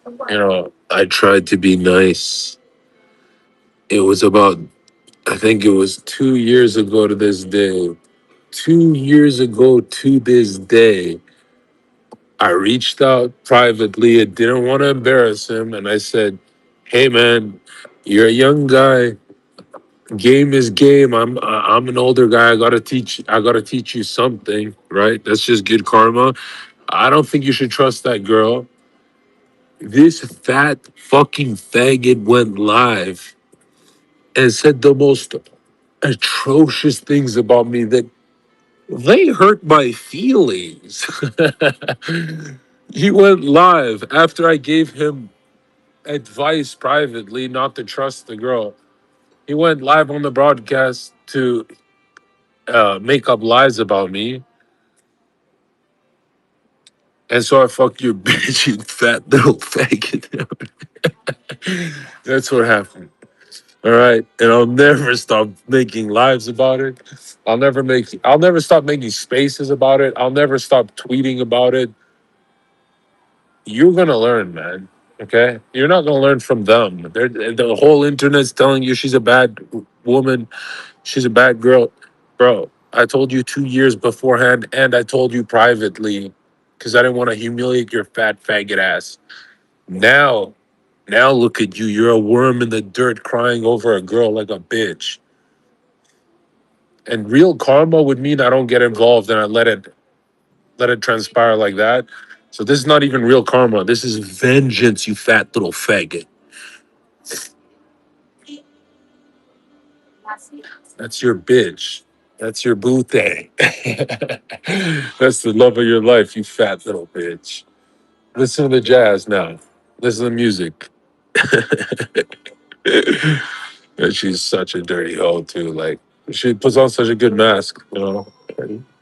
I tried to be nice. It was about, I think it was 2 years ago to this day. 2 years ago to this day, I reached out privately. I didn't want to embarrass him. And I said, hey, man, you're a young guy. Game is game. I'm an older guy. I gotta teach you something, right? That's just good karma. I don't think you should trust that girl. This fat fucking faggot went live and said the most atrocious things about me that they hurt my feelings. He went live after I gave him advice privately not to trust the girl. He went live on the broadcast to make up lies about me. And so I fucked your bitch, you fat little faggot. That's what happened. All right. And I'll never stop making lives about it. I'll never stop making spaces about it. I'll never stop tweeting about it. You're gonna learn, man. Okay? You're not gonna learn from them. The whole internet's telling you she's a bad woman, she's a bad girl. Bro, I told you 2 years beforehand, and I told you privately because I didn't want to humiliate your fat faggot ass. Now, now look at you. You're a worm in the dirt crying over a girl like a bitch. And real karma would mean I don't get involved and I let it transpire like that. So this is not even real karma. This is vengeance, you fat little faggot. That's your bitch. That's your boo thing. That's the love of your life, you fat little bitch. Listen to the jazz now. Listen to the music. And she's such a dirty hoe too. Like she puts on such a good mask.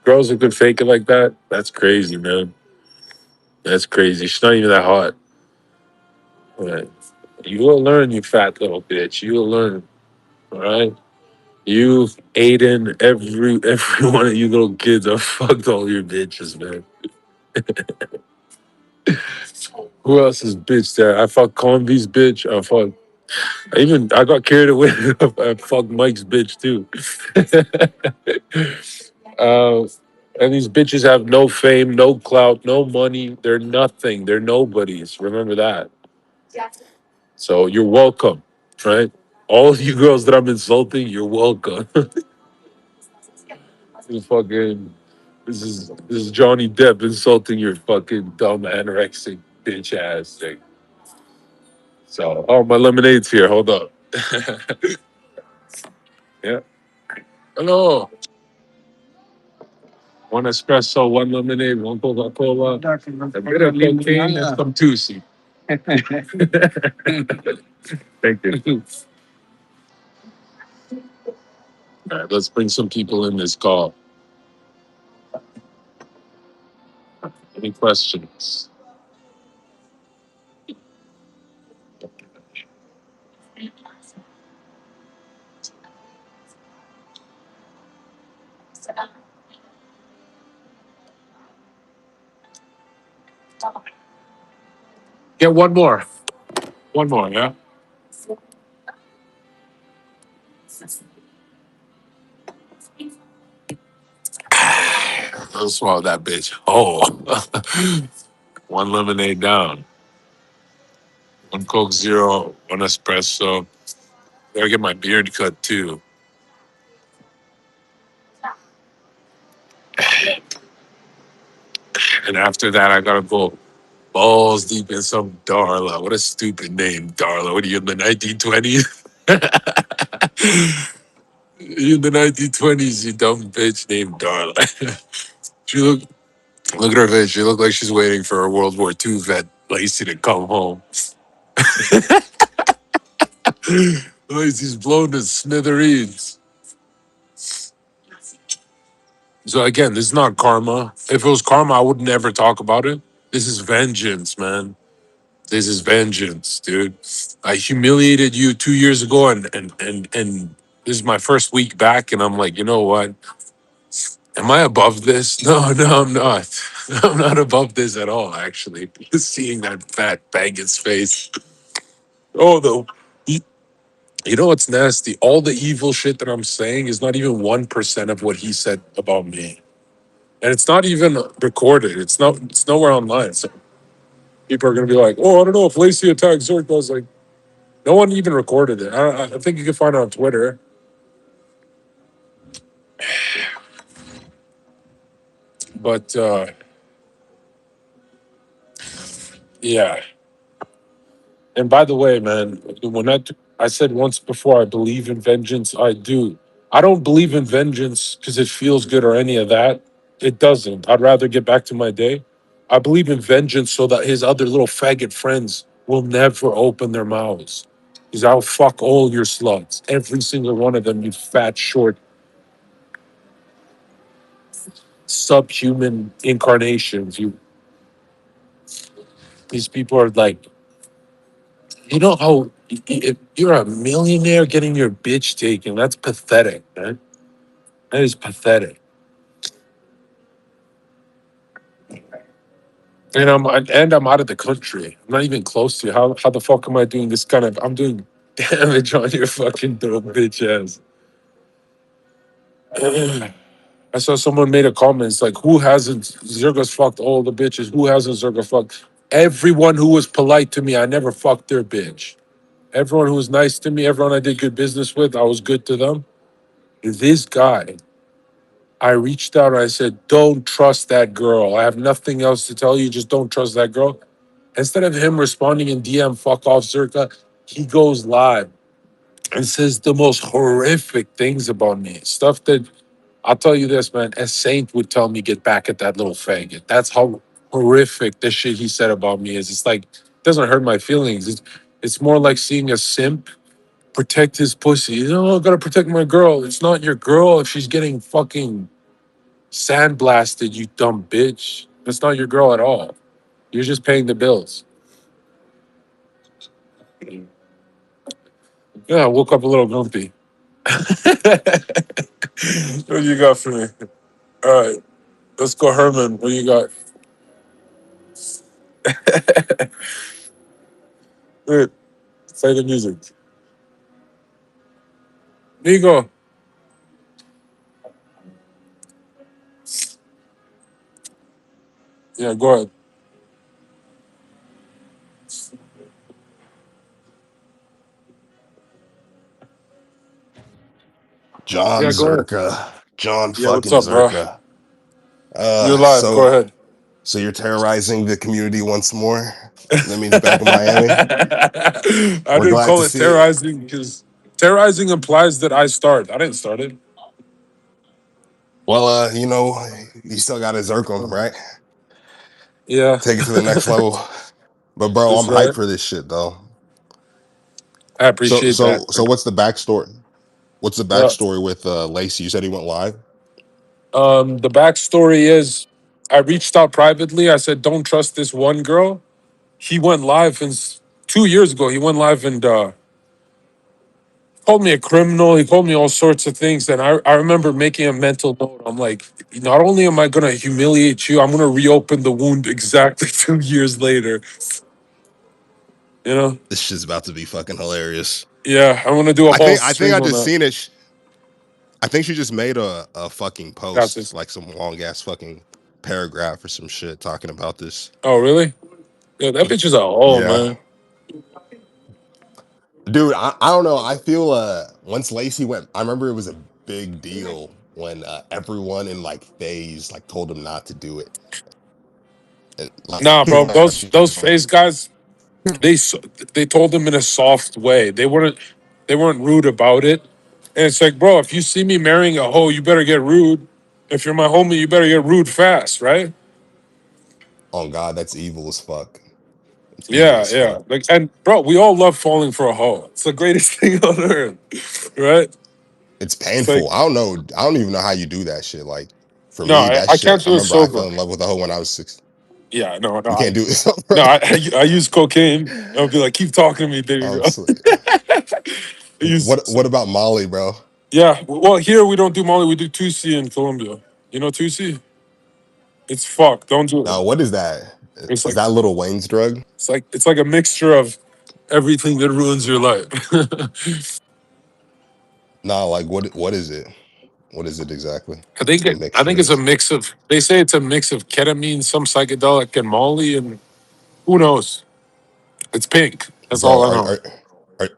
Girls who could fake it like that, that's crazy, man. That's crazy. She's not even that hot. Right. You will learn, you fat little bitch. You will learn. All right. You, Aiden, every one of you little kids, I fucked all your bitches, man. Who else is bitch there? I fucked Convy's bitch. I got carried away. I fucked Mike's bitch too. uh, and these bitches have no fame, no clout, no money. They're nothing. They're nobodies. Remember that. So you're welcome, right? All of you girls that I'm insulting, you're welcome. You fucking this is Johnny Depp insulting your fucking dumb anorexic bitch ass thing. So my lemonade's here. Hold up. Yeah. Hello. One espresso, one lemonade, one Coca Cola, a bit of cocaine, and some Tusi. Thank you. All right, let's bring some people in this call. Any questions? Get one more. One more, yeah? I'll swallow that bitch. Oh, one lemonade down. One Coke Zero, one espresso. Gotta get my beard cut too. And after that, I gotta go balls deep in some Darla. What a stupid name, Darla. What are you in the 1920s? You in the 1920s, you dumb bitch named Darla. she look Look at her face. She looked like she's waiting for a World War II vet Lacey to come home. Lacey's blown to smithereens. So again, this is not karma. If it was karma, I would never talk about it. This is vengeance, man. This is vengeance, dude. I humiliated you 2 years ago, and this is my first week back, and I'm like, you know what? Am I above this? No, no, I'm not. I'm not above this at all, actually. Seeing that fat baggett's face. Oh, you, you know what's nasty? All the evil shit that I'm saying is not even 1% of what he said about me. And it's not even recorded. It's nowhere online. So people are gonna be like, oh, I don't know if Lacy attacked Zherka. I was like, no one even recorded it. I think you can find it on Twitter. But yeah. And by the way, man, when I said once before, I believe in vengeance. I do. I don't believe in vengeance because it feels good or any of that. It doesn't. I'd rather get back to my day. I believe in vengeance so that his other little faggot friends will never open their mouths. Because I'll fuck all your sluts, every single one of them. You fat, short, subhuman incarnations. These people are like, you know how if you're a millionaire getting your bitch taken. That's pathetic, man. That is pathetic. And I'm out of the country. I'm not even close to you. How the fuck am I doing this kind of? I'm doing damage on your fucking dope bitch ass. I saw someone made a comment. It's like, who hasn't Zerga's fucked all the bitches? Who hasn't Zerga fucked? Everyone who was polite to me, I never fucked their bitch. Everyone who was nice to me, everyone I did good business with, I was good to them. This guy, I reached out and I said, don't trust that girl. I have nothing else to tell you. Just don't trust that girl. Instead of him responding in DM, fuck off, Zerka, he goes live and says the most horrific things about me. Stuff that I'll tell you this, man, a saint would tell me get back at that little faggot. That's how horrific the shit he said about me is. It's like, it doesn't hurt my feelings. It's more like seeing a simp protect his pussy. You know, I gotta protect my girl. It's not your girl if she's getting fucking sandblasted, you dumb bitch. That's not your girl at all. You're just paying the bills. Yeah, I woke up a little grumpy. What do you got for me? All right, let's go, Herman. What do you got? Wait, play the music. There you go. Yeah, go ahead. John Yeah, go ahead. Zerka. John Yeah, what's fucking up, bro? Zerka. You're live. Go So ahead. so you're terrorizing the community once more. That means back in Miami. I We're didn't glad to call it see it. terrorizing because terrorizing implies that I start. I didn't start it. Well, you still got to Zerk 'em, right? Yeah, Take it to the next level. But bro, I'm that's hyped right. for this shit though. I So appreciate that. so so what's the backstory? What's the Yeah. backstory with Lacey? You said he went live The backstory is I reached out privately. I said, don't trust this one girl. He went live and 2 years ago, he went live and called me a criminal. He called me all sorts of things. And I remember making a mental note. I'm like, not only am I going to humiliate you, I'm going to reopen the wound exactly 2 years later. You know? this shit's about to be fucking hilarious. Yeah, I'm going to do a I whole think I think I stream on just that. seen it. I think she just made a fucking That's it. post, like some long ass fucking paragraph or some shit talking about this. Oh, really? Yeah, that bitch is a hoe, Yeah. man. Dude, I don't know. I feel once Lacey went, I remember it was a big deal when everyone in like phase like told him not to do it. And like Nah, bro, those face guys, they s- they told him in a soft way. They weren't rude about it. And it's like, bro, if you see me marrying a hoe, you better get rude. If you're my homie, you better get rude fast, right? oh god, that's evil as fuck. It's evil Yeah, as yeah. fuck. Like, and bro, we all love falling for a hoe. It's the greatest thing on earth, right? It's It's like, painful. I don't know. I don't even know how you do that shit. Like for no, me, I, that I shit. can't I do it remember I sober. fell in love with a hoe when I was 6. Yeah, no, no, You can't do it. no. I use cocaine. I'll be like, keep talking to me, baby I'm girl. sli- I use what about Molly, bro? Yeah, well, here we don't do Molly. We do 2C in Colombia. You know Tusi? It's fuck. Don't do it. Now, what is that? It's Is like that Little Wayne's drug? it's like a mixture of everything that ruins your life. Nah, like what is it? What is it exactly? The I think it's a mixtures. mix of. They say it's a mix of ketamine, some psychedelic, and Molly, and who knows? It's pink. That's Bro, all I know. are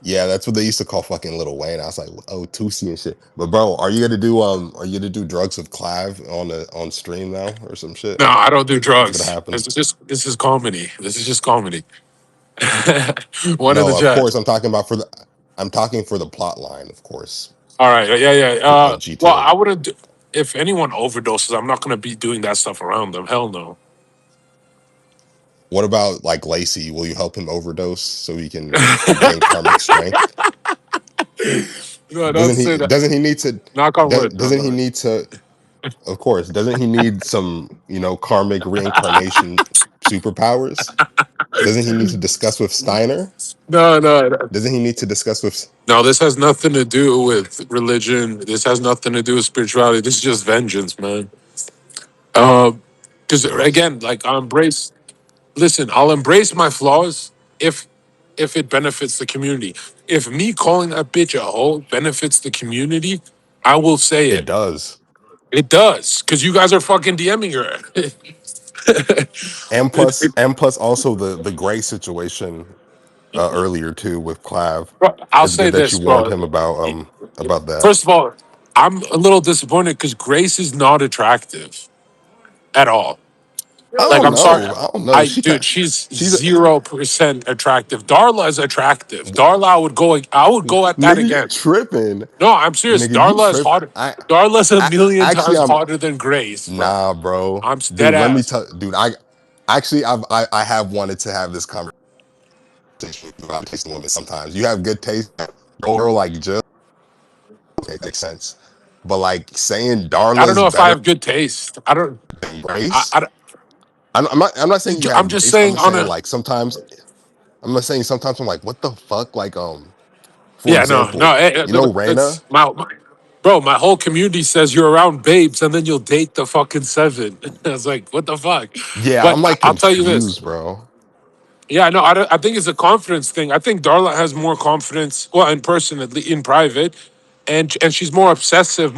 yeah, that's what they used to call fucking Little Wayne. I was like, oh, Tusi and shit. But bro, are you gonna do drugs with Clav on stream now or some shit? No, I don't do What's gonna drugs. happen? This is comedy. This is just comedy. One in the No, of chat. course I'm talking for the plot line, of course, All right. Yeah, yeah. of Well, I GTA. wouldn't. If anyone overdoses, I'm not going to be doing that stuff around them. Hell no. What about like Lacy? Will you help him overdose so he can gain karmic strength? No, don't say that. Doesn't he need to Knock on wood. Knock doesn't on he wood. need to of course, doesn't he need some, karmic reincarnation superpowers? Doesn't he need to discuss with Steiner? No, no, Doesn't he need to discuss with no. This has nothing to do with religion. This has nothing to do with spirituality. This is just vengeance, man. Because yes. again, like I embrace. Listen, I'll embrace my flaws if it benefits the community. If me calling that bitch a hoe benefits the community, I will say It it. does. It does, because you guys are fucking DMing her. It- And plus also the gray situation earlier too with Clav. bro, I'll It's say good that you this, warned bro. him about that. First of all, I'm a little disappointed because Grace is not attractive at all. I Like, don't I'm sorry. know. I don't know. Dude, she's She's a 0% attractive. Darla is attractive. Darla, I would go at that nigga, you again. tripping. No, I'm serious. Nigga, you Darla is trip. hotter. Darla's a I million actually times I'm hotter than Grace, bro. nah, bro. I'm dead Dude, let me ass. tell dude, I actually I have wanted to have this conversation about taste in women sometimes. You have good taste, girl like Jill, okay, makes sense. But like saying I don't Darla's know if I better have good taste. I don't. than I, Grace, I, I'm not saying you I'm have just grace. I'm saying just on saying a. like sometimes I'm not saying sometimes I'm like, what the fuck? Like, for Yeah, no, no. example, you know It's Raina? bro. My whole community says you're around babes, and then you'll date the fucking seven. I was like, what the fuck? Yeah, But I'm like I'll tell you this. confused, bro. Yeah, no, I think it's a confidence thing. I think Darla has more confidence, well, in person, at least in private, and she's more obsessive,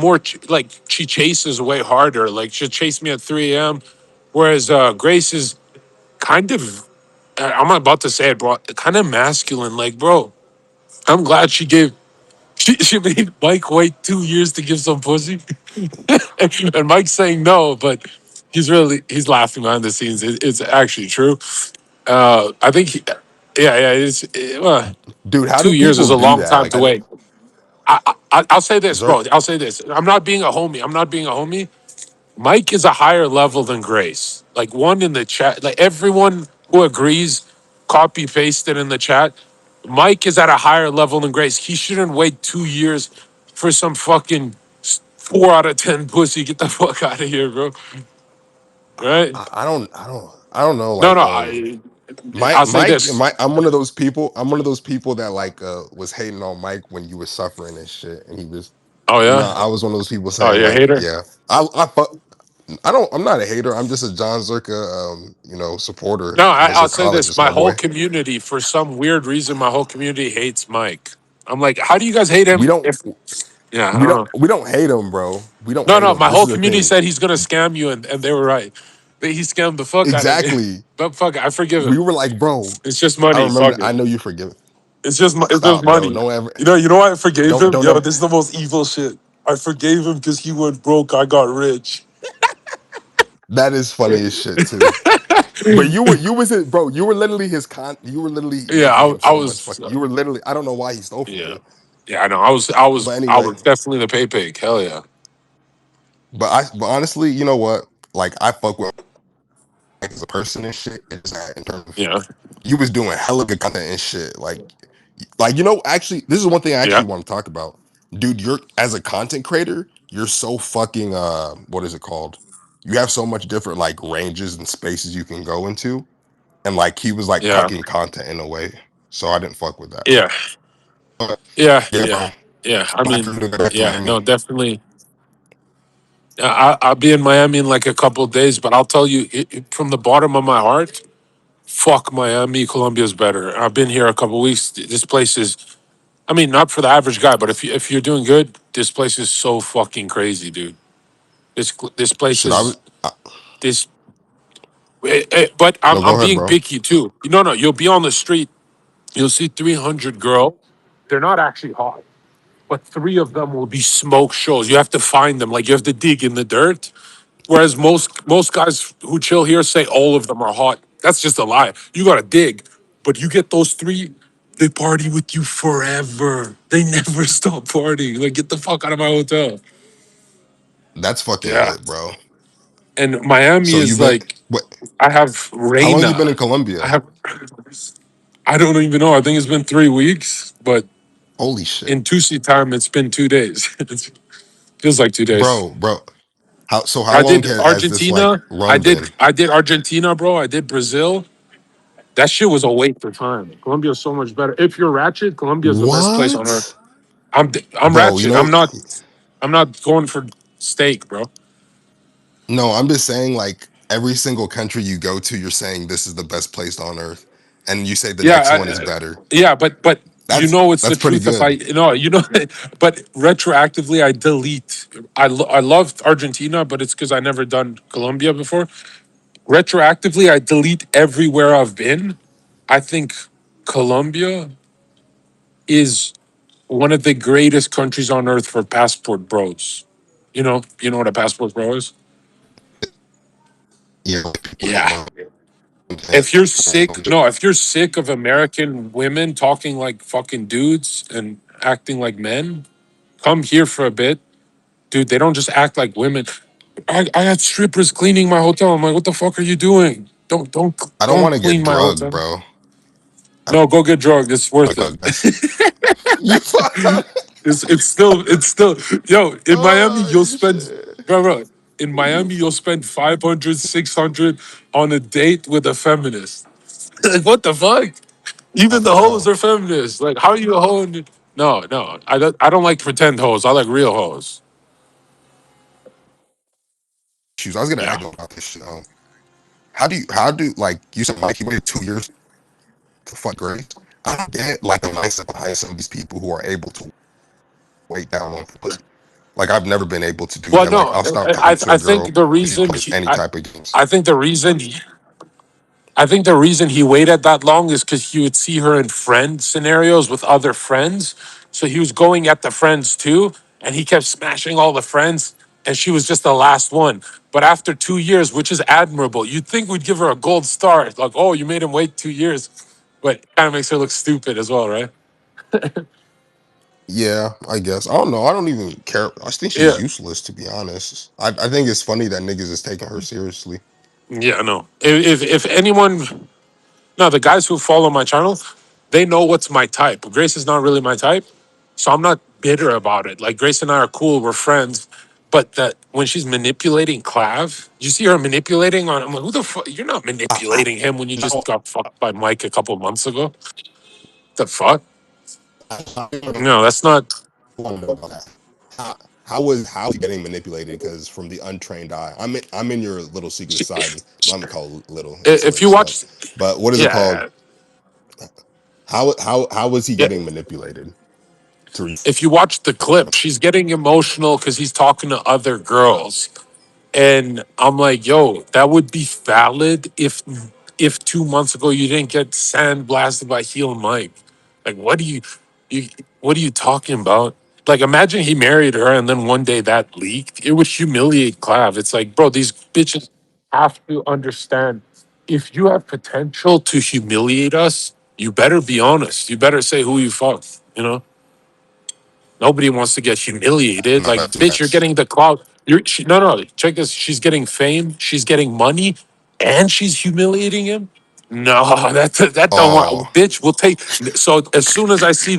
like she chases way harder. Like she'll chase me at 3 a.m., whereas Grace is kind of, I'm about to say it, bro, kind of masculine. Like, bro, I'm glad she made Mike wait 2 years to give some pussy, and Mike's saying no, but he's laughing behind the scenes. It's actually true. I think, yeah, yeah. Dude, how Two do years is people a do long that? time Like to I wait. I'll say this, bro. Zerk, I'll say this. I'm not being a homie. I'm not being a homie. Mike is a higher level than Grace. Like one in the chat, like everyone who agrees, copy paste it in the chat. Mike is at a higher level than Grace. He shouldn't wait 2 years for some fucking 4 out of 10 pussy. Get the fuck out of here, bro. Right? I don't know. No, Like no. My I'll say Mike, this. I'm one of those people. I'm one of those people that like was hating on Mike when you were suffering and shit. And he was Oh yeah. I was one of those people Oh, saying you a like, hater? yeah, I'm not a hater. I'm just a John Zerka supporter. No, I'm a I'll say this. Zerkologist, My my whole boy. community, for some weird reason, my whole community hates Mike. I'm like, how do you guys hate We him? don't If yeah, I don't know. we don't hate him, bro. We don't No, hate no, him. my This whole is the community thing. said he's gonna scam you, and they were right. He scammed the fuck out of me. Exactly. But fuck it, I forgive We him. were like, bro, It's just I money. remember Fuck it. I know you forgive. It's just Stop, bro. money. Don't ever You know why I forgave him? don't Yo, ever this is the most evil shit. I forgave him because he went broke. I got rich. that is funny as shit too. But you wasn't bro, you were literally you were literally Yeah, making him I so much was. fuck. You were literally I don't know why he stole from Yeah, you. yeah. I know. But I anyway, was definitely the pay pig. Hell yeah. but honestly, you know what? Like I fuck with Mike as a person and shit. Is that in terms of Yeah, you was doing hella good content and shit. Like actually, this is one thing I yeah, actually want to talk about. Dude, you're as a content creator, you're so fucking what is it called? You have so much different like ranges and spaces you can go into. And like he was like yeah, hugging content in a way. So I didn't fuck with that. yeah, But yeah, yeah, yeah, bro. yeah. I Glad for mean, him to go back to yeah, Miami. no, definitely. I'll be in Miami in like a couple of days, but I'll tell you from the bottom of my heart, fuck Miami. Colombia's better. I've been here a couple of weeks. This place is, I mean, not for the average guy, but if you're doing good, this place is so fucking crazy, dude. This place Shit, I is was. this. But I'm No, go ahead, being bro. picky too. No, you'll be on the street. You'll see 300 girls. They're not actually hot, but three of them will be smoke shows. You have to find them. Like you have to dig in the dirt. Whereas most guys who chill here say all of them are hot. That's just a lie. You gotta dig. But you get those three, they party with you forever. They never stop partying. Like get the fuck out of my hotel. That's fucking Yeah. lit, bro. And Miami So you've is been like what? I have How long you been Reina. in I Colombia? have I don't even know. I think it's been 3 weeks, but Holy shit, in Tusi time it's been 2 days. It feels like 2 days. bro. How I long did has this like Argentina. run been? I did Argentina, bro. I did Brazil. That shit was a waste of time. Colombia's so much better. If you're ratchet, Colombia's the best place on earth. What, I'm bro? You ratchet. know, I'm not going for steak, bro. no, I'm just saying like every single country you go to, you're saying this is the best place on earth, and you say the Yeah, next one is better. yeah, but you know it's the That's pretty truth. If I good. you know, but retroactively I delete. I loved Argentina, but it's because I never done Colombia before. Retroactively, I delete everywhere I've been. I think Colombia is one of the greatest countries on earth for passport bros. You know what a passport bro is? Yeah, like people don't Yeah. know. And If you're sick of American women talking like fucking dudes and acting like men, come here for a bit. Dude, they don't just act like women. I had strippers cleaning my hotel. I'm like, what the fuck are you doing? I don't Don't want to get clean my drugged, hotel. bro. I No, go get drugged. It's don't worth like it. that's you. It's still yo, in Miami Oh you'll spend shit! bro, in You Miami you'll spend 500, 600 on a date with a feminist. Like what the fuck? Even the hoes bro. are feminists. Like how are you a hoe? No. I don't like pretend hoes. I like real hoes. Shoes. I was gonna Yeah. ask you about this shit. How do like you said, Mike? You waited 2 years to fuck Grace. I don't get like the mindset behind some of these people who are able to wait down on pussy. Like I've never been able to do Well, that. Like no, I'll stop talking to a I think girl the if she reason plays any type of games. I think the reason I think the reason he waited that long is because he would see her in friend scenarios with other friends. So he was going at the friends too, and he kept smashing all the friends, and she was just the last one. But after 2 years, which is admirable, you'd think we'd give her a gold star. Like, oh, you made him wait 2 years. But it kind of makes her look stupid as well, right? Yeah, I guess. I don't know. I don't even care. I think she's Yeah. useless to be honest. I think it's funny that niggas is taking her seriously. Yeah, no. If anyone no, the guys who follow my channel, they know what's my type. Grace is not really my type, so I'm not bitter about it. Like Grace and I are cool, we're friends. But that when she's manipulating Clav, you see her manipulating on. I'm like, who the fuck? You're not I manipulating him when you just don't, got fucked by Mike a couple months ago. The fuck? I No, that's not. want to know about that. How is he getting manipulated? Because from the untrained eye, I'm in your little secret She, society. Well, I'm gonna call it little. It's if already you small. watch, But what is it called? yeah, How is he yeah. getting manipulated? To If you watch the clip, she's getting emotional because he's talking to other girls. And I'm like, yo, that would be valid if 2 months ago you didn't get sandblasted by Heel Mike. Like, you what are you talking about? Like, imagine he married her and then one day that leaked. It would humiliate Clav. It's like, bro, these bitches have to understand if you have potential to humiliate us, you better be honest. You better say who you fucked, you know? Nobody wants to get humiliated. no, Like, that's bitch, you're mess. getting the clout. No. Check this. She's getting fame. She's getting money, and she's humiliating him. No, that don't Oh, want. Bitch, we'll take. So as soon as I see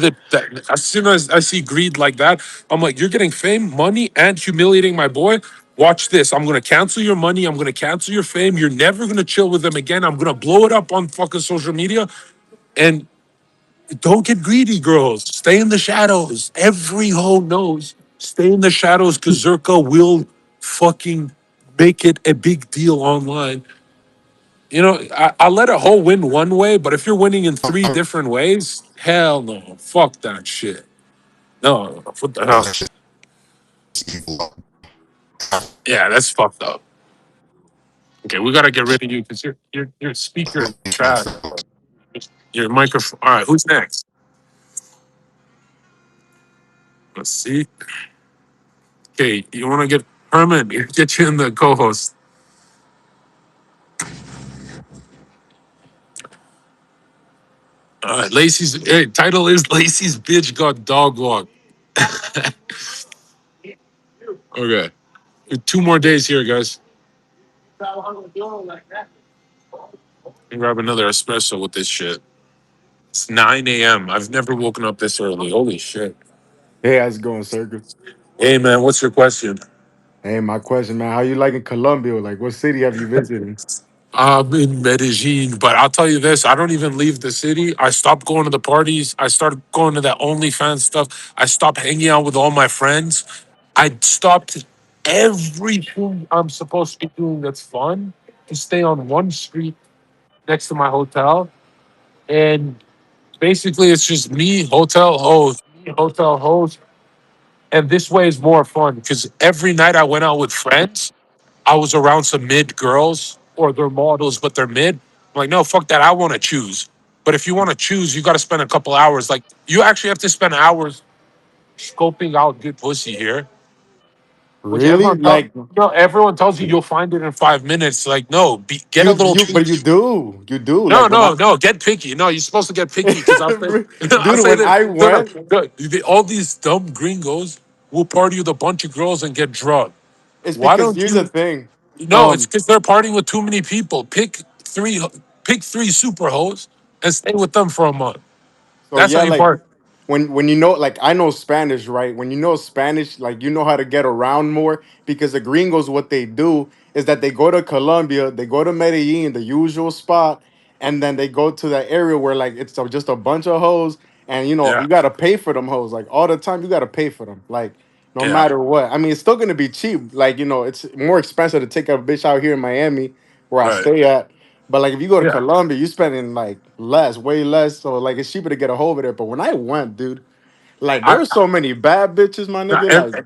as soon as I see greed like that, I'm like, you're getting fame, money, and humiliating my boy. Watch this. I'm gonna cancel your money. I'm gonna cancel your fame. You're never gonna chill with them again. I'm gonna blow it up on fucking social media, and don't get greedy, girls. Stay in the shadows. Every hoe knows. Stay in the shadows because Zherka will. fucking make it a big deal online. You know, I let a hoe win one way, but if you're winning in three I different ways, hell no. Fuck that shit. No, what the hell? that shit's evil. Yeah, that's fucked up. Okay, we gotta get rid of you because your speaker is trash. Your microphone. All right, who's next? Let's see. Okay, you want to get Herman? Get you in the co-host. Lacey's hey, title is Lacey's bitch got dog walk. Okay, two more days here, guys. Grab another espresso with this shit. It's 9 a.m. I've never woken up this early. Holy shit. Hey, how's it going, Zherka? Hey man, what's your question? Hey, my question, man, how you liking Colombia? Like, what city have you visited? I'm in Medellin, but I'll tell you this: I don't even leave the city. I stopped going to the parties. I started going to that OnlyFans stuff. I stopped hanging out with all my friends. I stopped everything I'm supposed to be doing that's fun to stay on one street next to my hotel. And basically, it's just me, hotel host. And this way is more fun because every night I went out with friends, I was around some mid girls or they're models, but they're mid. I'm like, no, fuck that. I want to choose. But if you want to choose, you got to spend a couple hours. Like, you actually have to spend hours scoping out good pussy here, which Really? Like, everyone tells you you'll find it in 5 minutes. Like, no, get a little but you picky. do. No, Like, when I, no, no, get picky. No, you're supposed to get picky because I'll say, I'll dude, say when that. I No, no, went, no. All these dumb gringos will party with a bunch of girls and get drugged. it's Why because don't here's the you? thing. No, it's Um, because they're partying with too many people. Pick three super hoes and stay with them for a month. so That's how yeah, you like party. when you know, like I know Spanish, right? When you know Spanish, like you know how to get around more because the gringos, what they do is that they go to Colombia, they go to Medellin, the usual spot, and then they go to that area where like it's just a bunch of hoes, and you know Yeah, you gotta pay for them hoes, like all the time you gotta pay for them, like no yeah, matter what. I mean, it's still gonna be cheap, like you know it's more expensive to take a bitch out here in Miami where I right. stay at. But like if you go to Yeah, Colombia, you spending like less, way less. So like it's cheaper to get a hold of there. But when I went, dude, like there I, were so many bad bitches, my I, nigga. Like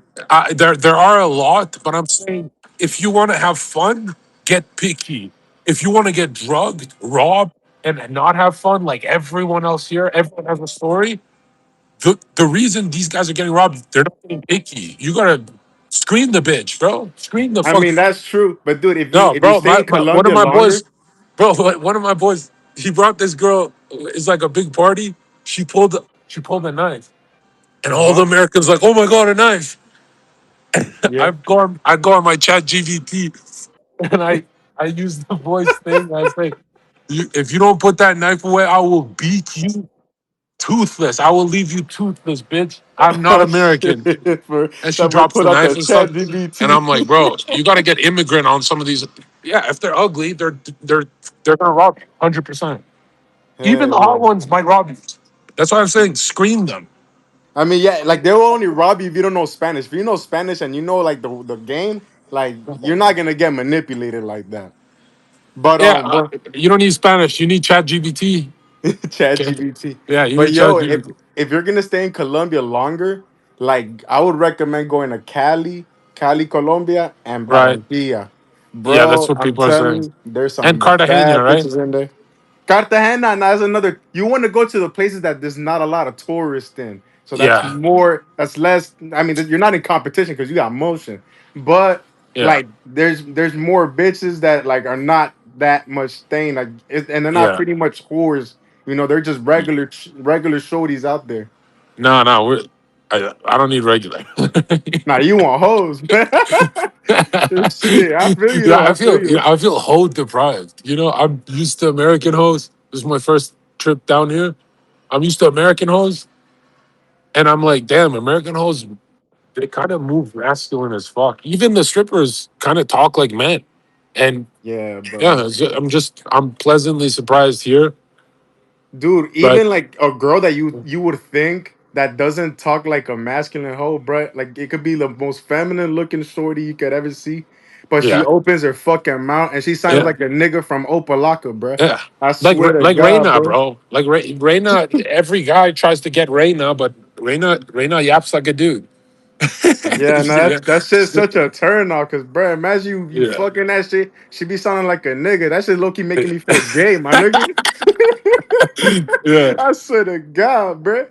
there are a lot, but I'm saying if you want to have fun, get picky. If you want to get drugged, robbed, and not have fun like everyone else here, everyone has a story. The reason these guys are getting robbed, they're not getting picky. You gotta screen the bitch, bro. Screen the I fuck. mean that's true. But dude, No, if you bro, stay in one of Colombia my boys, longer, bro, one of my boys, he brought this girl. It's like a big party. She pulled a knife, and uh all the huh, Americans like, oh my god, a knife. yeah. I go on my chat GVT, and I use the voice thing. I say, if you don't put that knife away, I will beat you toothless. I will leave you toothless, bitch. I'm not Oh American. shit! For And she that boy drops put the out the knife and stuff. chat And GBT. I'm like, bro, you got to get immigrant on some of these. Yeah, if they're ugly, they're they're gonna rob you, 100%. Even Hell the hot yeah. ones might rob you. That's why I'm saying screen them. I mean, yeah, like they will only rob you if you don't know Spanish. If you know Spanish and you know like the game, like you're not gonna get manipulated like that. But Yeah, but you don't need Spanish. You need Chat GBT. Chat Okay. GBT. Yeah, you But need Chat yo, GBT. if you're gonna stay in Colombia longer, like I would recommend going to Cali, Colombia, and Right. Barranquilla. Yeah, that's Bro, what I'm people are telling saying. you, there's And some Cartagena, bad right? bitches in there. Cartagena, and that's another. You want to go to the places that there's not a lot of tourists in, so that's Yeah, more. That's less. I mean, you're not in competition because you got motion, but yeah, like there's more bitches that like are not that much staying like, and they're not yeah. pretty much whores. You know, they're just regular shorties out there. No, no, I don't need regular. Now you want hoes, man. Shit, I feel you Yeah, though. I feel you. I feel hoe deprived. I'm used to American hoes. This is my first trip down here. I'm used to American hoes, and I'm like, damn, American hoes, they kind of move masculine as fuck. Even the strippers kind of talk like men. And Yeah, yeah, bro. I'm pleasantly surprised here. Dude, But even like a girl that you would think that doesn't talk like a masculine hoe, bro. Like it could be the most feminine looking shorty you could ever see, but she Yeah, opens her fucking mouth and she sounds yeah, like a nigga from Opalaka, bro. yeah. I swear to Like God, Reina, bro. bro. Like Reina. Every guy tries to get Reina, but Reina yaps like a dude. Yeah, no, yeah, that shit's such a turn off. Cause, bro, imagine you yeah, fucking that shit. She be sounding like a nigga. That shit low key making me feel gay, my nigga. yeah, I swear to God, bro.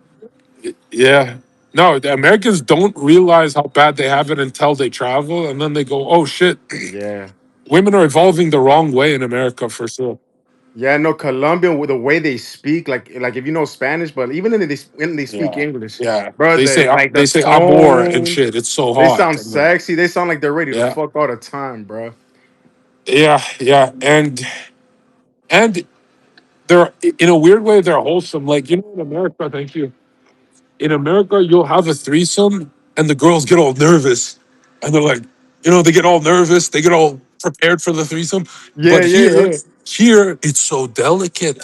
yeah. No, the Americans don't realize how bad they have it until they travel, and then they go, "Oh shit, Yeah. women are evolving the wrong way in America for sure." Yeah, no, Colombian with the way they speak, like if you know Spanish, but even when they speak Yeah, English, yeah. bro, the like the They say amor and tone, shit. It's so they hot. sound I'm like, sexy. They sound like they're ready to yeah, fuck all the time, bro. yeah, yeah, and they're in a weird way they're wholesome. Like in America, thank you. In America, you'll have a threesome, and the girls get all nervous, and they're like, they get all nervous, they get all prepared for the threesome. Yeah, But yeah, yeah. here, it's so delicate.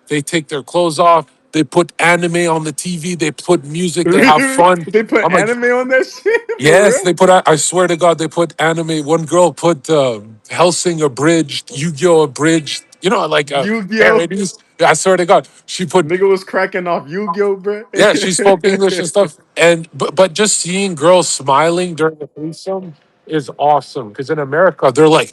They take their clothes off, they put anime on the TV, they put music, they have Really? fun. They put I'm like, anime on that shit for yes, real? they put. I swear to God, they put anime. One girl put Helsing abridged, Yu-Gi-Oh abridged. Like Yu-Gi-Oh! parodies. I swear to God, she put. Nigga was cracking off Yu-Gi-Oh, bro. Yeah, she spoke English and stuff. And but just seeing girls smiling during the threesome is awesome. Because in America, they're like,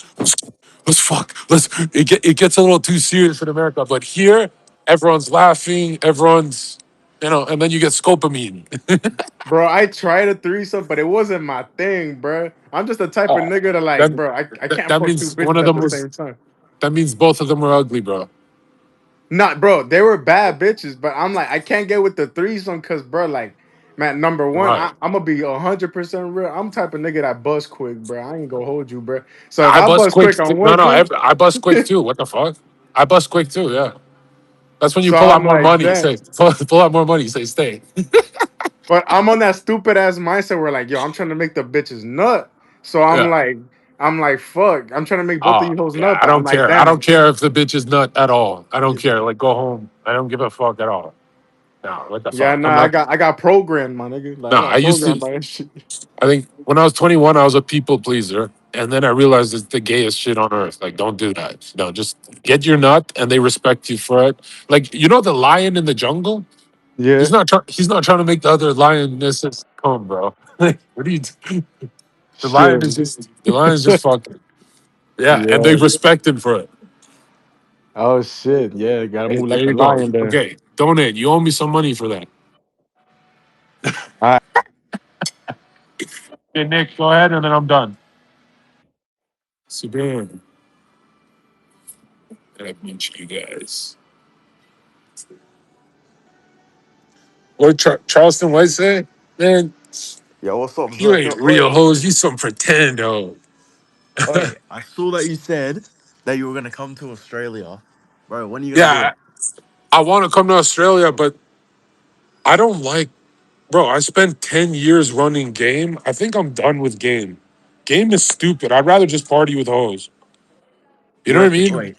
let's fuck, let's. It gets a little too serious in America, but here everyone's laughing, everyone's, and then you get scopamine. Bro, I tried a threesome, but it wasn't my thing, bro. I'm just the type of Oh, nigga to like, that, bro, I that can't that fuck two means one bitches of at them the was. same time. That means both of them were ugly, bro. Not, bro, they were bad bitches, but I'm like, I can't get with the threesome because, bro, like, man, number one, Right. I'm gonna be 100% real. I'm type of nigga that bust quick, bro. I ain't gonna hold you, bro. So if I I bust bust quick. quick on No, one no, chick, I bust quick too. What the fuck? I bust quick too. Yeah, that's when you so pull out I'm more like, money. You damn. say pull out more money. You say stay. But I'm on that stupid ass mindset where like, yo, I'm trying to make the bitches nut. So Yeah. I'm like, fuck. I'm trying to make both of Oh you hoes yeah. nut, I but I'm don't like, care. I don't damn. care if the bitch is nut at all. I don't care. Like go home. I don't give a fuck at all. No. What the Yeah, fuck? nah, I'm not. I got programmed, my nigga. Like No. I I got used programmed to. by that shit. I think when I was 21, I was a people pleaser, and then I realized it's the gayest shit on earth. Like, don't do that. No, just get your nut, and they respect you for it. Like, the lion in the jungle. Yeah. He's not trying to make the other lionesses come, bro. Like, what are you? Shit. The lion is just fucking. Yeah, and they Yeah. respect him for it. Oh shit. Yeah, gotta Hey, move there like a you go. lion there. Okay, donate. You owe me some money for that. All right. Okay, Nick, go ahead, and then I'm done. Super. I mentioned you guys. What Charleston White say? Man, Yo, what's up, you ain't Zherka? real hoes. You some pretend hoe. Oi, I saw that you said that you were gonna come to Australia, bro. When are you gonna do Yeah, it? I want to come to Australia, but I don't like. Bro, I spent 10 years running game. I think I'm done with game. Game is stupid. I'd rather just party with hoes. You You know what I reckon? mean? Wait,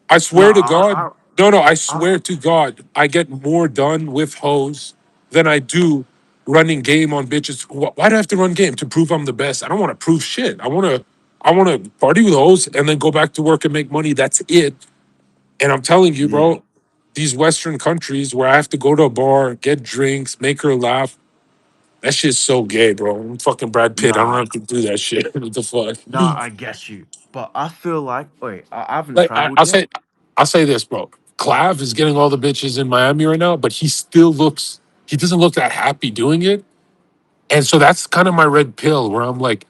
I no, swear to God. No, I I, swear to God, I get more done with hoes than I do running game on bitches. Why do I have to run game? To prove I'm the best? I don't want to prove shit. I want to party with hoes and then go back to work and make money. That's it. And I'm telling you, yeah, bro, these Western countries where I have to go to a bar, get drinks, make her laugh, that shit's so gay, bro. I'm fucking Brad Pitt. I don't nah, have to do that shit. What the fuck? nah. I guess you, but I feel like, wait, I haven't Like traveled yet. I'll say this, bro. Clav is getting all the bitches in Miami right now, but he doesn't look that happy doing it. And so that's kind of my red pill where I'm like,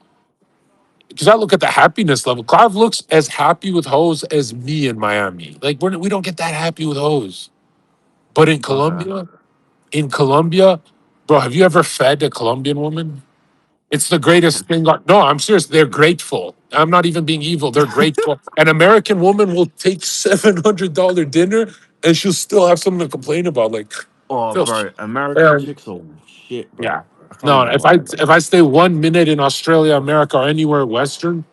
because I look at the happiness level. Clav looks as happy with hoes as me in Miami. Like we don't get that happy with hoes. But Okay, in Colombia, bro, have you ever fed a Colombian woman? It's the greatest thing. No, I'm serious. They're grateful. I'm not even being evil. They're grateful. An American woman will take $700 dinner and she'll still have something to complain about. Like, oh, Phil, bro, American um, chicks are shit, yeah. bro. I can't No, even lie, bro. if I stay 1 minute in Australia, America, or anywhere Western,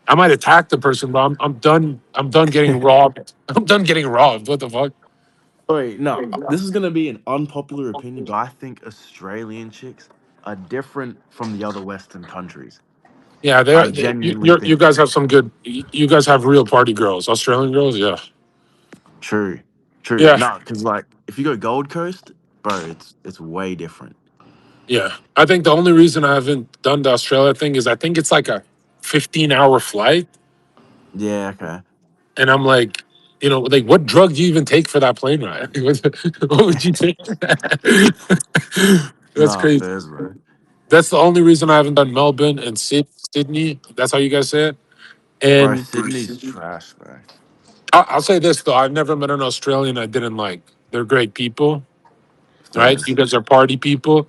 I might attack the person, but I'm done. I'm done getting robbed. I'm done getting robbed. What the fuck? Wait, no, this is gonna be an unpopular opinion, but I think Australian chicks are different from the other Western countries. Yeah, I you genuinely you think guys so. have some good. You guys have real party girls, Australian girls. Yeah, True, true. yeah, No, because like if you go Gold Coast, bro, it's way different. yeah. I think the only reason I haven't done the Australia thing is I think it's like a 15-hour flight, Yeah, okay. and I'm like, like what drug do you even take for that plane ride? What would you take? That's Nah, crazy. fairs, bro. That's the only reason I haven't done Melbourne and Sydney. That's how you guys say it. Bro, And Sydney's trash, bro. I'll say this though: I've never met an Australian I didn't like. They're great people, right? You Fairs. guys are party people.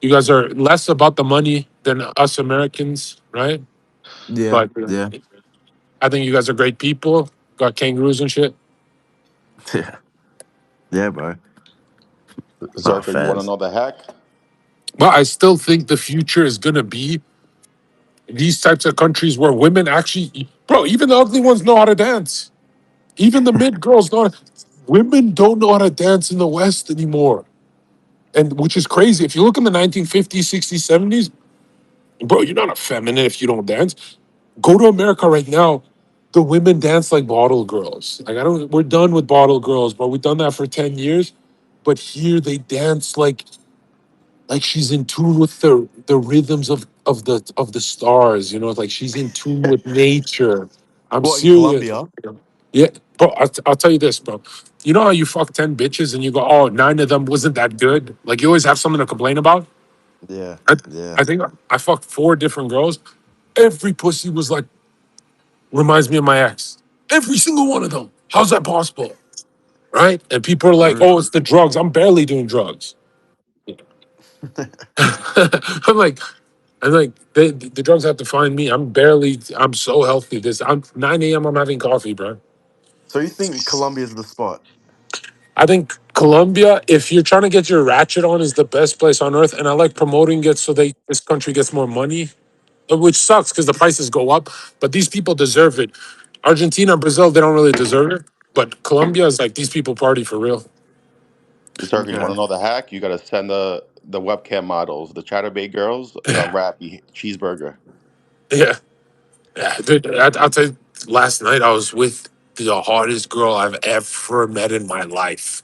You guys are less about the money than us Americans, right? Yeah, But yeah, I think you guys are great people. Got kangaroos and shit. yeah, yeah, bro. Nah, Zherka, you want to fairs. know the hack? But I still think the future is gonna be these types of countries where women actually, bro, even the ugly ones know how to dance. Even the mid girls know. Women don't know how to dance in the West anymore, and which is crazy. If you look in the 1950s, 60s, 70s, bro, you're not a feminine if you don't dance. Go to America right now. The women dance like bottle girls. Like I don't. We're done with bottle girls, bro. We've done that for 10 years. But here they dance like she's in tune with the rhythms of the stars. Like she's in tune with nature. I'm What in serious. Colombia? Yeah, bro. I'll tell you this, bro. You know how you fuck 10 bitches and you go, oh, nine of them wasn't that good. Like you always have something to complain about. Yeah, I, yeah. I think I fucked four different girls. Every pussy was like reminds me of my ex. Every single one of them. How's that possible? Right? And people are like, True. oh, it's the drugs. I'm barely doing drugs. I'm like, the drugs have to find me. I'm so healthy. I'm 9 a.m. I'm having coffee, bro. So you think Colombia's the spot? I think Colombia, if you're trying to get your ratchet on, is the best place on earth. And I like promoting it so this country gets more money, which sucks because the prices go up. But these people deserve it. Argentina, Brazil, they don't really deserve it. But Colombia is like these people party for real. Zherka, you want Okay. to know the hack? You got to send the webcam models, the Chatterbait girls, a Yeah, Rappy cheeseburger. yeah. Yeah, dude, I'll tell you, last night I was with the hardest girl I've ever met in my life.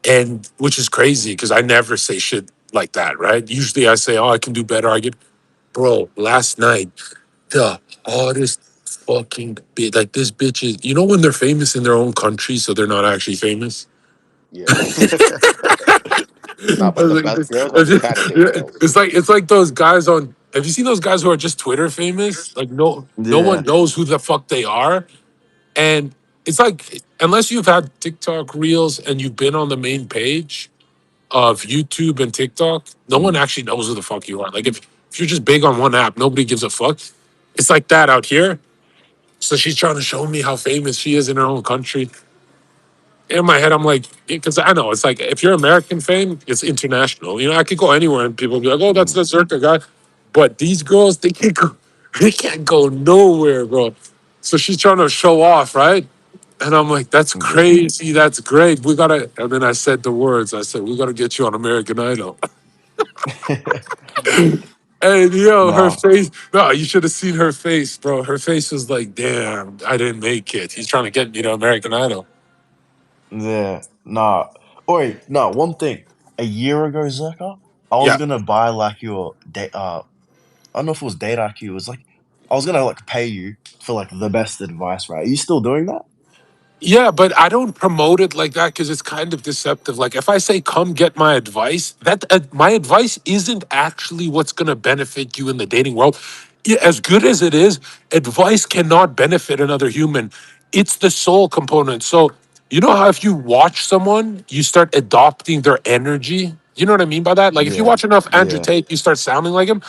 And which is crazy because I never say shit like that, right? Usually I say, oh, I can do better. Bro, last night, the hardest fucking bitch. Like, this bitch is, when they're famous in their own country, so they're not actually famous? Yeah. Nah, I but was the like, best girls are the Chatterbait girls. it's like those guys on, have you seen those guys who are just Twitter famous? Like, no one Yeah. knows who the fuck they are. And it's like, unless you've had TikTok reels and you've been on the main page of YouTube and TikTok, no one Mm. actually knows who the fuck you are. Like if you're just big on one app, nobody gives a fuck. It's like that out here. So she's trying to show me how famous she is in her own country. In my head, I'm like, because I know it's like if you're American fame, it's international. I could go anywhere and people be like, "Oh, that's Mm. the Zherka guy," but these girls, they can't go nowhere, bro. So she's trying to show off, right? And I'm like, "That's Yeah. crazy. That's great. We gotta." And then I said the words. I said, "We gotta get you on American Idol." And her Nah. face. No, you should have seen her face, bro. Her face was like, "Damn, I didn't make it." He's trying to get me to American Idol. Yeah. Nah. Wait, no, one thing. A year ago, Zerka, I was Yeah. gonna buy like your I don't know if it was data IQ. It was like I was gonna like pay you for like the best advice, right? Are you still doing that? Yeah, but I don't promote it like that because it's kind of deceptive. Like if I say come get my advice, that my advice isn't actually what's going to benefit you in the dating world. Yeah, as good as it is, advice cannot benefit another human. It's the soul component. So you know how if you watch someone, you start adopting their energy. You know what I mean by that? Like if you Yeah. watch enough Andrew Yeah. Tate, you start sounding like him.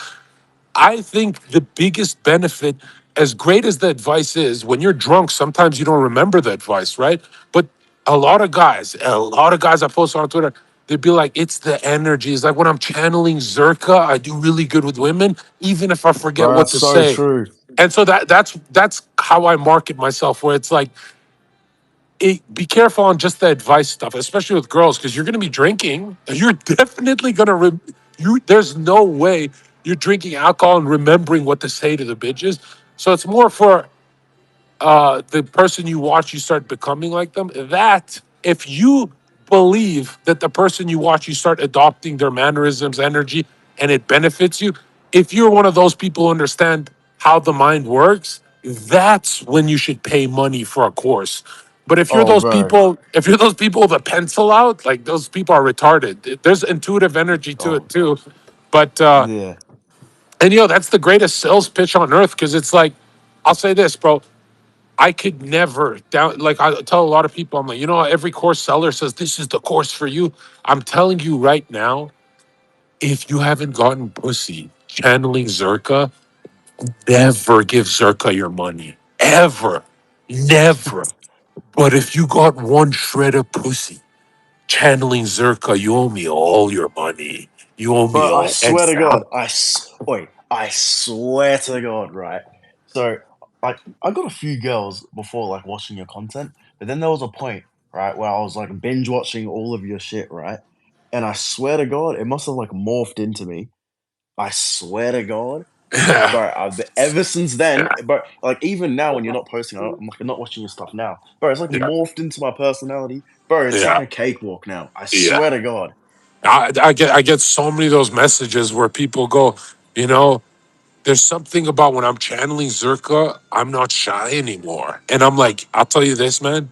I think the biggest benefit, as great as the advice is, when you're drunk, sometimes you don't remember the advice, right? But a lot of guys I post on Twitter, they'd be like, it's the energy. It's like when I'm channeling Zerka, I do really good with women, even if I forget Bro, what that's to so say. true. And so that's how I market myself, where it's like be careful on just the advice stuff, especially with girls, because you're going to be drinking. You're definitely going to. You There's no way you're drinking alcohol and remembering what to say to the bitches. So it's more for the person you watch, you start becoming like them. That if you believe that the person you watch, you start adopting their mannerisms, energy, and it benefits you. If you're one of those people who understand how the mind works, that's when you should pay money for a course. But Oh, bro. if you're those people with a pencil out, like those people are retarded. There's intuitive energy to it Oh, too. But yeah. and that's the greatest sales pitch on earth because it's like, I'll say this, bro. I could never down like I tell a lot of people, I'm like, every course seller says this is the course for you. I'm telling you right now, if you haven't gotten pussy channeling Zerka, never give Zerka your money. Ever. Never. But if you got one shred of pussy channeling Zerka, you owe me all your money. You owe me Bro, I all. And swear to God, wait, I swear to God, right? So, like, I got a few girls before, like, watching your content, but then there was a point, right, where I was, like, binge watching all of your shit, right? And I swear to God, it must have, like, morphed into me. I swear to God, because, yeah, bro, ever since then, bro, like, even now when you're not posting, I'm, like, not watching your stuff now, bro, it's, like, yeah, morphed into my personality. Bro, it's like yeah, a cakewalk now. I yeah. swear to God. I get so many of those messages where people go, you know, there's something about when I'm channeling Zerka, I'm not shy anymore. And I'm like, I'll tell you this, man.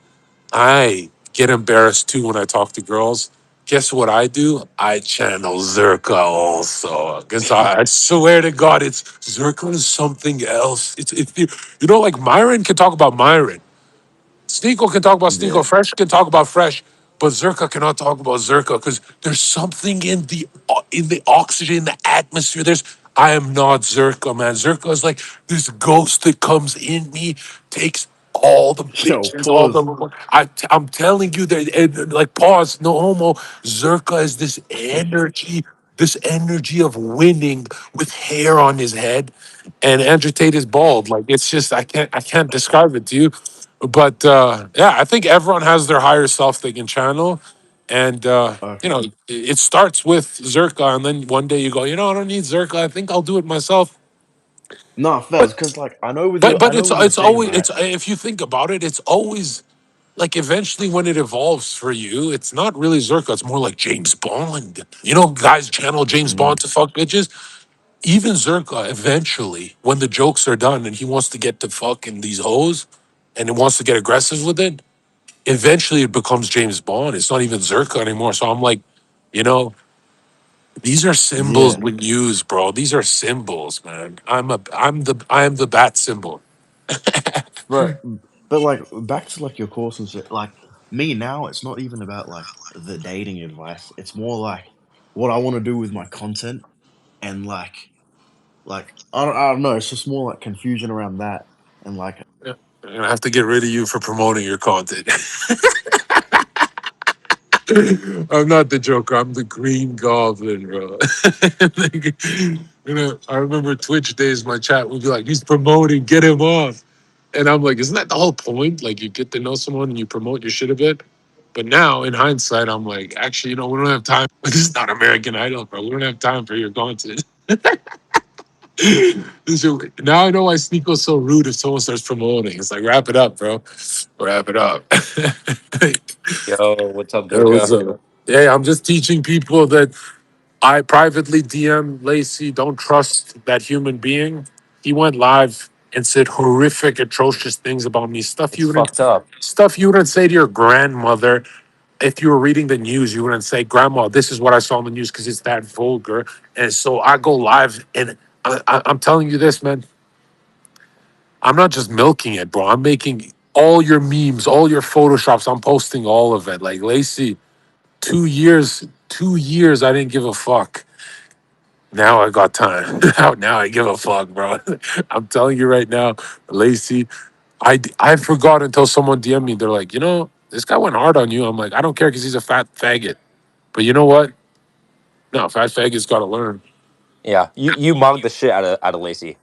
I get embarrassed too when I talk to girls. Guess what I do? I channel Zerka also. Because I swear to God, it's Zerka is something else. It's if like Myron can talk about Myron. Sneeko can talk about Sneeko. Yeah. Fresh can talk about Fresh, but Zerka cannot talk about Zerka because there's something in the oxygen, in the atmosphere. I am not Zerka, man. Zerka is like this ghost that comes in me, takes all the Yo, bitches, all pause. the. I'm telling you that, like, pause, no homo. Zerka is this energy of winning with hair on his head, and Andrew Tate is bald. Like, it's just I can't describe it to you. But yeah, I think everyone has their higher self they can channel, and Okay. it starts with Zerka, and then one day you go, I don't need Zerka. I think I'll do it myself. Nah, But Fez, because like I but know it's with your it's thing, always right? it's if you think about it, it's always like eventually when it evolves for you, it's not really Zerka. It's more like James Bond. Guys channel James Mm, Bond to fuck bitches. Even Zerka, eventually, when the jokes are done and he wants to get to fucking these hoes and he wants to get aggressive with it, eventually it becomes James Bond. It's not even Zerka anymore. So I'm like, you know, these are symbols yeah, we use, bro. These are symbols, man. I am the bat symbol. but like back to like your course and shit. Like me now, it's not even about like the dating advice. It's more like what I want to do with my content and like I don't know. It's just more like confusion around that and like Yeah. I'm gonna have to get rid of you for promoting your content. I'm not the Joker. I'm the Green Goblin, bro. I remember Twitch days. My chat would be like, "He's promoting. Get him off." And I'm like, "Isn't that the whole point? Like, you get to know someone and you promote your shit a bit." But now, in hindsight, I'm like, actually, we don't have time. This is not American Idol, bro. We don't have time for your content. Now I know why Sneako's so rude if someone starts promoting. It's like, wrap it up, bro. Wrap it up. Yo, what's up, It was, Zherka? yeah, I'm just teaching people that I privately DM Lacy, don't trust that human being. He went live and said horrific, atrocious things about me. It's fucked up. Stuff you wouldn't say to your grandmother. If you were reading the news, you wouldn't say, "Grandma, this is what I saw on the news," because it's that vulgar. And so I go live, and I'm telling you this, man. I'm not just milking it, bro. I'm making all your memes, all your photoshops. I'm posting all of it. Like, Lacy, 2 years, 2 years, I didn't give a fuck. Now I got time. Now I give a fuck, bro. I'm telling you right now, Lacey, I forgot until someone DM me. They're like, this guy went hard on you. I'm like, I don't care because he's a fat faggot. But you know what? No, fat faggots got to learn. Yeah, you mugged the shit out of Lacy.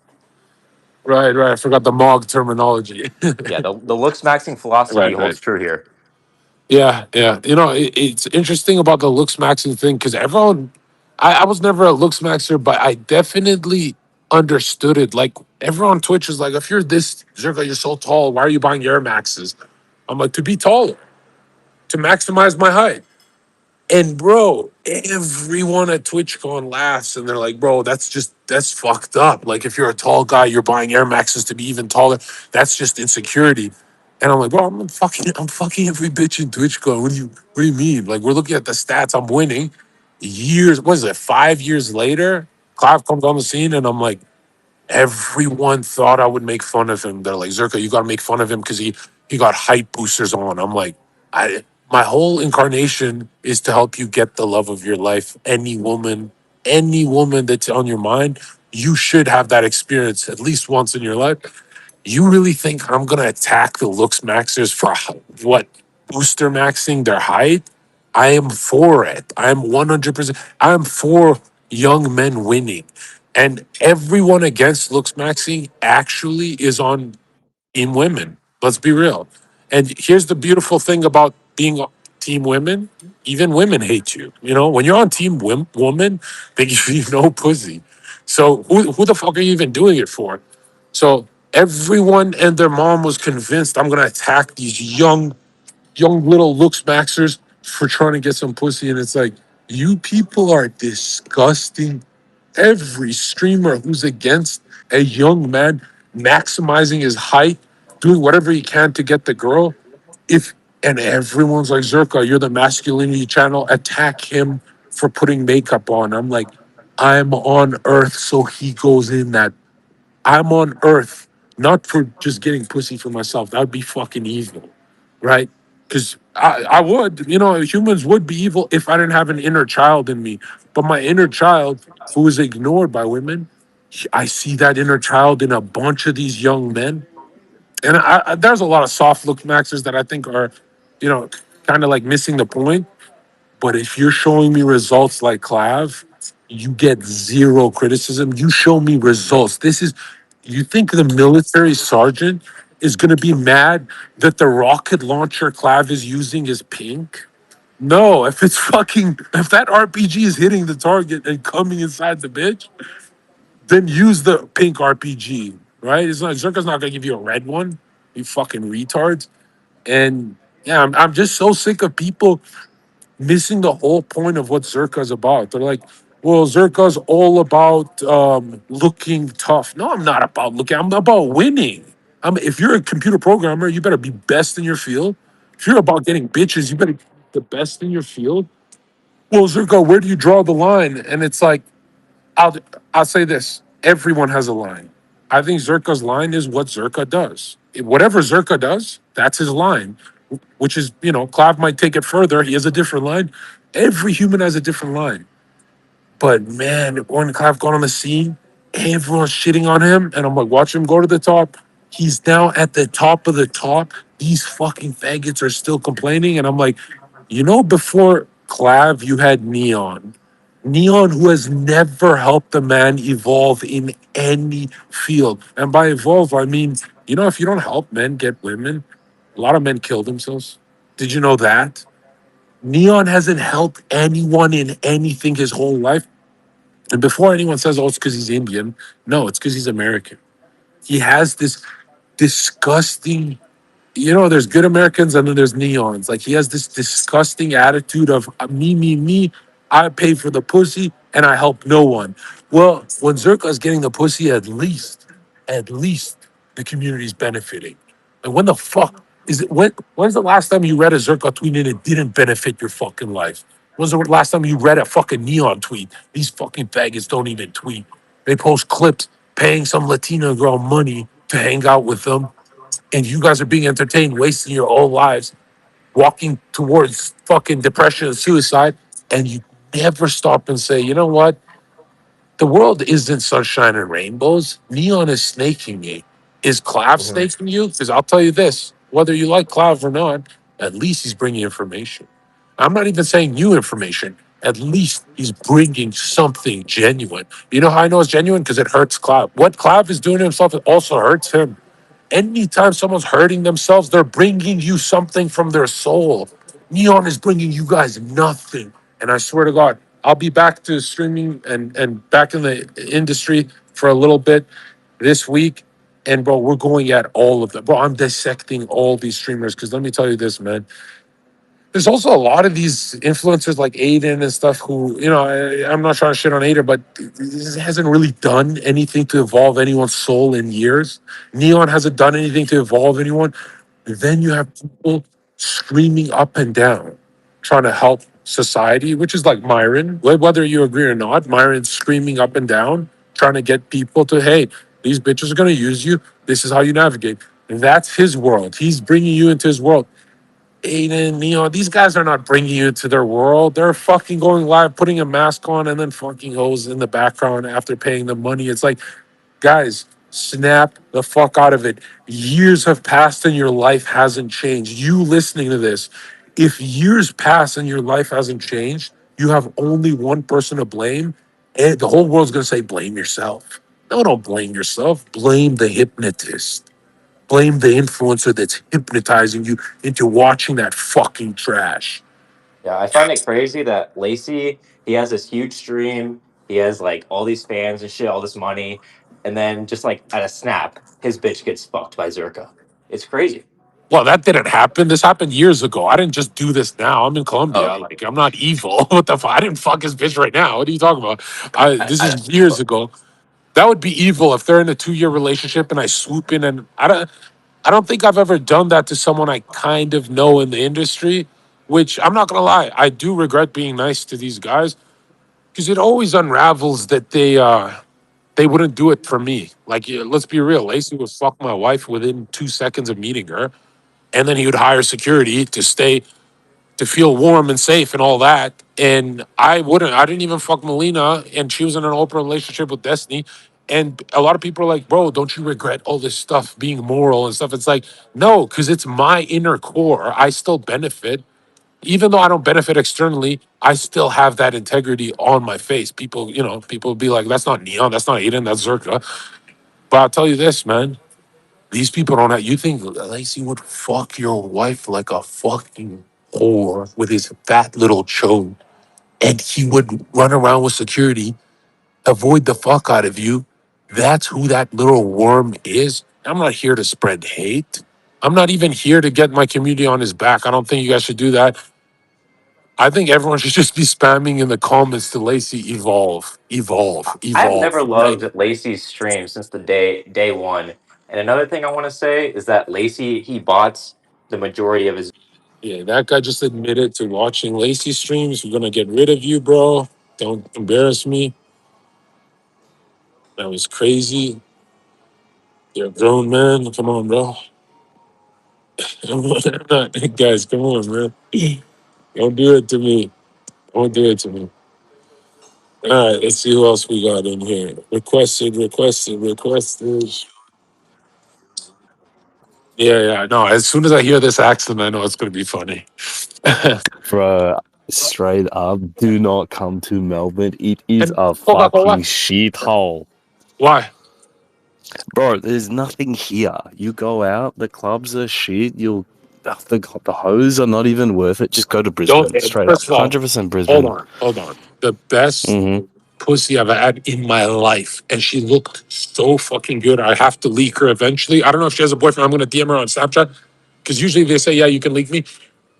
Right, right. I forgot the Mog terminology. Yeah, the looks maxing philosophy Right, right. holds true here. Yeah, yeah. You know, it's interesting about the looks maxing thing because everyone, I was never a looks maxer, but I definitely understood it. Like everyone on Twitch is like, if you're this Zerka, you're so tall, why are you buying Air Maxes? I'm like, to be taller, to maximize my height. And bro, everyone at TwitchCon laughs and they're like, bro, that's fucked up. Like if you're a tall guy, you're buying Air Maxes to be even taller. That's just insecurity. And I'm like, bro, I'm fucking every bitch in TwitchCon. What do you mean? Like we're looking at the stats, I'm winning. Years, what is it, 5 years later? Clive comes on the scene and I'm like, everyone thought I would make fun of him. They're like, Zerka, you gotta make fun of him because he got hype boosters on. I'm like, I my whole incarnation is to help you get the love of your life. Any woman that's on your mind, you should have that experience at least once in your life. You really think I'm gonna attack the looks maxers for what booster maxing their height? I am for it. I am 100%. I am for young men winning. And everyone against looks maxing actually is on team women. Let's be real. And here's the beautiful thing about being team women. Even women hate you. You know, when you're on team woman, they give you no pussy. So who the fuck are you even doing it for? So everyone and their mom was convinced I'm gonna attack these young little looks maxers for trying to get some pussy. And it's like, you people are disgusting. Every streamer who's against a young man maximizing his height, doing whatever he can to get the girl, if and everyone's like, Zerka, you're the masculinity channel, attack him for putting makeup on. I'm like, I'm on Earth, so he goes in that. I'm on Earth, not for just getting pussy for myself. That would be fucking evil, right? Because I would, humans would be evil if I didn't have an inner child in me. But my inner child, who is ignored by women, I see that inner child in a bunch of these young men. And there's a lot of soft look maxers that I think are, you know, kind of like missing the point. But if you're showing me results like Clav, you get zero criticism. You show me results. You think the military sergeant is going to be mad that the rocket launcher Clav is using is pink? No, if that RPG is hitting the target and coming inside the bitch, then use the pink RPG, right? It's not, Zerka's not going to give you a red one, you fucking retards. And yeah, I'm just so sick of people missing the whole point of what Zerka's about. They're like, well, Zerka's all about looking tough. No, I'm not about looking. I'm about winning. If you're a computer programmer, you better be best in your field. If you're about getting bitches, you better be the best in your field. Well, Zerka, where do you draw the line? And it's like, I'll I'll say this: everyone has a line. I think Zerka's line is what Zerka does. Whatever Zerka does, that's his line. Which is, Clav might take it further. He has a different line. Every human has a different line. But man, when Clive got on the scene, everyone's shitting on him. And I'm like, watch him go to the top. He's now at the top of the top. These fucking faggots are still complaining. And I'm like, before Clav, you had Neon. Neon, who has never helped a man evolve in any field. And by evolve, I mean, if you don't help men get women, a lot of men kill themselves. Did you know that? Neon hasn't helped anyone in anything his whole life. And before anyone says, oh, it's because he's Indian, no, it's because he's American. He has this disgusting, there's good Americans and then there's neons. Like he has this disgusting attitude of me. I pay for the pussy and I help no one. Well, when Zerka is getting the pussy, at least the community's benefiting. And when the fuck is it? When's the last time you read a Zerka tweet and it didn't benefit your fucking life? When's the last time you read a fucking neon tweet? These fucking faggots don't even tweet. They post clips paying some Latina girl money to hang out with them, and you guys are being entertained, wasting your whole lives, walking towards fucking depression and suicide, and you never stop and say, you know what? The world isn't sunshine and rainbows. Neon is snaking me. Is Clav Mhm. snaking you? Because I'll tell you this, whether you like Clav or not, at least he's bringing information. I'm not even saying new information. At least he's bringing something genuine. You know how I know it's genuine? Because it hurts Clav. What Clav is doing to himself, it also hurts him. Anytime someone's hurting themselves, they're bringing you something from their soul. Neon is bringing you guys nothing. And I swear to God, I'll be back to streaming and back in the industry for a little bit this week. And bro, we're going at all of them. Bro, I'm dissecting all these streamers because let me tell you this, man. There's also a lot of these influencers like Aiden and stuff who, I'm not trying to shit on Aiden, but this hasn't really done anything to evolve anyone's soul in years. Neon hasn't done anything to evolve anyone. Then you have people screaming up and down, trying to help society, which is like Myron. Whether you agree or not, Myron's screaming up and down, trying to get people to, hey, these bitches are going to use you. This is how you navigate. And that's his world. He's bringing you into his world. Aiden, these guys are not bringing you into their world. They're fucking going live, putting a mask on, and then fucking hoes in the background after paying them money. It's like, guys, snap the fuck out of it. Years have passed and your life hasn't changed. You listening to this, if years pass and your life hasn't changed, you have only one person to blame. And the whole world's going to say, blame yourself. No, don't blame yourself. Blame the hypnotist. Blame the influencer that's hypnotizing you into watching that fucking trash. Yeah, I find it crazy that Lacy, he has this huge stream, he has like all these fans and shit, all this money, and then just like at a snap, his bitch gets fucked by Zherka. It's crazy. Well, that didn't happen. This happened years ago. I didn't just do this now. I'm in Colombia. Oh, Like, I'm not evil. What the fuck? I didn't fuck his bitch right now. What are you talking about? This I is years ago. That would be evil if they're in a 2 year relationship and I swoop in and I don't think I've ever done that to someone I kind of know in the industry, which I'm not gonna lie, I do regret being nice to these guys because it always unravels that they wouldn't do it for me. Like, yeah, let's be real, Lacey would fuck my wife within 2 seconds of meeting her, and then he would hire security to stay to feel warm and safe and all that. And I wouldn't. I didn't even fuck Melina, and she was in an open relationship with Destiny. And a lot of people are like, "Bro, don't you regret all this stuff being moral and stuff?" It's like, no, because it's my inner core. I still benefit, even though I don't benefit externally. I still have that integrity on my face. People be like, "That's not Neon. That's not Aiden. That's Zerka." But I'll tell you this, man. These people don't have. You think Lacey would fuck your wife like a fucking whore with his fat little chode, and he would run around with security, avoid the fuck out of you. That's who that little worm is. I'm not here to spread hate. I'm not even here to get my community on his back. I don't think you guys should do that. I think everyone should just be spamming in the comments to Lacey evolve, evolve, I've never evolve. Like, loved Lacy's stream since the day one. And another thing I want to say is that Lacy, he bots the majority of his. yeah, that guy just admitted to watching Lacey streams. We're gonna get rid of you, bro. Don't embarrass me. That was crazy. You're a grown man. Come on, bro. Guys, come on, man. Don't do it to me. Don't do it to me. All right, let's see who else we got in here. Requested, requested, requested. Yeah, yeah. No, as soon as I hear this accent, I know it's gonna be funny. Bro, straight up, do not come to Melbourne. It is And a Coca fucking Cola. shithole. Why? Bro, there's nothing here. You go out, the clubs are shit. The hoes are not even worth it. Just go to Don't. Brisbane, straight up. First of all, 100% hold Brisbane. on, hold on. The best Mm-hmm. pussy I've had in my life. And she looked so fucking good. I have to leak her eventually. I don't know if she has a boyfriend. I'm going to DM her on Snapchat because usually they say, yeah, you can leak me.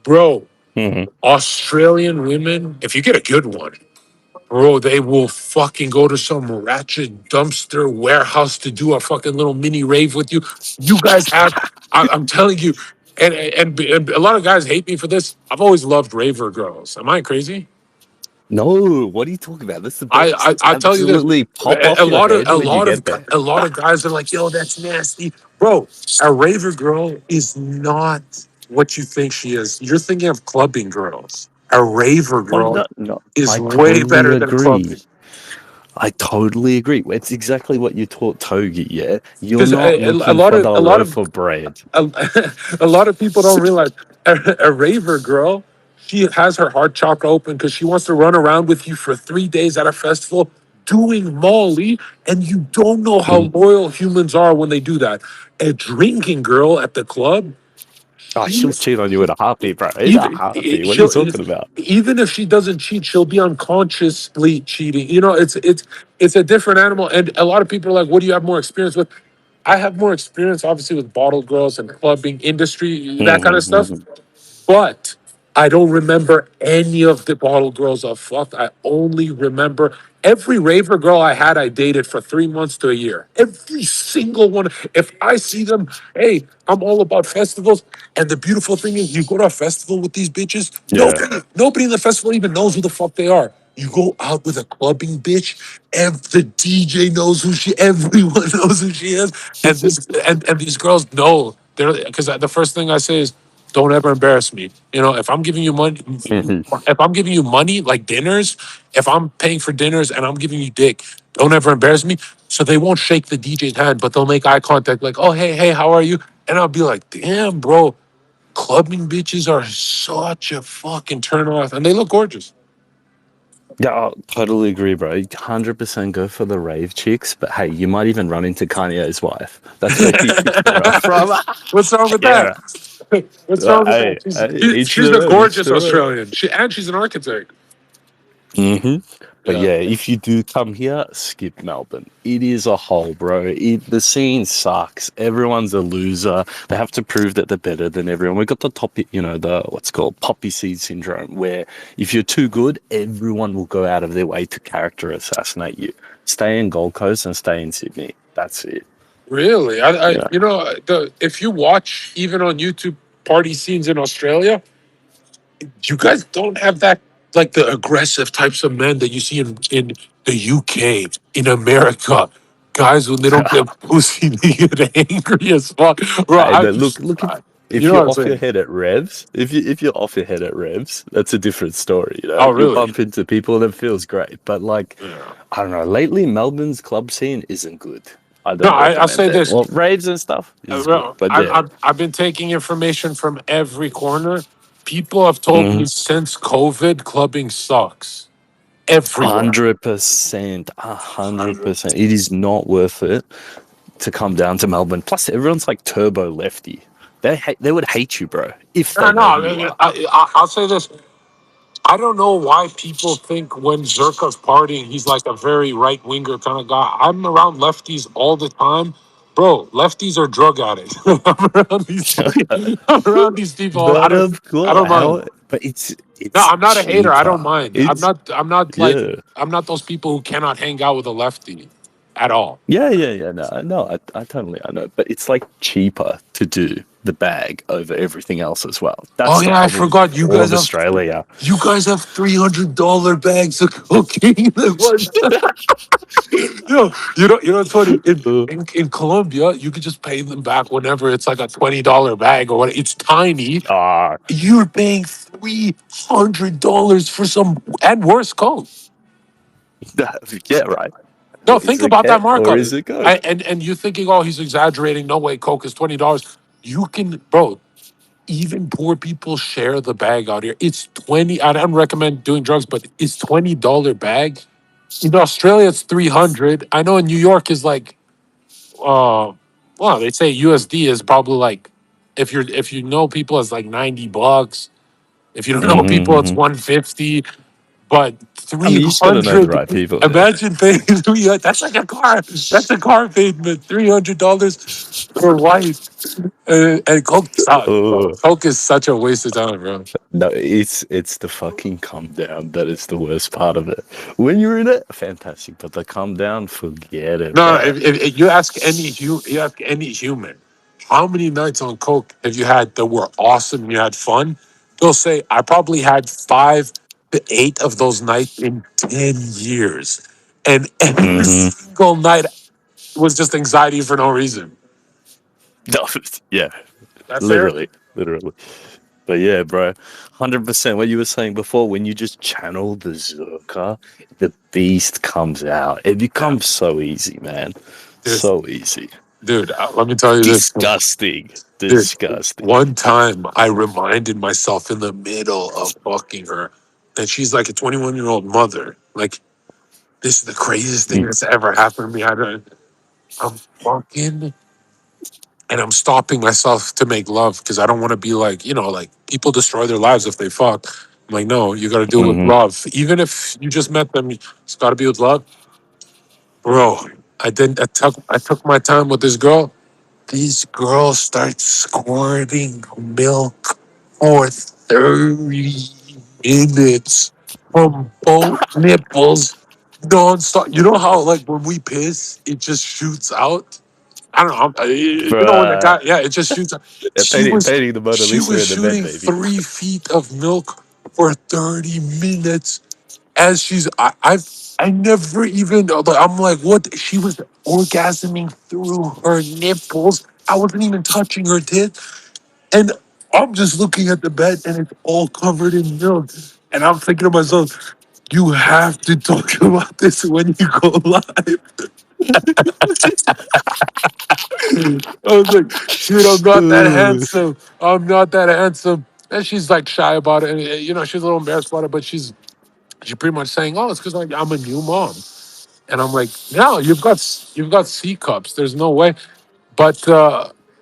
Bro, Mm-hmm. Australian women, if you get a good one, bro, they will fucking go to some ratchet dumpster warehouse to do a fucking little mini rave with you. You guys have, I'm telling you, and a lot of guys hate me for this. I've always loved raver girls. Am I crazy? No, what are you talking about? That's the I, best. I It's I tell you this, absolutely pop a off your lot of head when you get there. a lot of guys are like, "Yo, that's nasty, bro." A raver girl is not what you think she is. You're thinking of clubbing girls. A raver Oh, girl no, no. is I way totally better than agree. clubbing I totally agree. It's exactly what you taught Togi, yeah? You're because not a looking lot for of the loaf of bread. a, a lot of people don't realize a raver girl, she has her heart chakra open because she wants to run around with you for 3 days at a festival doing Molly, and you don't know how Mm. loyal humans are when they do that. A drinking girl at the club, Oh, she'll even, cheat on you in a heartbeat, bro. In a even heartbeat. What are you she'll talking about? even if she doesn't cheat, she'll be unconsciously cheating. You know, it's a different animal. And a lot of people are like, "What do you have more experience with?" I have more experience, obviously, with bottle girls and clubbing industry, that kind of Mm-hmm, stuff. mm-hmm. But I don't remember any of the bottle girls I fucked. I only remember every raver girl I had, I dated for 3 months to a year. Every single one. If I see them, hey, I'm all about festivals. And the beautiful thing is, you go to a festival with these bitches, Yeah. nobody in the festival even knows who the fuck they are. You go out with a clubbing bitch, the DJ knows who everyone knows who she is. And these girls know they're because the first thing I say is, don't ever embarrass me. You know, Mhm. if I'm giving you money like dinners, if I'm paying for dinners and I'm giving you dick, don't ever embarrass me. So they won't shake the DJ's hand, but they'll make eye contact, like, "Oh, hey, how are you?" And I'll be like, "Damn, bro, clubbing bitches are such a fucking turn off, and they look gorgeous." Yeah, I totally agree, bro. 100% go for the rave chicks, but hey, you might even run into Kanye's wife. That's where he picked her up from. What's wrong with that? Yeah. What's wrong with Hey, that? She's hey, she, each she's their a own, each gorgeous their own. Australian. She's an architect. hmm But Yeah. yeah, if you do come here, skip Melbourne. It is a hole, bro. The scene sucks. Everyone's a loser. They have to prove that they're better than everyone. We got the top, the what's called poppy seed syndrome, where if you're too good, everyone will go out of their way to character assassinate you. Stay in Gold Coast and stay in Sydney. That's it. Really? Yeah. If you watch even on YouTube party scenes in Australia, you guys don't have that, like the aggressive types of men that you see in the UK, in America. Guys, when they don't get pussy, they get angry as fuck. Bro, Hey, but look you if know what you're I'm off your saying? head at revs, if you're off your head at revs, that's a different story. Oh, You'll really? bump into people and it feels great. But like, Yeah. I don't know. Lately, Melbourne's club scene isn't good. I No, don't I'll recommend say it. this. Well, raves and stuff is good, Well, but yeah, I've been taking information from every corner. People have told me mm, since COVID, clubbing sucks everywhere. 100%, 100%. It is not worth it to come down to Melbourne. Plus, everyone's like turbo lefty. They would hate you, bro, if No, they no. know who you are. I'll say this. I don't know why people think when Zherka's partying, he's like a very right winger kind of guy. I'm around lefties all the time. Bro, lefties are drug addicts. I'm around these people. But of I course, don't mind. but No, it's I'm not a hater. I don't cheaper. mind. It's yeah. I'm not those people who cannot hang out with a lefty at all. Yeah. No, I totally, I know, but it's like cheaper to do the bag over everything else as well. Oh That's the yeah, I problem with forgot. all of Australia. You guys have $300 bags of cocaine. You know what's funny? In Colombia, you could just pay them back whenever it's like a $20 bag or what. It's tiny. Ah, You're paying $300 for some and worse coke. yeah, right. No, Is think it about that cat or markup. is it coke? And you're thinking, oh, he's exaggerating. No way, coke is $20. You can, bro. Even poor people share the bag out here. It's 20. I don't recommend doing drugs, but it's $20 bag. In Australia, it's 300. I know in New York is like, well, they say USD is probably like, if you know people, it's like $90. If you don't know Mm-hmm, people, it's mm-hmm. 150. But I mean, you just got to know the 300. right people, yeah. Imagine paying 300. That's like a car. That's a car payment. $300 for life. And Coke sucks, bro. Oh, Coke is such a waste of time, bro. no, it's the fucking come down that is the worst part of it. When you're in it, fantastic, but the come down, forget it, No, bro. if you ask you ask any human, how many nights on Coke have you had that were awesome and you had fun? They'll say, I probably had 5 to 8 of those nights in 10 years. And every hmm single night was just anxiety for no reason. No, yeah, That's fair? literally. But yeah, bro, 100%. What you were saying before, when you just channel the Zerka, the beast comes out. It Yeah. becomes so easy, man. There's, So easy. dude, let me tell you this. Disgusting. Dude, Disgusting. one time I reminded myself in the middle of fucking her that she's like a 21-year-old mother. Like, this is the craziest thing Mm. that's ever happened to me. I'm fucking and I'm stopping myself to make love because I don't want to be like, like people destroy their lives if they fuck. I'm like, no, you got to do it with Hmm. love. Even if you just met them, it's got to be with love, bro. I didn't. I took my time with this girl. These girls start squirting milk for 30 minutes from both nipples, nonstop. You know how like when we piss, it just shoots out. I don't know. When the Bruh. guy, yeah, it just shoots. Yeah, She was, painting the Mona she Lisa was in the bed, shooting baby. 3 feet of milk for 30 minutes as I never even. I'm like, what? She was orgasming through her nipples. I wasn't even touching her tit, and I'm just looking at the bed, and it's all covered in milk. And I'm thinking to myself, you have to talk about this when you go live. I was like, dude, I'm not that Ooh. handsome. I'm not that handsome. And she's like shy about it. And, she's a little embarrassed about it, but she's pretty much saying, oh, it's because I'm a new mom. And I'm like, no, you've got C cups. There's no way. But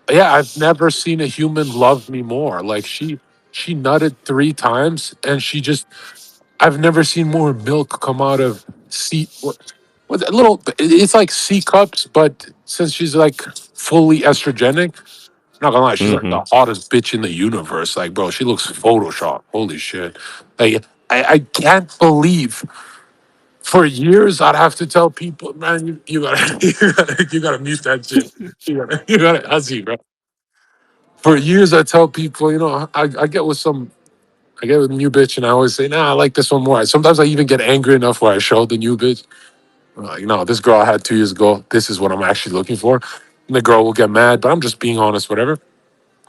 yeah, I've never seen a human love me more. Like she nutted 3 times and I've never seen more milk come out of what a little it's like C cups, but since she's like fully estrogenic, not gonna lie, she's like Hmm. the hottest bitch in the universe. Like, bro, she looks Photoshop. Holy shit. Like I can't believe for years I'd have to tell people, man, you gotta you gotta mute that shit. You gotta hussy, bro. For years I tell people, I get with a new bitch and I always say, nah, I like this one more. Sometimes I even get angry enough where I show the new bitch. I'm like, no, this girl I had 2 years ago, this is what I'm actually looking for. And the girl will get mad, but I'm just being honest, whatever.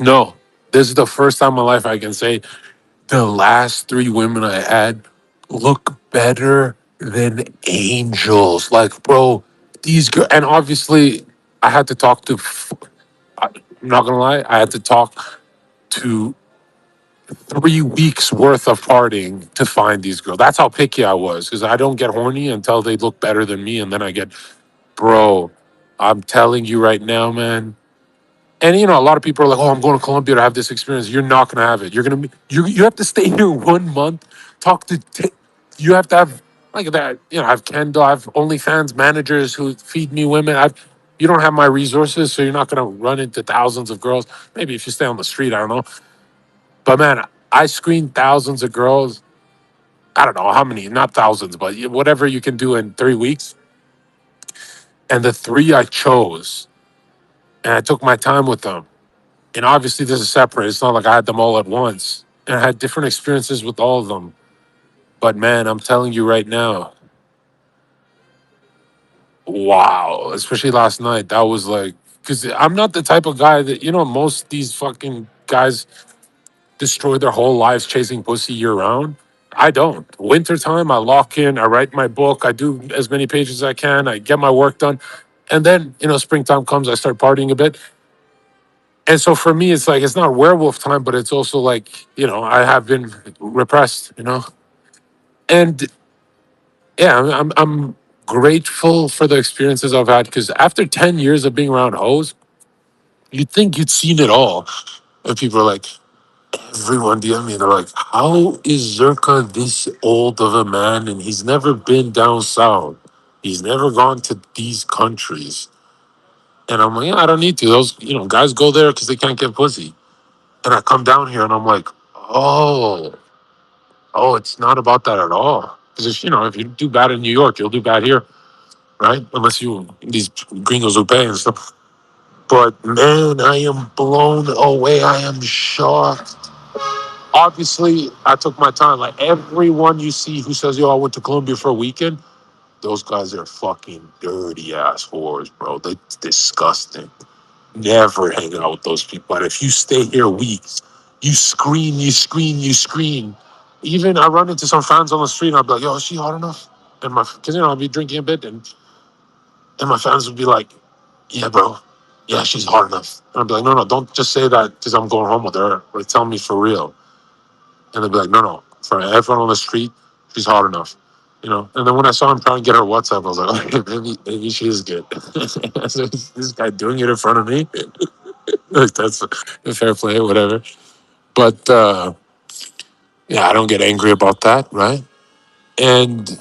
No, this is the first time in my life I can say the last 3 women I had look better than angels. Like, bro, these girls, and obviously I had to talk to, I'm not gonna lie, I had to talk to 3 weeks worth of partying to find these girls. That's how picky I was because I don't get horny until they look better than me. And then I get, bro, I'm telling you right now, man. And a lot of people are like, "Oh, I'm going to Colombia to have this experience." You're not going to have it. You're going to you have to stay here 1 month. Talk to you have to have like that. I have Kendall. I have OnlyFans managers who feed me women. You don't have my resources, so you're not going to run into thousands of girls. Maybe if you stay on the street, I don't know. But man, I screened thousands of girls. I don't know how many, not thousands, but whatever you can do in 3 weeks. And the 3 I chose, and I took my time with them. And obviously, this is separate. It's not like I had them all at once. And I had different experiences with all of them. But man, I'm telling you right now, wow. Especially last night, that was like, because I'm not the type of guy that, most these fucking guys destroy their whole lives chasing pussy year round. I don't. Wintertime, I lock in, I write my book, I do as many pages as I can, I get my work done. And then, springtime comes, I start partying a bit. And so for me, it's like, it's not werewolf time, but it's also like, I have been repressed. And yeah, I'm grateful for the experiences I've had because after 10 years of being around hoes, you'd think you'd seen it all. And people are like, everyone DM me, they're like, how is Zherka this old of a man and he's never been down south? He's never gone to these countries. And I'm like, yeah, I don't need to. Those, guys go there because they can't get pussy. And I come down here and I'm like, oh, it's not about that at all. Because if you do bad in New York, you'll do bad here, right? Unless these gringos will pay and stuff. But man, I am blown away. I am shocked. Obviously, I took my time. Like everyone you see who says, yo, I went to Colombia for a weekend, those guys are fucking dirty ass whores, bro. They're disgusting. Never hang out with those people. And if you stay here weeks, you scream, you scream, you scream. Even I run into some fans on the street and I'll be like, yo, is she hot enough? And because, I'll be drinking a bit and my fans would be like, yeah, bro. Yeah, she's hot enough. And I'd be like, no, don't just say that because I'm going home with her. Like, tell me for real. And they'd be like, no. For everyone on the street, she's hot enough. And then when I saw him trying to get her WhatsApp, I was like, okay, maybe she is good. So is this guy doing it in front of me? That's a fair play, whatever. But yeah, I don't get angry about that, right? And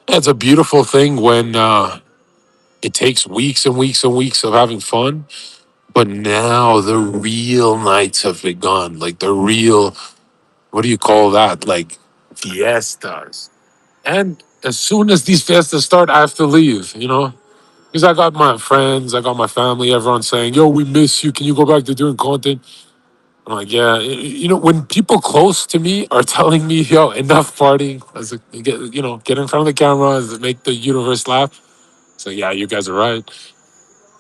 it's a beautiful thing when it takes weeks and weeks and weeks of having fun. But now the real nights have begun. Like the real, what do you call that? Like fiestas. And as soon as these fiestas start, I have to leave, you know? Because I got my friends, I got my family, everyone saying, yo, we miss you. Can you go back to doing content? I'm like, yeah. You know, when people close to me are telling me, yo, enough partying, as a, get in front of the camera, make the universe laugh. So yeah, you guys are right.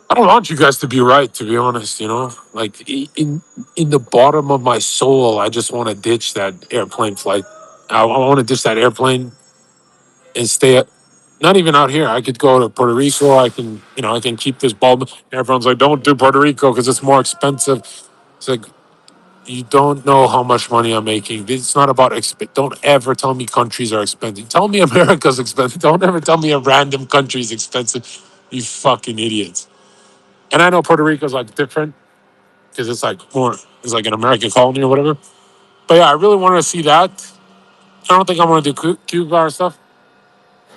I don't want you guys to be right, to be honest. You know, like in the bottom of my soul, I just want to ditch that airplane flight. I want to ditch that airplane and stay at, not even out here. I could go to Puerto Rico. I can, I can keep this bulb. Everyone's like, don't do Puerto Rico because it's more expensive. It's like, you don't know how much money I'm making. It's not about don't ever tell me countries are expensive. Tell me America's expensive. Don't ever tell me a random country is expensive. You fucking idiots. And I know Puerto Rico's like different because it's like more, it's like an American colony or whatever. But yeah, I really wanted to see that. I don't think I want to do Cuba or stuff.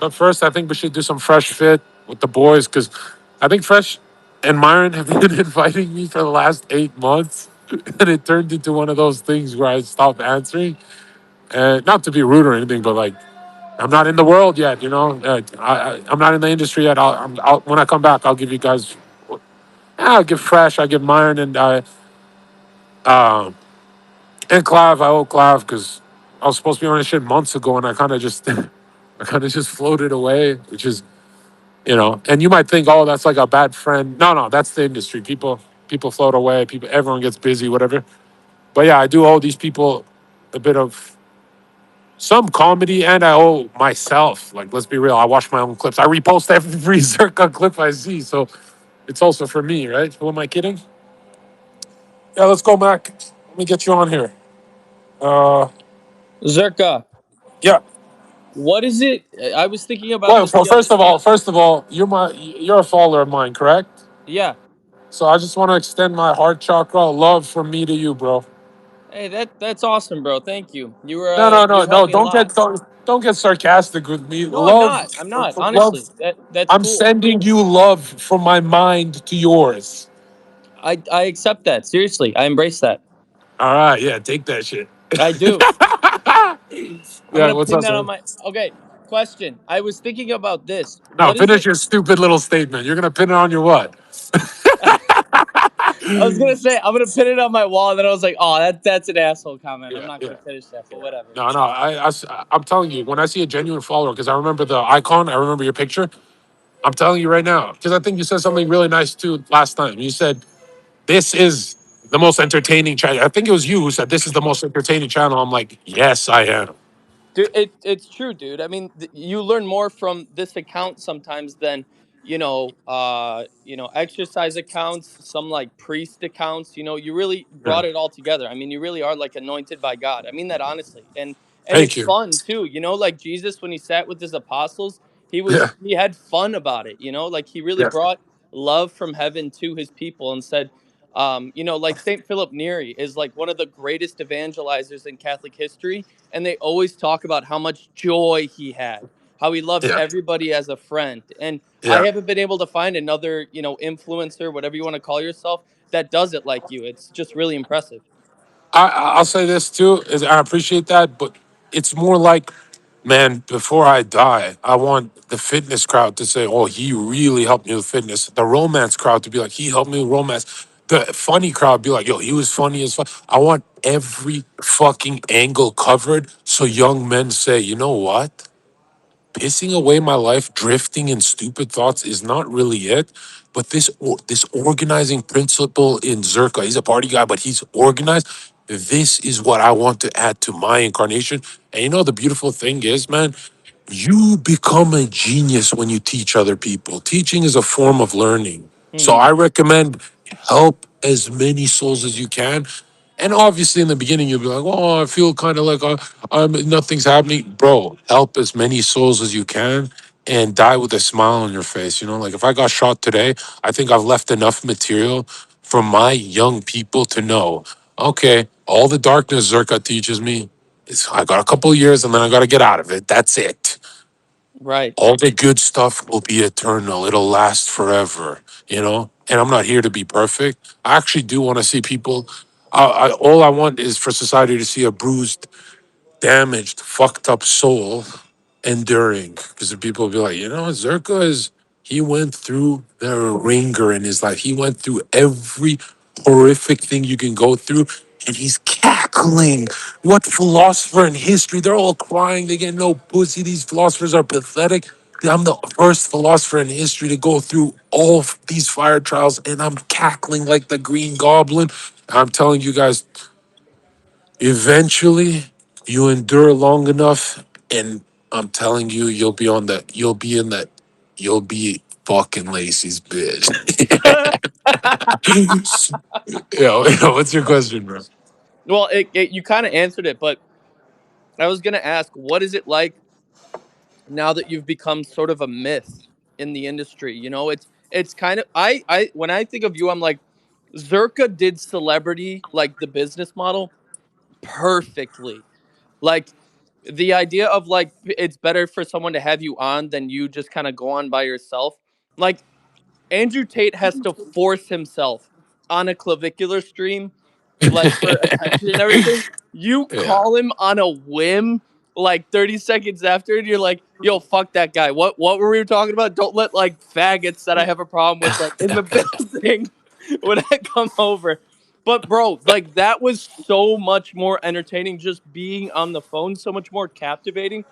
But first, I think we should do some Fresh Fit with the boys because I think Fresh and Myron have been inviting me for the last 8 months. And it turned into one of those things where I stopped answering. And not to be rude or anything, but like, I'm not in the world yet, you know? I'm not in the industry yet. When I come back, I'll give you guys, I'll give Fresh, I'll give Myron um, and Clive. I owe Clive because I was supposed to be on this shit months ago and I kind of just, I kind of just floated away, which is, and you might think, oh, that's like a bad friend. No, no, that's the industry. People float away. Everyone gets busy, whatever. But yeah, I do owe these people a bit of some comedy, and I owe myself. Like, let's be real. I watch my own clips. I repost every Zherka clip I see, so it's also for me, right? Who am I kidding? Yeah, let's go, Mac. Let me get you on here. Uh, Zherka, yeah. what is it? I was thinking about Well, this the other. first of all, you're a follower of mine, correct? Yeah. So I just want to extend my heart chakra love from me to you, bro. Hey, that's awesome, bro. Thank you. No, no, no, You helped no. me a lot. Don't get sarcastic with me. No, I'm Love, not. I'm not. love. Honestly, that's I'm cool. sending you love from my mind to yours. I accept that. Seriously, I embrace that. All right, yeah, take that shit. I do. I'm Yeah, gonna what's pin up, that on man? my. Okay. Question. I was thinking about this. No, What is finish it? your stupid little statement. You're gonna pin it on your what? I was gonna say I'm gonna pin it on my wall, and then I was like, oh, that's an asshole comment. I'm Yeah, not yeah, gonna finish that, but yeah. whatever. No, no. I'm telling you, when I see a genuine follower, because I remember the icon, I remember your picture. I'm telling you right now, because I think you said something really nice too last time. You said this is the most entertaining channel. I think it was you who said this is the most entertaining channel. I'm like, yes, I am. Dude, it's true, dude. I mean, you learn more from this account sometimes than exercise accounts, some like priest accounts. You really Yeah. brought it all together. I mean, you really are like anointed by God. I mean that honestly, and Thank it's you. fun too. Like Jesus when he sat with his apostles, Yeah, he had fun about it. Like he really yeah, brought love from heaven to his people and said. Like Saint Philip Neri is like one of the greatest evangelizers in Catholic history, and they always talk about how much joy he had, how he loved yeah, everybody as a friend. And I yeah. haven't been able to find another, influencer, whatever you want to call yourself, that does it like you. It's just really impressive. I'll say this too is I appreciate that, but it's more like, man, before I die, I want the fitness crowd to say, "Oh, he really helped me with fitness." The romance crowd to be like, "He helped me with romance." The funny crowd be like, "Yo, he was funny as fuck." I want every fucking angle covered, so young men say, "You know what? Pissing away my life, drifting in stupid thoughts is not really it. But this organizing principle in Zerka, he's a party guy, but he's organized. This is what I want to add to my incarnation. And you know the beautiful thing is, man, you become a genius when you teach other people. Teaching is a form of learning. So Hmm. I recommend help as many souls as you can. And obviously, in the beginning, you'll be like, "Oh, I feel kind of like nothing's happening." Bro, help as many souls as you can and die with a smile on your face. Like if I got shot today, I think I've left enough material for my young people to know, okay, all the darkness Zerka teaches me, is I got a couple of years and then I got to get out of it. That's it. Right. All the good stuff will be eternal. It'll last forever, you know? And I'm not here to be perfect. I actually do want to see people. All I want is for society to see a bruised, damaged, fucked up soul enduring. Because the people will be like, you know, Zerka is, he went through the ringer in his life. He went through every horrific thing you can go through, and he's cackling. What philosopher in history? They're all crying. They get no pussy. These philosophers are pathetic. I'm the first philosopher in history to go through all of these fire trials, and I'm cackling like the Green Goblin. I'm telling you guys, eventually, you endure long enough, and I'm telling you, you'll be fucking Lacey's bitch. What's your question, bro? Well, you kind of answered it, but I was gonna ask, what is it like now that you've become sort of a myth in the industry? You know, it's kind of I when I think of you, I'm like, Zerka did celebrity like the business model perfectly. Like the idea of like it's better for someone to have you on than you just kind of go on by yourself. Like Andrew Tate has to force himself on a clavicular stream, like for attention and everything. You Yeah. call him on a whim, like 30 seconds after, and you're like, "Yo, fuck that guy." What were we talking about? Don't let like faggots that I have a problem with like in the building when I come over. But bro, like that was so much more entertaining. Just being on the phone, so much more captivating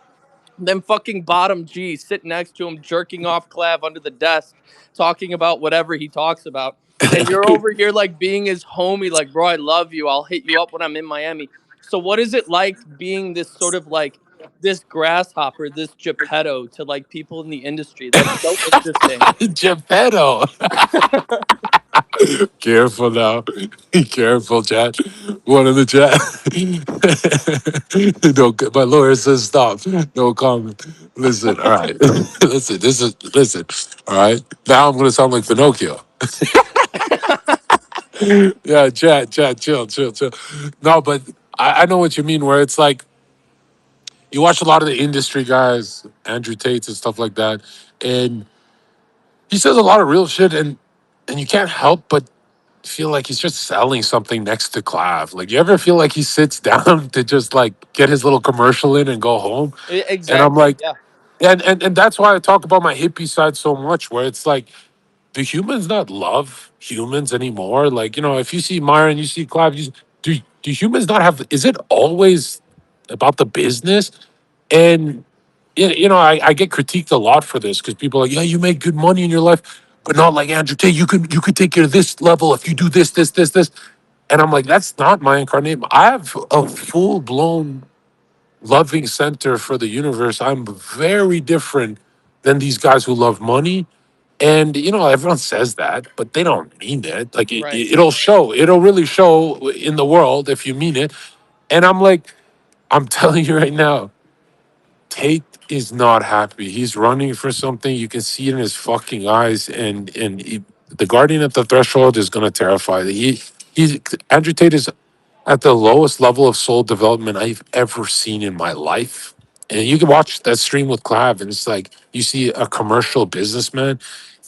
then fucking bottom G sitting next to him, jerking off Clav under the desk, talking about whatever he talks about. And you're over here like being his homie, like, bro, I love you. I'll hit you up when I'm in Miami. So what is it like being this sort of like this grasshopper, this Geppetto to like people in the industry? That's so interesting. Geppetto. Careful now. Careful, chat. One in the chat. No, my lawyer says stop. No comment. Listen, all right. Listen. All right. Now I'm gonna sound like Pinocchio. Yeah, chat, chill. No, but I know what you mean. Where it's like you watch a lot of the industry guys, Andrew Tates and stuff like that, and he says a lot of real shit, and you can't help but feel like he's just selling something next to Clav. Like, you ever feel like he sits down to just like get his little commercial in and go home? And I'm Exactly. like, Yeah. and that's why I talk about my hippie side so much, where it's like, do humans not love humans anymore? Like, if you see Myron, you see Clav, do humans not have? Is it always about the business? And I get critiqued a lot for this because people are like, yeah, you make good money in your life, but not like Andrew Tate. You could take care of this level if you do this. And I'm like, that's not my incarnate. I have a full blown loving center for the universe. I'm very different than these guys who love money. And everyone says that, but they don't mean it. Like Right. it'll show. It'll really show in the world if you mean it. And I'm like, I'm telling you right now, Tate is not happy. He's running for something. You can see it in his fucking eyes. And the guardian at the threshold is going to terrify. He Andrew Tate is at the lowest level of soul development I've ever seen in my life. And you can watch that stream with Clav, and it's like you see a commercial businessman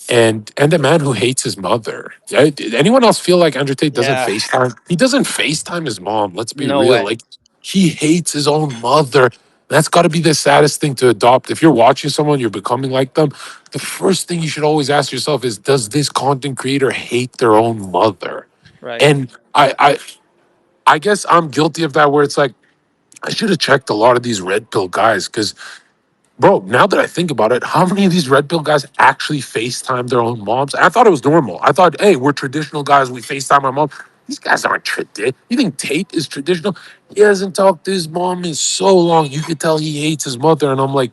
and a man who hates his mother. Yeah, did anyone else feel like Andrew Tate doesn't Yeah. FaceTime? He doesn't FaceTime his mom. Let's be No real. way. Like, he hates his own mother. That's got to be the saddest thing to adopt. If you're watching someone, you're becoming like them. The first thing you should always ask yourself is, does this content creator hate their own mother? Right. And I guess I'm guilty of that. Where it's like I should have checked a lot of these red pill guys because, bro, now that I think about it, how many of these red pill guys actually FaceTime their own moms? I thought it was normal. I thought, hey, we're traditional guys. We FaceTime our mom. These guys aren't traditional. You think Tate is traditional? He hasn't talked to his mom in so long. You could tell he hates his mother. And I'm like,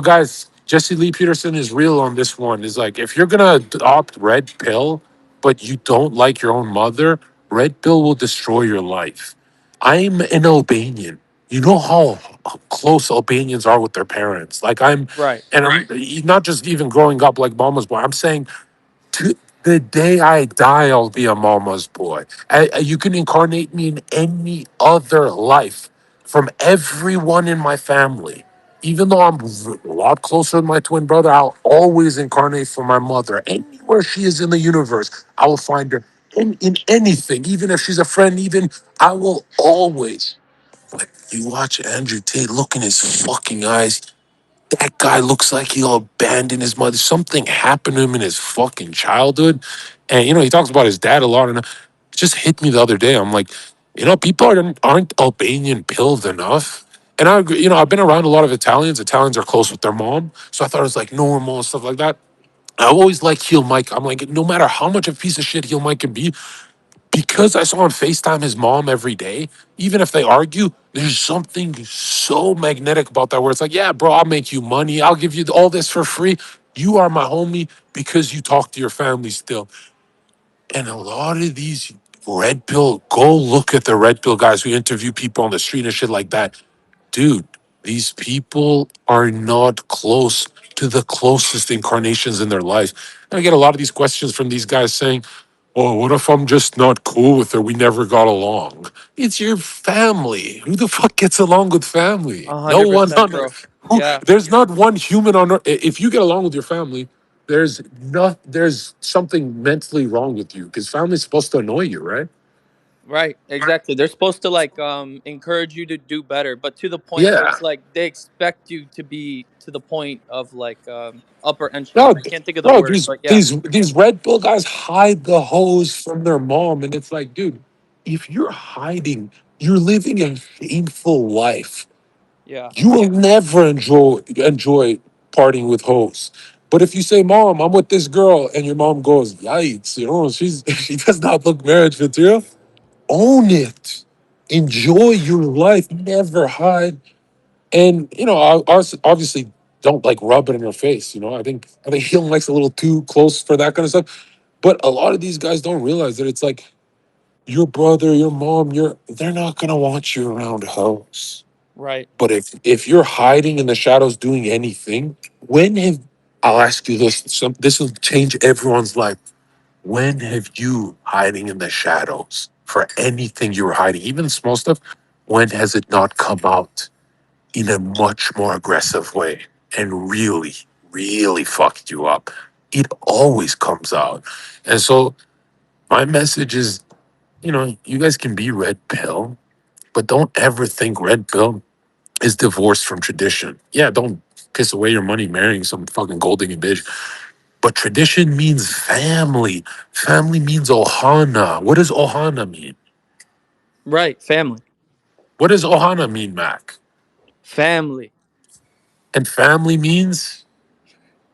guys, Jesse Lee Peterson is real on this one. Is like, if you're gonna adopt red pill, but you don't like your own mother, red pill will destroy your life. I'm an Albanian. You know how close Albanians are with their parents. Like, Right. and I'm not just even growing up like mom was born. I'm saying The day I die, I'll be a mama's boy. You can incarnate me in any other life from everyone in my family. Even though I'm a lot closer to my twin brother, I'll always incarnate for my mother. Anywhere she is in the universe, I will find her in anything. Even if she's a friend, even I will always. But you watch Andrew Tate, look in his fucking eyes. That guy looks like he'll abandon his mother. Something happened to him in his fucking childhood. And, he talks about his dad a lot. And it just hit me the other day. I'm like, people aren't Albanian pilled enough. And I agree, I've been around a lot of Italians. Italians are close with their mom. So I thought it was like normal and stuff like that. I always like Heel Mike. I'm like, no matter how much of a piece of shit Heel Mike can be, because I saw him FaceTime his mom every day, even if they argue, there's something so magnetic about that where it's like, yeah, bro, I'll make you money. I'll give you all this for free. You are my homie because you talk to your family still. And a lot of these red pill, go look at the red pill guys who interview people on the street and shit like that. Dude, these people are not close to the closest incarnations in their life. And I get a lot of these questions from these guys saying, oh, what if I'm just not cool with her? We never got along. It's your family. Who the fuck gets along with family? No one 100%, on bro. earth. Yeah. There's not one human on earth. If you get along with your family, there's something mentally wrong with you because family's supposed to annoy you, right? Right, exactly. They're supposed to like encourage you to do better, but to the point where Yeah. it's like they expect you to be to the point of like upper echelon. No, I can't think of the no, word, these but yeah. these these Red Bull guys hide the hose from their mom, and it's like, dude, if you're hiding, you're living a shameful life. Yeah. You will never enjoy partying with hoes. But if you say, "Mom, I'm with this girl," and your mom goes, "Yikes," she does not look marriage material. Own it. Enjoy your life. Never hide. And obviously don't like rub it in her face. I think he likes a little too close for that kind of stuff. But a lot of these guys don't realize that it's like your brother, your mom, they're not gonna want you around hoes. Right. But if you're hiding in the shadows doing anything, when have I'll ask you this, this will change everyone's life. When have you hiding in the shadows for anything you were hiding, even small stuff? When has it not come out in a much more aggressive way and really, really fucked you up? It always comes out. And so my message is, you guys can be red pill, but don't ever think red pill is divorced from tradition. Yeah, don't piss away your money marrying some fucking gold digging bitch. But tradition means family. Family means ohana. What does ohana mean? Right. Family. What does ohana mean, Mac? Family. And family means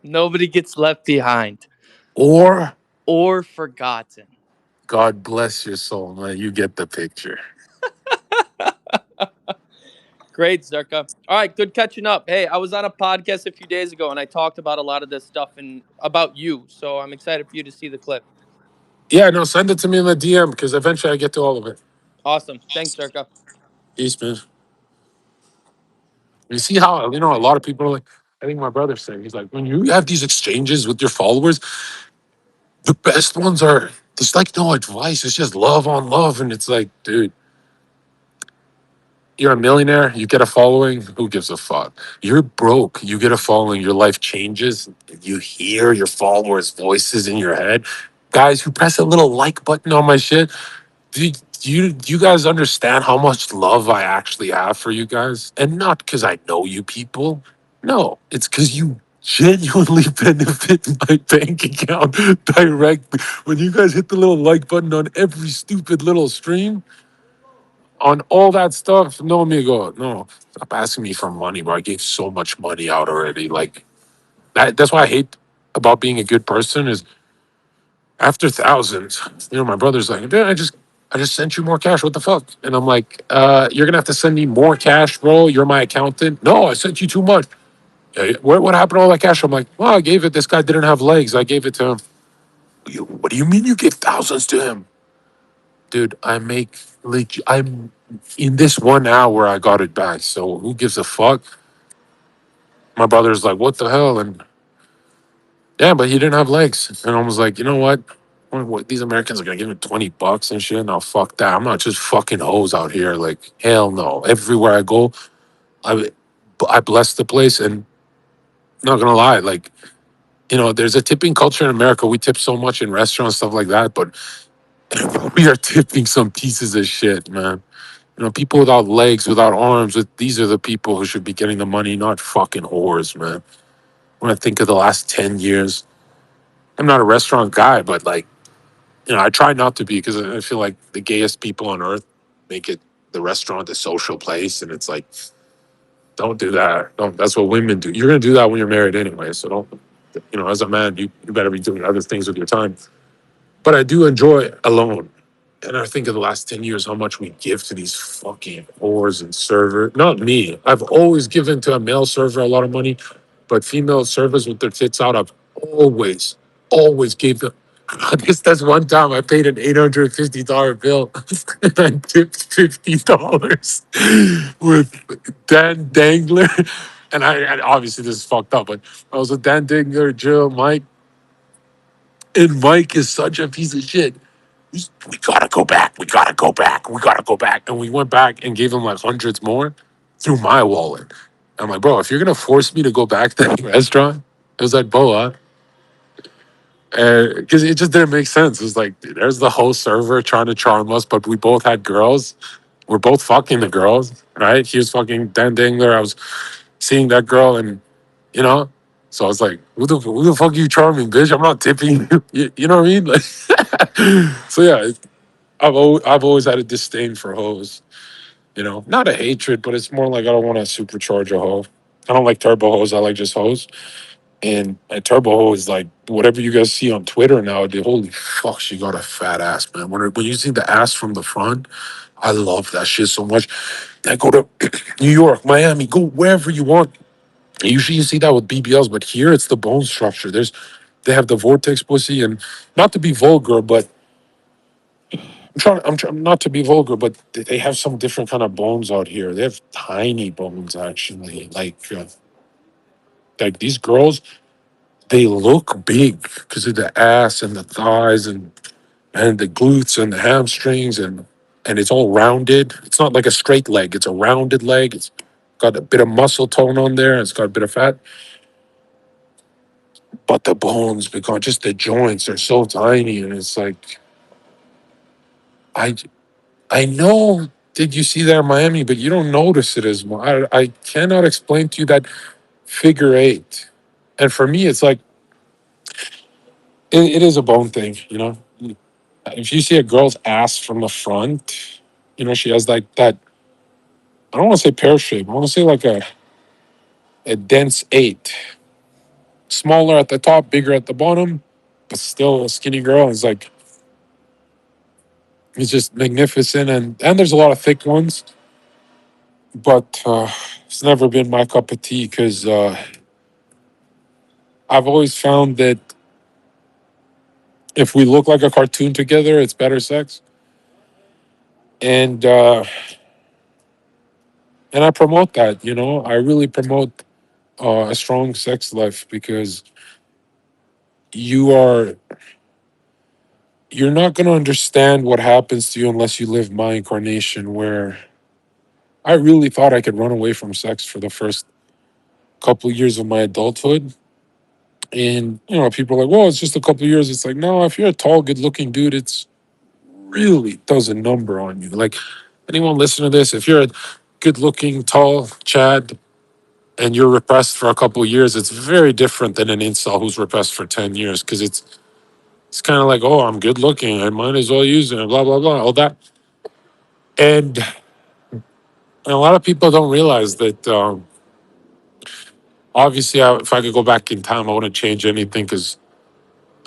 Nobody gets left behind or or forgotten. God bless your soul, man. You get the picture. Great, Zerka. All right, good catching up. Hey, I was on a podcast a few days ago and I talked about a lot of this stuff and about you. So I'm excited for you to see the clip. Yeah, no, send it to me in the DM because eventually I get to all of it. Awesome. Thanks, Zerka. Peace, man. You see how, a lot of people are like, I think my brother's saying, he's like, when you have these exchanges with your followers, the best ones are, there's like no advice. It's just love on love. And it's like, dude, you're a millionaire, you get a following, who gives a fuck? You're broke, you get a following, your life changes, you hear your followers' voices in your head. Guys who press a little like button on my shit, do you guys understand how much love I actually have for you guys? And not because I know you people. No, it's because you genuinely benefit my bank account directly. When you guys hit the little like button on every stupid little stream, on all that stuff, no, amigo, no. Stop asking me for money, bro. I gave so much money out already. Like that's why I hate about being a good person is after thousands, my brother's like, dude, I just sent you more cash. What the fuck? And I'm like, you're gonna have to send me more cash, bro. You're my accountant. No, I sent you too much. "Yeah, what happened to all that cash?" I'm like, well, I gave it. This guy didn't have legs. I gave it to him. What do you mean you gave thousands to him? Dude, I'm in this 1 hour I got it back. So who gives a fuck? My brother's like, what the hell? And yeah, but he didn't have legs. And I was like, you know what? These Americans are gonna give me $20 and shit. No, fuck that. I'm not just fucking hoes out here. Like hell no. Everywhere I go, I I bless the place, and not gonna lie, like there's a tipping culture in America. We tip so much in restaurants, stuff like that, but we are tipping some pieces of shit, man. People without legs, without arms. These are the people who should be getting the money, not fucking whores, man. When I think of the last 10 years, I'm not a restaurant guy, but like I try not to be because I feel like the gayest people on earth make it the restaurant a social place, and it's like don't do that. Don't. That's what women do. You're gonna do that when you're married anyway. So don't. As a man, you better be doing other things with your time. But I do enjoy alone. And I think of the last 10 years, how much we give to these fucking whores and servers. Not me. I've always given to a male server a lot of money, but female servers with their tits out, I've always gave them. I guess that's one time I paid an $850 bill and I tipped $50 with Dan Dangler. And obviously this is fucked up, but I was with Dan Dangler, Jill, Mike, and Mike is such a piece of shit. We gotta go back. We gotta go back. We gotta go back. And we went back and gave him like hundreds more through my wallet. I'm like, bro, if you're gonna force me to go back to that restaurant, it was like Boa. Because it just didn't make sense. It was like, there's the whole server trying to charm us, but we both had girls. We're both fucking the girls, right? He was fucking Dan Dangler. I was seeing that girl, and you know, so I was like, who the fuck are you charming, bitch? I'm not tipping you. You know what I mean? Like, so yeah, I've always had a disdain for hoes. Not a hatred, but it's more like I don't want to supercharge a hoe. I don't like turbo hoes. I like just hoes. And a turbo hoe is like whatever you guys see on Twitter nowadays. Holy fuck, she got a fat ass, man. When you see the ass from the front, I love that shit so much. I go to New York, Miami, go wherever you want. Usually you see that with BBLs, but here it's the bone structure. They have the vortex pussy, and not to be vulgar, but I'm trying not to be vulgar, but they have some different kind of bones out here. They have tiny bones actually. Like these girls, they look big because of the ass and the thighs and the glutes and the hamstrings and it's all rounded. It's not like a straight leg. It's a rounded leg. It's got a bit of muscle tone on there. It's got a bit of fat, but the bones, because just the joints are so tiny, and it's like I I know. Did you see that in Miami? But you don't notice it as much. I cannot explain to you that figure eight. And for me, it's like it is a bone thing. If you see a girl's ass from the front, she has like that. I don't want to say pear shape. I want to say like a dense eight, smaller at the top, bigger at the bottom, but still a skinny girl. It's just magnificent, and there's a lot of thick ones, but it's never been my cup of tea because. I've always found that if we look like a cartoon together, it's better sex. And and I promote that. I really promote a strong sex life because you are you're not going to understand what happens to you unless you live my incarnation. Where I really thought I could run away from sex for the first couple years of my adulthood. And people are like, well, it's just a couple years. It's like, no, if you're a tall, good-looking dude, it's really does a number on you. Like anyone listen to this, if you're a good looking, tall Chad and you're repressed for a couple of years, it's very different than an incel who's repressed for 10 years because it's kind of like, oh, I'm good looking. I might as well use it, blah, blah, blah, all that. And a lot of people don't realize that obviously, if I could go back in time, I wouldn't change anything because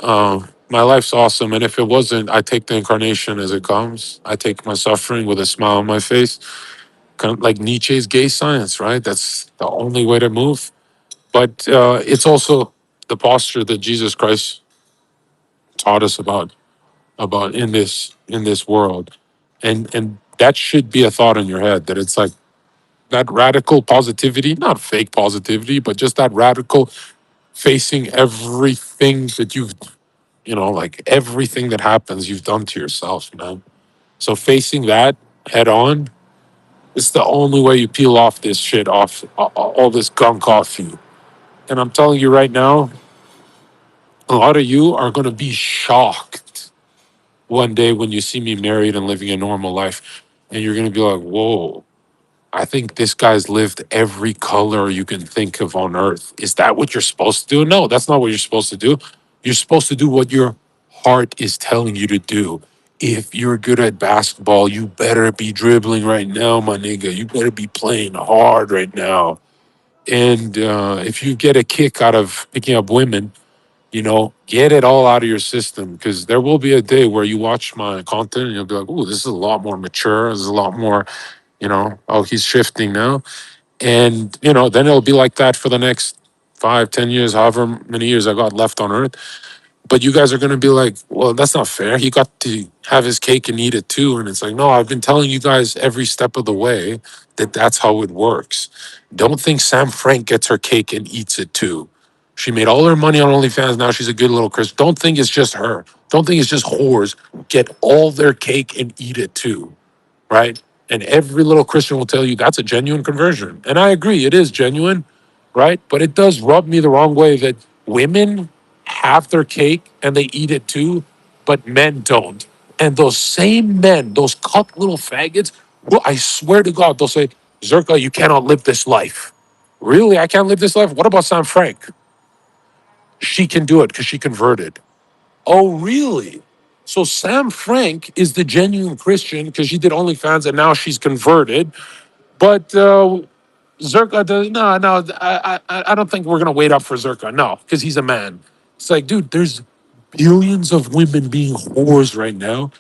my life's awesome. And if it wasn't, I take the incarnation as it comes. I take my suffering with a smile on my face, kind of like Nietzsche's gay science, right? That's the only way to move. But it's also the posture that Jesus Christ taught us about in this world, and that should be a thought in your head that it's like that radical positivity, not fake positivity, but just that radical facing everything that you've You know, like everything that happens, you've done to yourself, man. So facing that head on is the only way you peel off this shit off, all this gunk off you. And I'm telling you right now, a lot of you are going to be shocked one day when you see me married and living a normal life. And you're going to be like, whoa, I think this guy's lived every color you can think of on earth. Is that what you're supposed to do? No, that's not what you're supposed to do. You're supposed to do what your heart is telling you to do. If you're good at basketball, you better be dribbling right now, my nigga. You better be playing hard right now. And if you get a kick out of picking up women, you know, get it all out of your system because there will be a day where you watch my content and you'll be like, "Oh, this is a lot more mature. This is a lot more, you know, oh, he's shifting now." And, you know, then it'll be like that for the next 5, 10 years, however many years I got left on earth. But you guys are going to be like, well, that's not fair. He got to have his cake and eat it too. And it's like, no, I've been telling you guys every step of the way that that's how it works. Don't think Sam Frank gets her cake and eats it too. She made all her money on OnlyFans. Now she's a good little Chris. Don't think it's just her. Don't think it's just whores get all their cake and eat it too, right? And every little Christian will tell you that's a genuine conversion. And I agree, it is genuine, right? But it does rub me the wrong way that women have their cake and they eat it too, but men don't. And those same men, those cuck little faggots, well, I swear to God, they'll say, Zherka, you cannot live this life. Really? I can't live this life? What about Sam Frank? She can do it because she converted. Oh, really? So Sam Frank is the genuine Christian because she did OnlyFans and now she's converted. But Zherka does no. I don't think we're gonna wait up for Zherka. No, because he's a man. It's like, dude, there's billions of women being whores right now.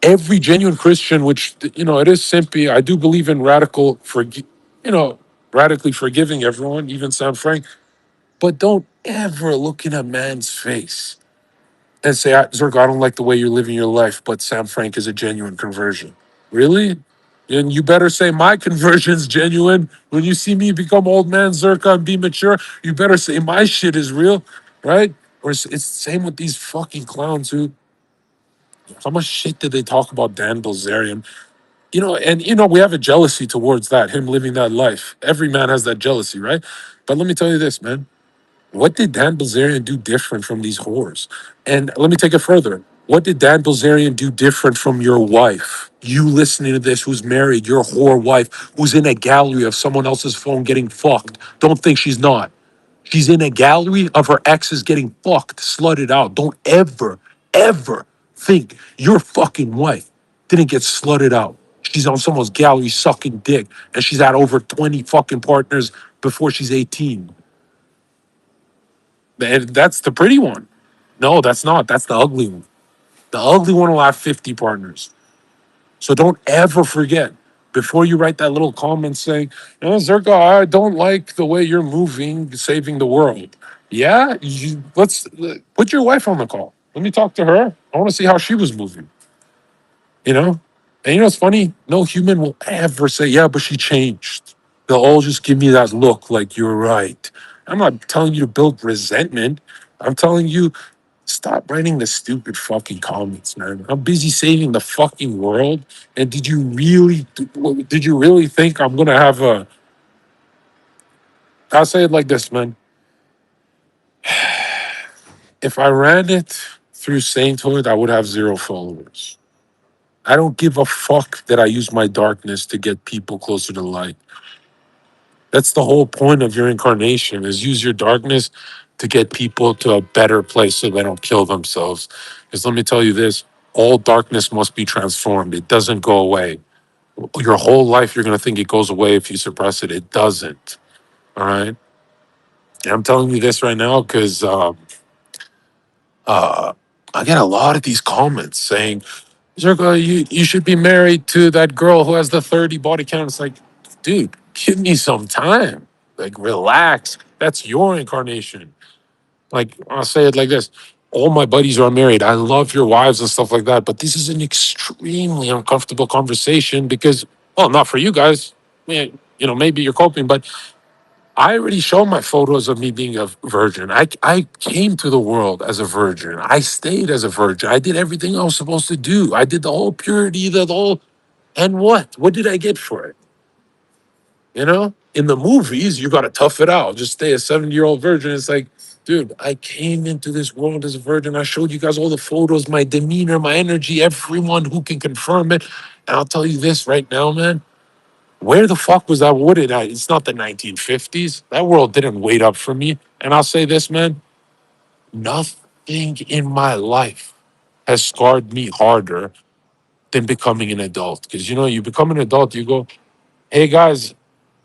Every genuine Christian, which you know, it is simply, I do believe in you know, radically forgiving everyone, even Sam Frank. But don't ever look in a man's face and say, Zergo, I don't like the way you're living your life, but Sam Frank is a genuine conversion. Really? And you better say my conversion's genuine. When you see me become old man Zerka and be mature, you better say my shit is real, right? Or it's the same with these fucking clowns who, how much shit did they talk about Dan Bilzerian? You know, and you know, we have a jealousy towards that, him living that life. Every man has that jealousy, right? But let me tell you this, man. What did Dan Bilzerian do different from these whores? And let me take it further. What did Dan Bilzerian do different from your wife? You listening to this, who's married, your whore wife, who's in a gallery of someone else's phone getting fucked. Don't think she's not. She's in a gallery of her exes getting fucked, slutted out. Don't ever, ever think your fucking wife didn't get slutted out. She's on someone's gallery sucking dick, and she's had over 20 fucking partners before she's 18. And that's the pretty one. No, that's not. That's the ugly one. The ugly one will have 50 partners. So don't ever forget before you write that little comment saying, Zerka, I don't like the way you're moving, saving the world. Yeah, let's put your wife on the call. Let me talk to her. I want to see how she was moving. You know? And you know what's funny? No human will ever say, yeah, but she changed. They'll all just give me that look like you're right. I'm not telling you to build resentment. I'm telling you, stop writing the stupid fucking comments, man. I'm busy saving the fucking world. And did you really think I'm gonna have I'll say it like this, man. If I ran it through sainthood, I would have 0 followers. I don't give a fuck that I use my darkness to get people closer to light. That's the whole point of your incarnation is use your darkness to get people to a better place so they don't kill themselves. Because let me tell you this, all darkness must be transformed. It doesn't go away. Your whole life, you're going to think it goes away if you suppress it. It doesn't. All right. And I'm telling you this right now because uh, I get a lot of these comments saying, Zerka, you should be married to that girl who has the 30 body count. It's like, dude, give me some time. Like, relax. That's your incarnation. Like, I'll say it like this. All my buddies are married. I love your wives and stuff like that. But this is an extremely uncomfortable conversation because, well, not for you guys. I mean, you know, maybe you're coping, but I already showed my photos of me being a virgin. I came to the world as a virgin. I stayed as a virgin. I did everything I was supposed to do. I did the whole purity, the whole, and what? What did I get for it? You know, in the movies, you got to tough it out. Just stay a 70-year-old virgin. It's like, dude, I came into this world as a virgin. I showed you guys all the photos, my demeanor, my energy, everyone who can confirm it. And I'll tell you this right now, man. Where the fuck was that wooded at? It's not the 1950s. That world didn't wait up for me. And I'll say this, man. Nothing in my life has scarred me harder than becoming an adult. Because, you know, you become an adult, you go, hey, guys,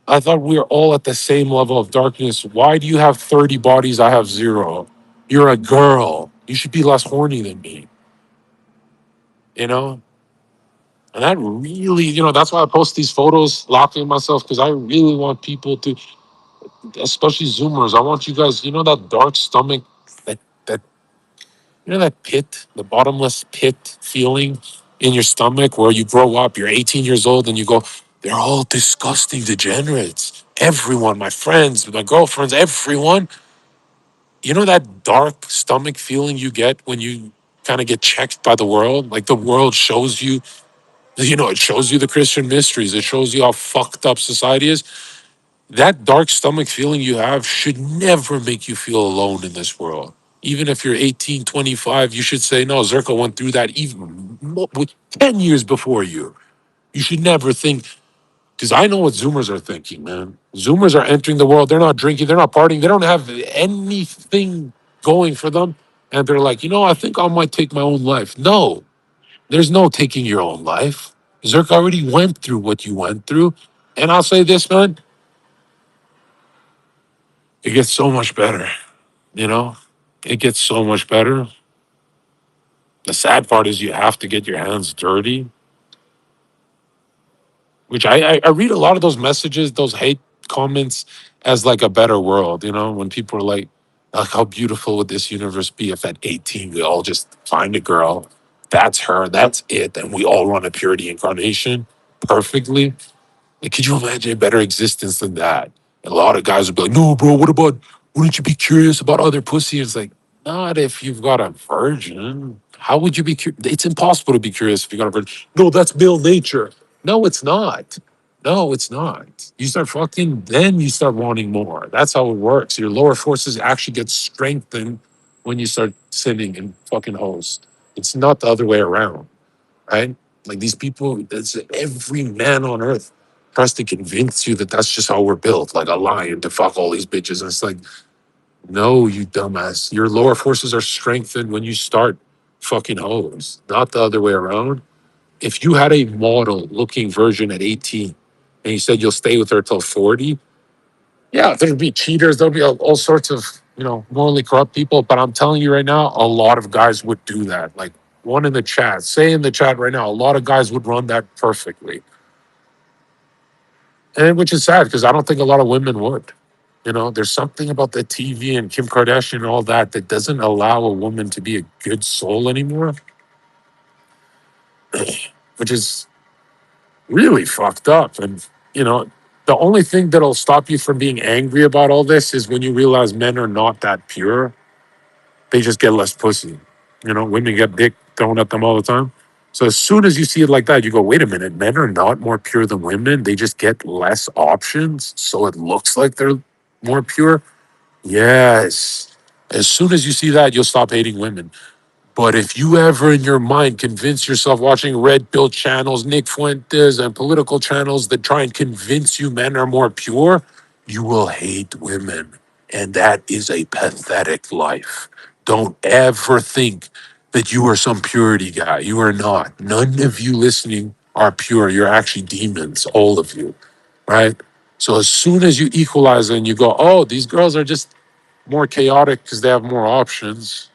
I thought we were all at the same level of darkness. Why do you have 30 bodies? I have zero. You're a girl. You should be less horny than me, you know? And that really, you know, that's why I post these photos laughing myself because I really want people to, especially Zoomers, I want you guys, you know, that dark stomach, that you know, that pit, the bottomless pit feeling in your stomach where you grow up, you're 18 years old and you go, they're all disgusting degenerates. Everyone, my friends, my girlfriends, everyone. You know that dark stomach feeling you get when you kind of get checked by the world? Like the world shows you, you know, it shows you the Christian mysteries. It shows you how fucked up society is. That dark stomach feeling you have should never make you feel alone in this world. Even if you're 18, 25, you should say, no, Zherka went through that even with 10 years before you. You should never think, because I know what Zoomers are thinking, man. Zoomers are entering the world. They're not drinking. They're not partying. They don't have anything going for them. And they're like, you know, I think I might take my own life. No, there's no taking your own life. Zerk already went through what you went through. And I'll say this, man, it gets so much better. You know, it gets so much better. The sad part is you have to get your hands dirty, which I read a lot of those messages, those hate comments as like a better world, you know, when people are like, how beautiful would this universe be if at 18 we all just find a girl, that's her, that's it, and we all run a purity incarnation perfectly. Like, could you imagine a better existence than that? And a lot of guys would be like, no, bro, what about, wouldn't you be curious about other pussy? It's like, not if you've got a virgin. How would you be curious? It's impossible to be curious if you got a virgin. No, that's male nature. No, it's not. No, it's not. You start fucking, then you start wanting more. That's how it works. Your lower forces actually get strengthened when you start sinning and fucking hoes. It's not the other way around, right? Like these people, it's every man on earth tries to convince you that that's just how we're built, like a lion to fuck all these bitches. And it's like, no, you dumbass. Your lower forces are strengthened when you start fucking hoes, not the other way around. If you had a model looking virgin at 18 and you said you'll stay with her till 40, yeah, there'd be cheaters, there'll be all sorts of, you know, morally corrupt people. But I'm telling you right now, a lot of guys would do that. Like one in the chat, say in the chat right now, a lot of guys would run that perfectly. And which is sad because I don't think a lot of women would. You know, there's something about the TV and Kim Kardashian and all that that doesn't allow a woman to be a good soul anymore, which is really fucked up. And, you know, the only thing that'll stop you from being angry about all this is when you realize men are not that pure. They just get less pussy. You know, women get dick thrown at them all the time. So as soon as you see it like that, you go, wait a minute, men are not more pure than women. They just get less options. So it looks like they're more pure. Yes. As soon as you see that, you'll stop hating women. But if you ever in your mind convince yourself watching red pill channels, Nick Fuentes, and political channels that try and convince you men are more pure, you will hate women. And that is a pathetic life. Don't ever think that you are some purity guy. You are not. None of you listening are pure. You're actually demons, all of you, right? So as soon as you equalize and you go, oh, these girls are just more chaotic because they have more options.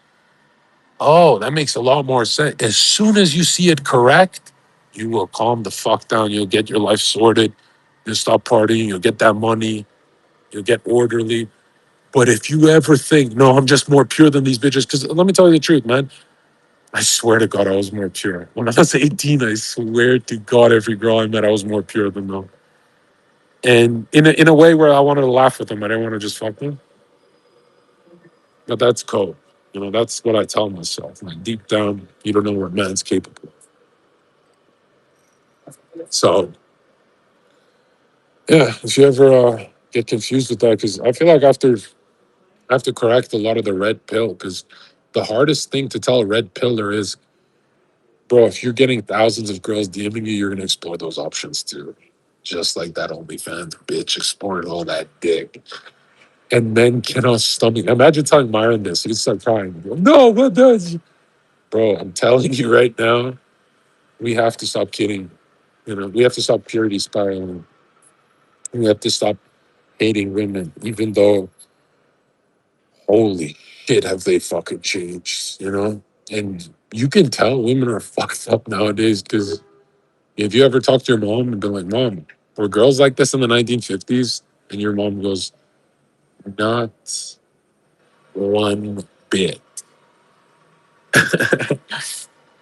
Oh, that makes a lot more sense. As soon as you see it correct, you will calm the fuck down. You'll get your life sorted. You'll stop partying. You'll get that money. You'll get orderly. But if you ever think, no, I'm just more pure than these bitches, because let me tell you the truth, man. I swear to God, I was more pure. When I was 18, I swear to God, every girl I met, I was more pure than them. and in a way where I wanted to laugh with them. I didn't want to just fuck them, but that's cool. You know, that's what I tell myself. Like deep down, you don't know what man's capable of. So yeah, if you ever get confused with that, because I feel like I have to correct a lot of the red pill, because the hardest thing to tell a red pillar is, bro, if you're getting thousands of girls DMing you, you're gonna explore those options too. Just like that OnlyFans bitch exploring all that dick. And men cannot stomach. Imagine telling Myron this. He'd start crying. He'd go, no, what does? Bro, I'm telling you right now, we have to stop kidding. You know, we have to stop purity spiraling. We have to stop hating women, even though, holy shit, have they fucking changed, you know? And you can tell women are fucked up nowadays, because if you ever talk to your mom and be like, Mom, were girls like this in the 1950s? And your mom goes, not one bit.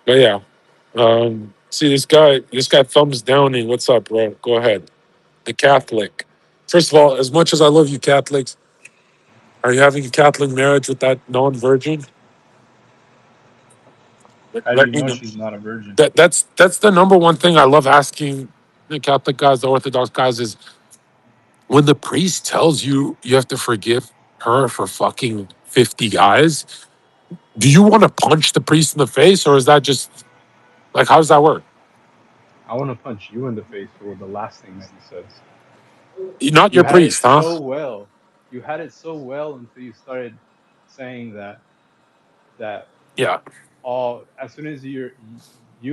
But yeah, see this guy thumbs downing. What's up, bro? Go ahead. The Catholic. First of all, as much as I love you Catholics, are you having a Catholic marriage with that non-virgin? How do Let you me know know. she's not a virgin? That's the number one thing I love asking the Catholic guys, the Orthodox guys, is when the priest tells you you have to forgive her for fucking 50 guys, do you want to punch the priest in the face, or is that just like, how does that work? I want to punch you in the face for the last thing that you said. Not You your had it priest, huh? so well. You had it so well until you started saying that Yeah. all as soon as you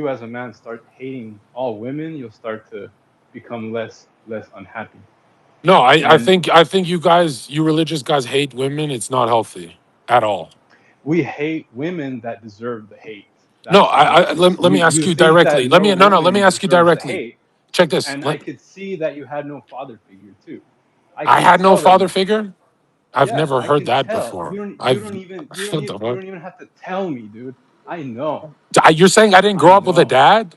as a man start hating all women, you'll start to become less unhappy. No, And I think you guys, you religious guys hate women. It's not healthy at all. we hate women that deserve the hate. No, That's the difference. let me ask You you think that directly. no Let me woman ask you deserves the directly. hate, Check this. and I could see that you had no father figure too. I I can had no tell that father you did. figure. I've Yeah, never I heard can that tell. before. You don't even What the you fuck? don't even have to tell me, dude. I know. You're saying I didn't I grow up with a know. dad?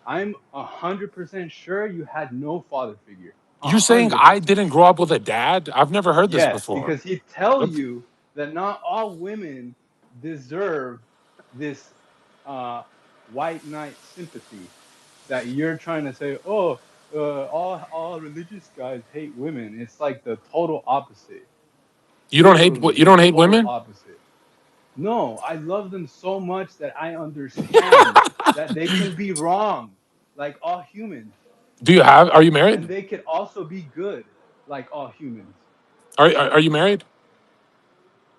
I'm 100% sure you had no father figure. You're saying I 100% didn't grow sure. up with a dad? I've never heard this Yes, before. because he tell What? you that not all women deserve this white knight sympathy that you're trying to say, oh, all religious guys hate women. It's like the total opposite. Literally You the don't hate total women? opposite. No, I love them so much that I understand that they can be wrong, like all humans, Are you and married? they can also be good, like all humans. Are you married?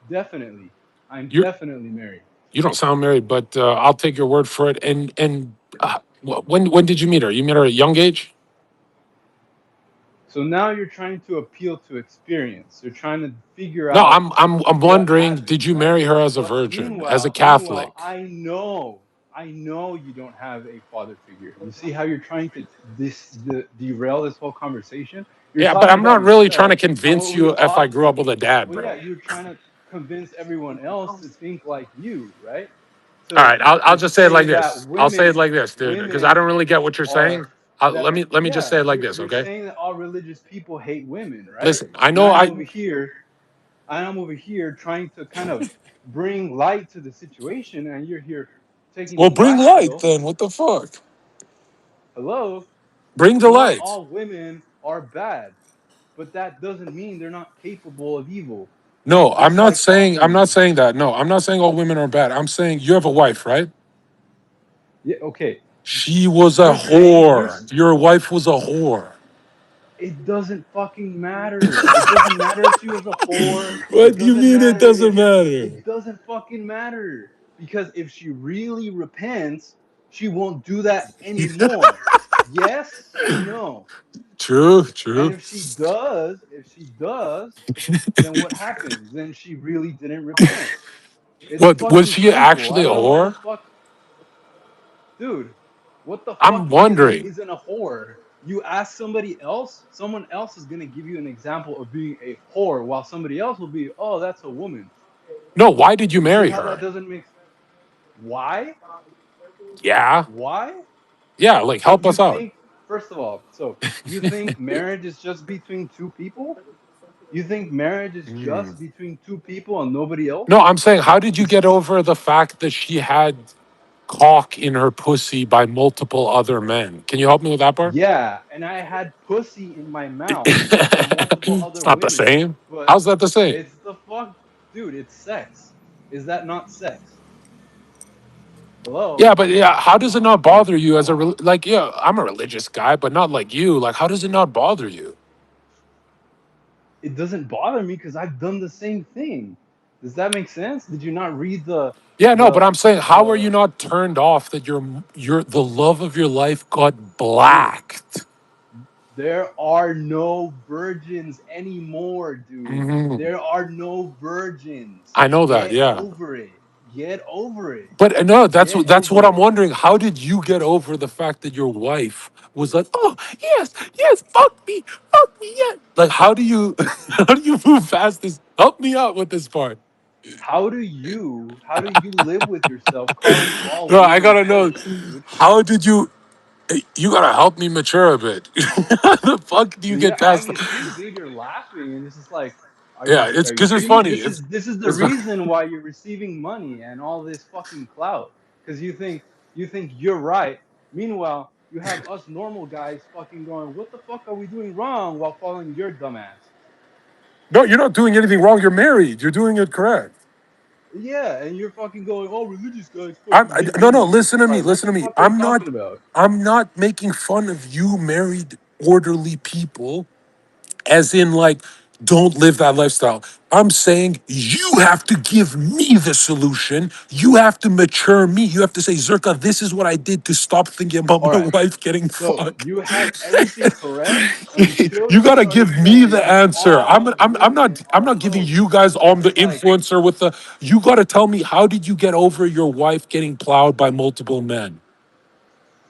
Definitely. I'm You're definitely married. you don't sound married, but I'll take your word for it. And when did you meet her? You met her at a young age? So now you're trying to appeal to experience. You're trying to figure No, out I'm what wondering, happened, did you right? marry her as a But virgin, as a meanwhile, Catholic? I know you don't have a father figure. You see how you're trying to derail this whole conversation? You're Yeah, but talking I'm about not really trying to yourself and convince what we you if I all grew up think. with a dad, Well, bro. yeah, you're trying to convince everyone else to think like you, right? All To right, I'll just say it like say that this. I'll say it like this, dude, because I women don't really get what you're saying. are Let me just say it like this, you're okay? saying that all religious people hate women, right? Listen, I And know I'm over here trying to kind of bring light to the situation, and you're here taking well, the bring black light pill. then. What the fuck? Hello, Bring the not light. all women are bad, but that doesn't mean they're not capable of evil, No, just like all I'm not humans. saying that. No, I'm not saying all women are bad. I'm saying you have a wife, right? Yeah, okay. She was a You're saying whore. Your wife was a whore. it doesn't fucking matter. It doesn't matter if she was a whore. It What do you doesn't mean it matter doesn't if matter? it doesn't fucking matter because if she really repents, she won't do that anymore. Yes or no? True, And true. if she does, then what happens? Then she really didn't repent. It's What was fucking she simple. I actually a don't know why the whore? fuck, dude. What the I'm fuck isn't wondering. isn't a whore? You ask somebody else, someone else is gonna give you an example of being a whore, while somebody else will be, oh, that's a woman. No, why did you You see marry how that her? doesn't make why? Yeah. Why? Yeah, like But help you us out. think? first of all, so you think marriage is just between two people? You think marriage is just between two people and nobody No, else? I'm saying, how did you It's get over the fact that she had cock in her pussy by multiple other men? Can you help me with that part? yeah, and I had pussy in my mouth by multiple It's other not the women, same. but How's that the same? it's the fuck, dude. It's sex. Is that not sex? Yeah, Hello, but yeah, how come does it on, not bother you come as a on. like? Yeah, I'm a religious guy, but not like you. Like, how does it not bother you? It doesn't bother me because I've done the same thing. Does that make sense? Did you not read Yeah, no, but the I'm saying, how are the you not turned off that your the love of your life got dude? blacked? There are no virgins anymore, dude. Mhm. There are no virgins. I know that. Get Yeah, over it. Get over it. but no, Get that's what over I'm it. wondering. How did you get over the fact that your wife was like, "Oh yes, yes, fuck me, yeah"? Like, how do you how do you move past this? Help me out with this part. How do you live with yourself calling all No, I women gotta know. hoes, dude? How did you? You gotta help me mature a bit. How the fuck do you Yeah, get I past? can see, dude, you're laughing, and it's just like, are you Yeah, it's are you because it's kidding me? funny. This is the It's reason why you're receiving money and all this fucking clout because you think you're right. Meanwhile, you have us normal guys fucking going, what the fuck are we doing wrong while following your dumbass? no, you're not doing anything wrong. You're married. You're doing it correct. Yeah, and you're fucking going, oh, religious guys I'm fucking make no, no. money. Listen to me. Like, what Listen the to me. fuck are you talking about? I'm not making fun of you, married, orderly people. As in, like, don't live that lifestyle. I'm saying you have to give me the solution. You have to mature me. You have to say, Zerka, this is what I did to stop thinking about All my right. wife getting So fucked. you have everything correct until You you gotta give started me saying the answer. all women I'm are not giving hoes. you guys on the It's like, influencer with the. You gotta tell me, how did you get over your wife getting plowed by multiple men?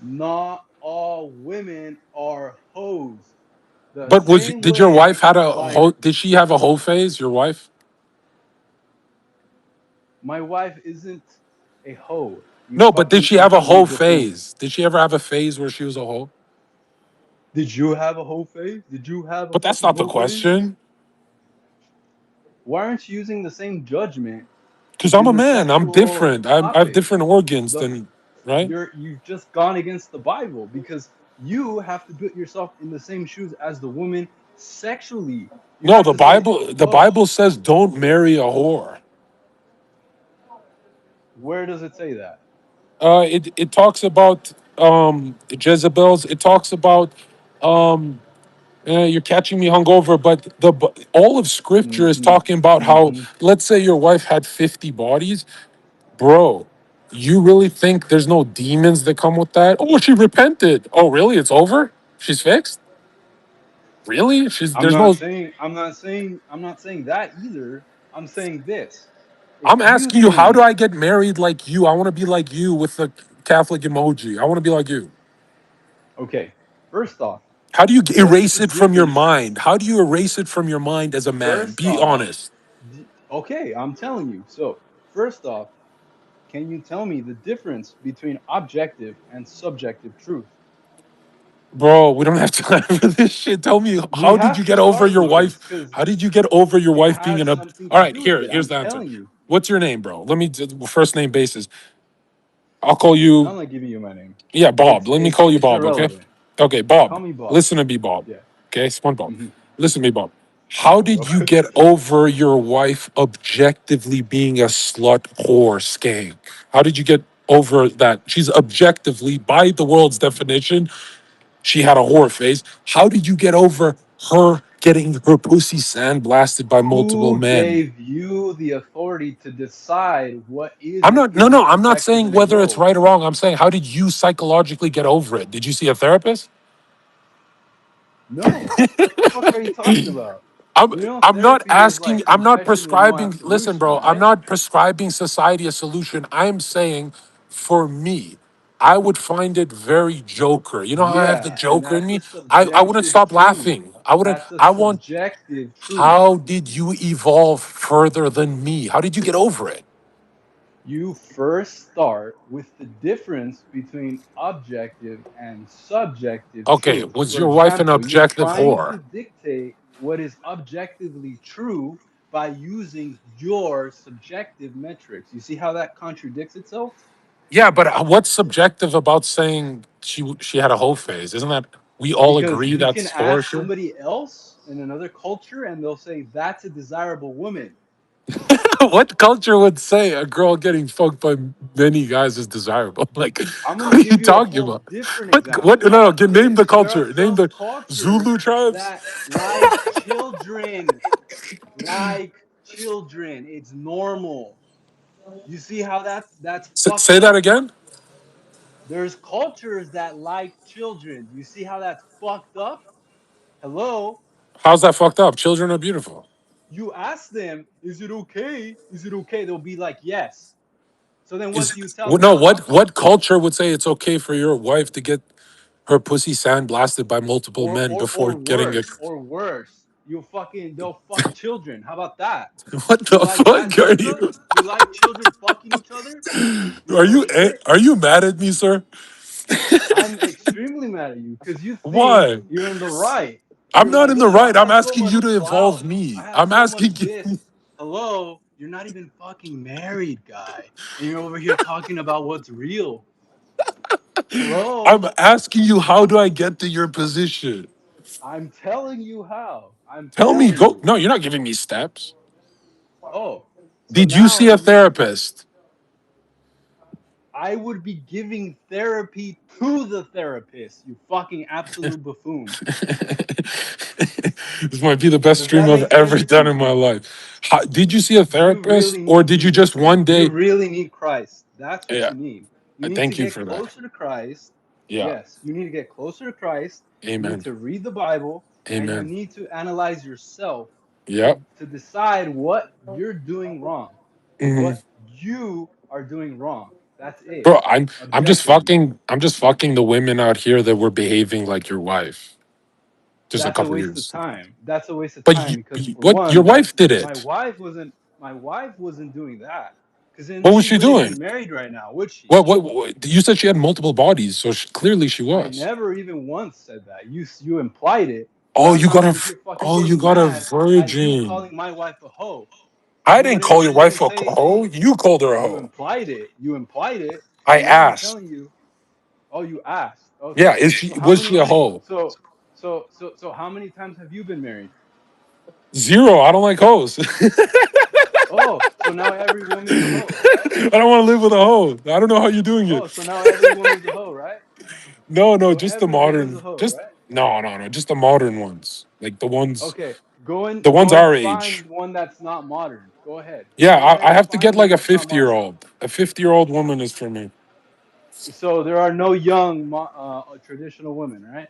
not all women are hoes. The But was same did your way, wife had a like, did she have a hoe phase? Your wife? my wife isn't a hoe. You No, but did fucking she have a hoe confuse the things. phase? Did she ever have a phase where she was a hoe? Did you have a hoe phase? Did you have a But that's fucking not the hoe phase? question. Why aren't you using the same judgment Because I'm a between the man. I'm sexual different. I have topics? different organs The than right. you've just gone against the Bible because you have to put yourself in the same shoes as the woman sexually. You No, have to say, The oh, Bible says don't marry a whore. where does it say that? It talks about Jezebel's. It talks about you're catching me hungover, but all of Scripture is Mm-hmm. talking about how, Mm-hmm. let's say your wife had 50 bodies, bro. You really think there's no demons that come with that? Oh, she repented. Oh, really? It's over. She's fixed. Really? She's I'm there's not no. saying I'm not saying that either. I'm saying this. If I'm you asking you, how do think, I get married like you? I want to be like you with the Catholic emoji. I want to be like you. okay, first off, How do you what's erase the it from your difference? mind? How do you erase it from your mind as a man? First Be off, honest. okay, I'm telling you. So, first off, can you tell me the difference between objective and subjective truth? Bro, we don't have time for this shit. Tell me, We how did you have to get over talk your because wife? How did you get over your it wife being has an up? something All to right, do with it. here's I'm the answer. telling you. What's your name, bro? Let me first name basis. I'll call I'm you. not giving you my name. Yeah, Bob. Let me call you It's Bob, okay? irrelevant. Okay, Call Bob. me Bob. Listen to me, Bob. Yeah. Okay, SpongeBob. Hmm. Listen to me, Bob. How did you get over your wife objectively being a slut, whore, skank? How did you get over that? She's objectively, by the world's definition, she had a whore face. How did you get over her getting her pussy sandblasted by multiple Who men? gave you the authority to decide what is I'm and not, no, isn't no, I'm not objective saying and whether it's gross? right or wrong. I'm saying, how did you psychologically get over it? Did you see a therapist? No. What the fuck are you talking about? I'm You know, I'm not therapy is asking, like I'm not confession with no prescribing, listen, absolution, bro, I'm right? not prescribing society a solution. I'm saying for me, I would find it very joker. You know how I have the Yeah, and joker in that's a me? I wouldn't subjective stop truth. laughing. I wouldn't, That's a I want, subjective truth. how did you evolve further than me? How did you get over it? You first start with the difference between objective and subjective Okay, truth. was For your wife an example, you're objective trying whore? to dictate what is objectively true by using your subjective metrics. You see how that contradicts itself? Yeah, but what's subjective about saying she had a whole phase? Isn't that we all Because agree you can that's ask horseshit? somebody else in another culture and they'll say that's a desirable woman. What culture would say a girl getting fucked by many guys is desirable? Like, I'm going what to are you give you a talking whole about? different What? What? No, example. no. Name Okay, the there are culture. Name some the cultures Zulu tribes. that like children, like children. It's normal. You see how that's fucked Say that up? again. There's cultures that like children. You see how that's fucked up? Hello? How's that fucked up? Children are beautiful. You ask them, is it okay? Is it okay? They'll be like, yes. So then what Is do you tell well, them? no. What culture would say it's okay for your wife to get her pussy sandblasted by multiple Or men or before or getting it? worse, or worse. They'll fuck children. How about that? What You the like that, fuck are Zherka? you? You like children fucking each other? Are Real you shit. are you mad at me, sir? I'm extremely mad at you because you think Why? you're in the right. I'm You're not like, in the oh, I right. I'm have so asking much you to clout. involve I me. have I'm so much asking you. this. Hello, you're not even fucking married, guy. And you're over here talking about what's real. I'm Hello? asking you, how do I get to your position? I'm telling you how. I'm Tell me, telling go. you. No, you're not giving me steps. Oh, so Did you see now a therapist? I would be giving therapy to the therapist, you fucking absolute buffoon. This might be the best Does stream that I've make ever sense? done in my life. Did you see a You therapist, really or need did you just Jesus. one You day? really need Christ. That's what Yeah, you need. You I need to thank you get for that. closer to Christ. Yeah, Yes, you need to get closer to Christ. You need amen, to read the Bible and you amen. need to analyze yourself Yep. to decide what you're doing wrong. Hmm. What you are doing wrong. That's it. Bro, Objectively. I'm just fucking the women out here that were behaving like your wife just a That's a couple waste of years. time. That's a waste of But time because for what your one, wife did my it. wife wasn't doing that. Because then What was she she wouldn't be doing? married right now, would she? What you said she had multiple bodies, so clearly she I was. never even once said that. You implied it, but Oh, I'm not over here fucking you getting got a mad at you virgin. calling my wife a hoe. I You didn't wouldn't call your you wouldn't wife a say hoe. You called her a you hoe. implied it. You implied it. I So now I'm asked. telling you, oh, you asked. Yeah, Okay. So how was she many a hoe? so how many times have you been married? Zero. I don't like hoes. Oh, so now every woman's a hoe, right? I don't want to live with a hoe. I don't know how you're doing it. Oh, so now every woman's a hoe, right? No, no, So just the every woman's a modern. hoe, Just right? no, no, no. Just the modern ones. Like Okay, the ones go and our age. find one that's not modern. Go ahead. Yeah, Go ahead I and have to get find like one a that's not 50 year modern. old. A 50-year-old woman is for me. So there are no young traditional women, right?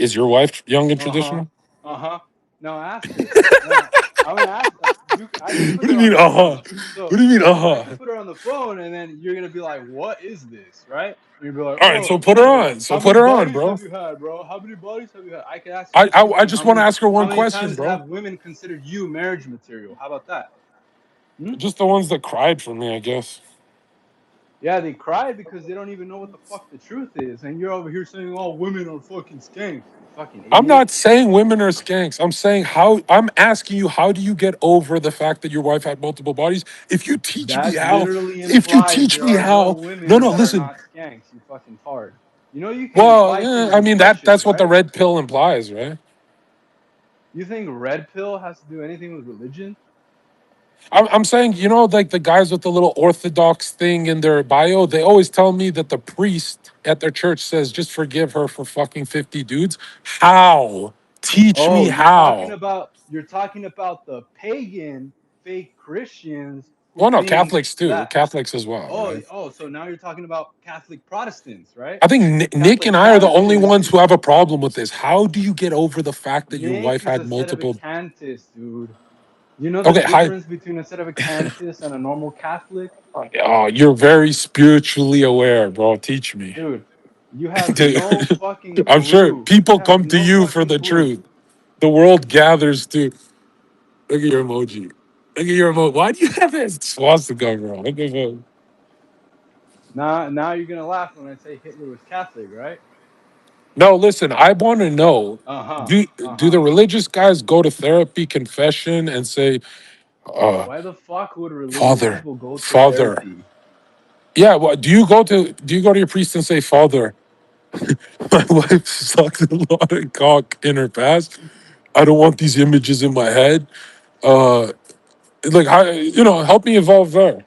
Is your wife young and Uh-huh. traditional? Uh-huh. Now ask her. Now I'm gonna ask you I could What put do her you on mean, the uh phone. huh? So What do you mean, uh I huh? could put her on the phone and then you're gonna be like, what is this? Right? And you'll be like, All right, oh, so put her on. So how put many her on, bodies bro. have you had, bro? How many bodies have you had? I could ask you the same I thing. just want to ask her How one many question, times bro. have women considered you marriage material? How about that? Hmm? Just the ones that cried for me, I guess. Yeah, they cry because they don't even know what the fuck the truth is. And you're over here saying all women are fucking skanks. You fucking I'm idiot. not saying women are skanks. I'm saying I'm asking you, how do you get over the fact that your wife had multiple bodies? If you teach me That how, literally if you implies teach there me are no how, no, women no, that are listen. not skanks, you fucking tard. You know you can Well, imply through I mean impressions, that's what the right? red pill implies, right? You think red pill has to do anything with religion? I'm saying, like the guys with the little Orthodox thing in their bio, they always tell me that the priest at their church says, just forgive her for fucking 50 dudes. How? Teach me Oh, how. you're talking about the pagan fake Christians who Well, no, think Catholics too. that Catholics as well, right? so now you're talking about Catholic Protestants, right? I think Nick and Catholic I are the only Protestants. ones who have a problem with this. How do you get over the fact that your Nick wife is had a multiple? sedevacantist, dude. You know the Okay, hi. difference between a sedevacantist and a normal Catholic? Oh, you're very spiritually aware, bro. Teach me. Dude, you have Dude, no fucking I'm sure clue. You people have come to no you for fucking the clue. truth. The world gathers to. Look at your emoji. Look at your vote. Why do you have that swastika, bro? What the fuck? Now you're gonna laugh when I say Hitler was Catholic, right? No, listen, I want to know, Uh huh. do Uh do the huh. religious guys go to therapy, confession, and say, uh, Why the fuck would religious Father, people go to Father? therapy? Yeah, well, do you go to your priest and say, Father, my wife sucked a lot of cock in her past. I don't want these images in my head. Uh, like, how, help me evolve there.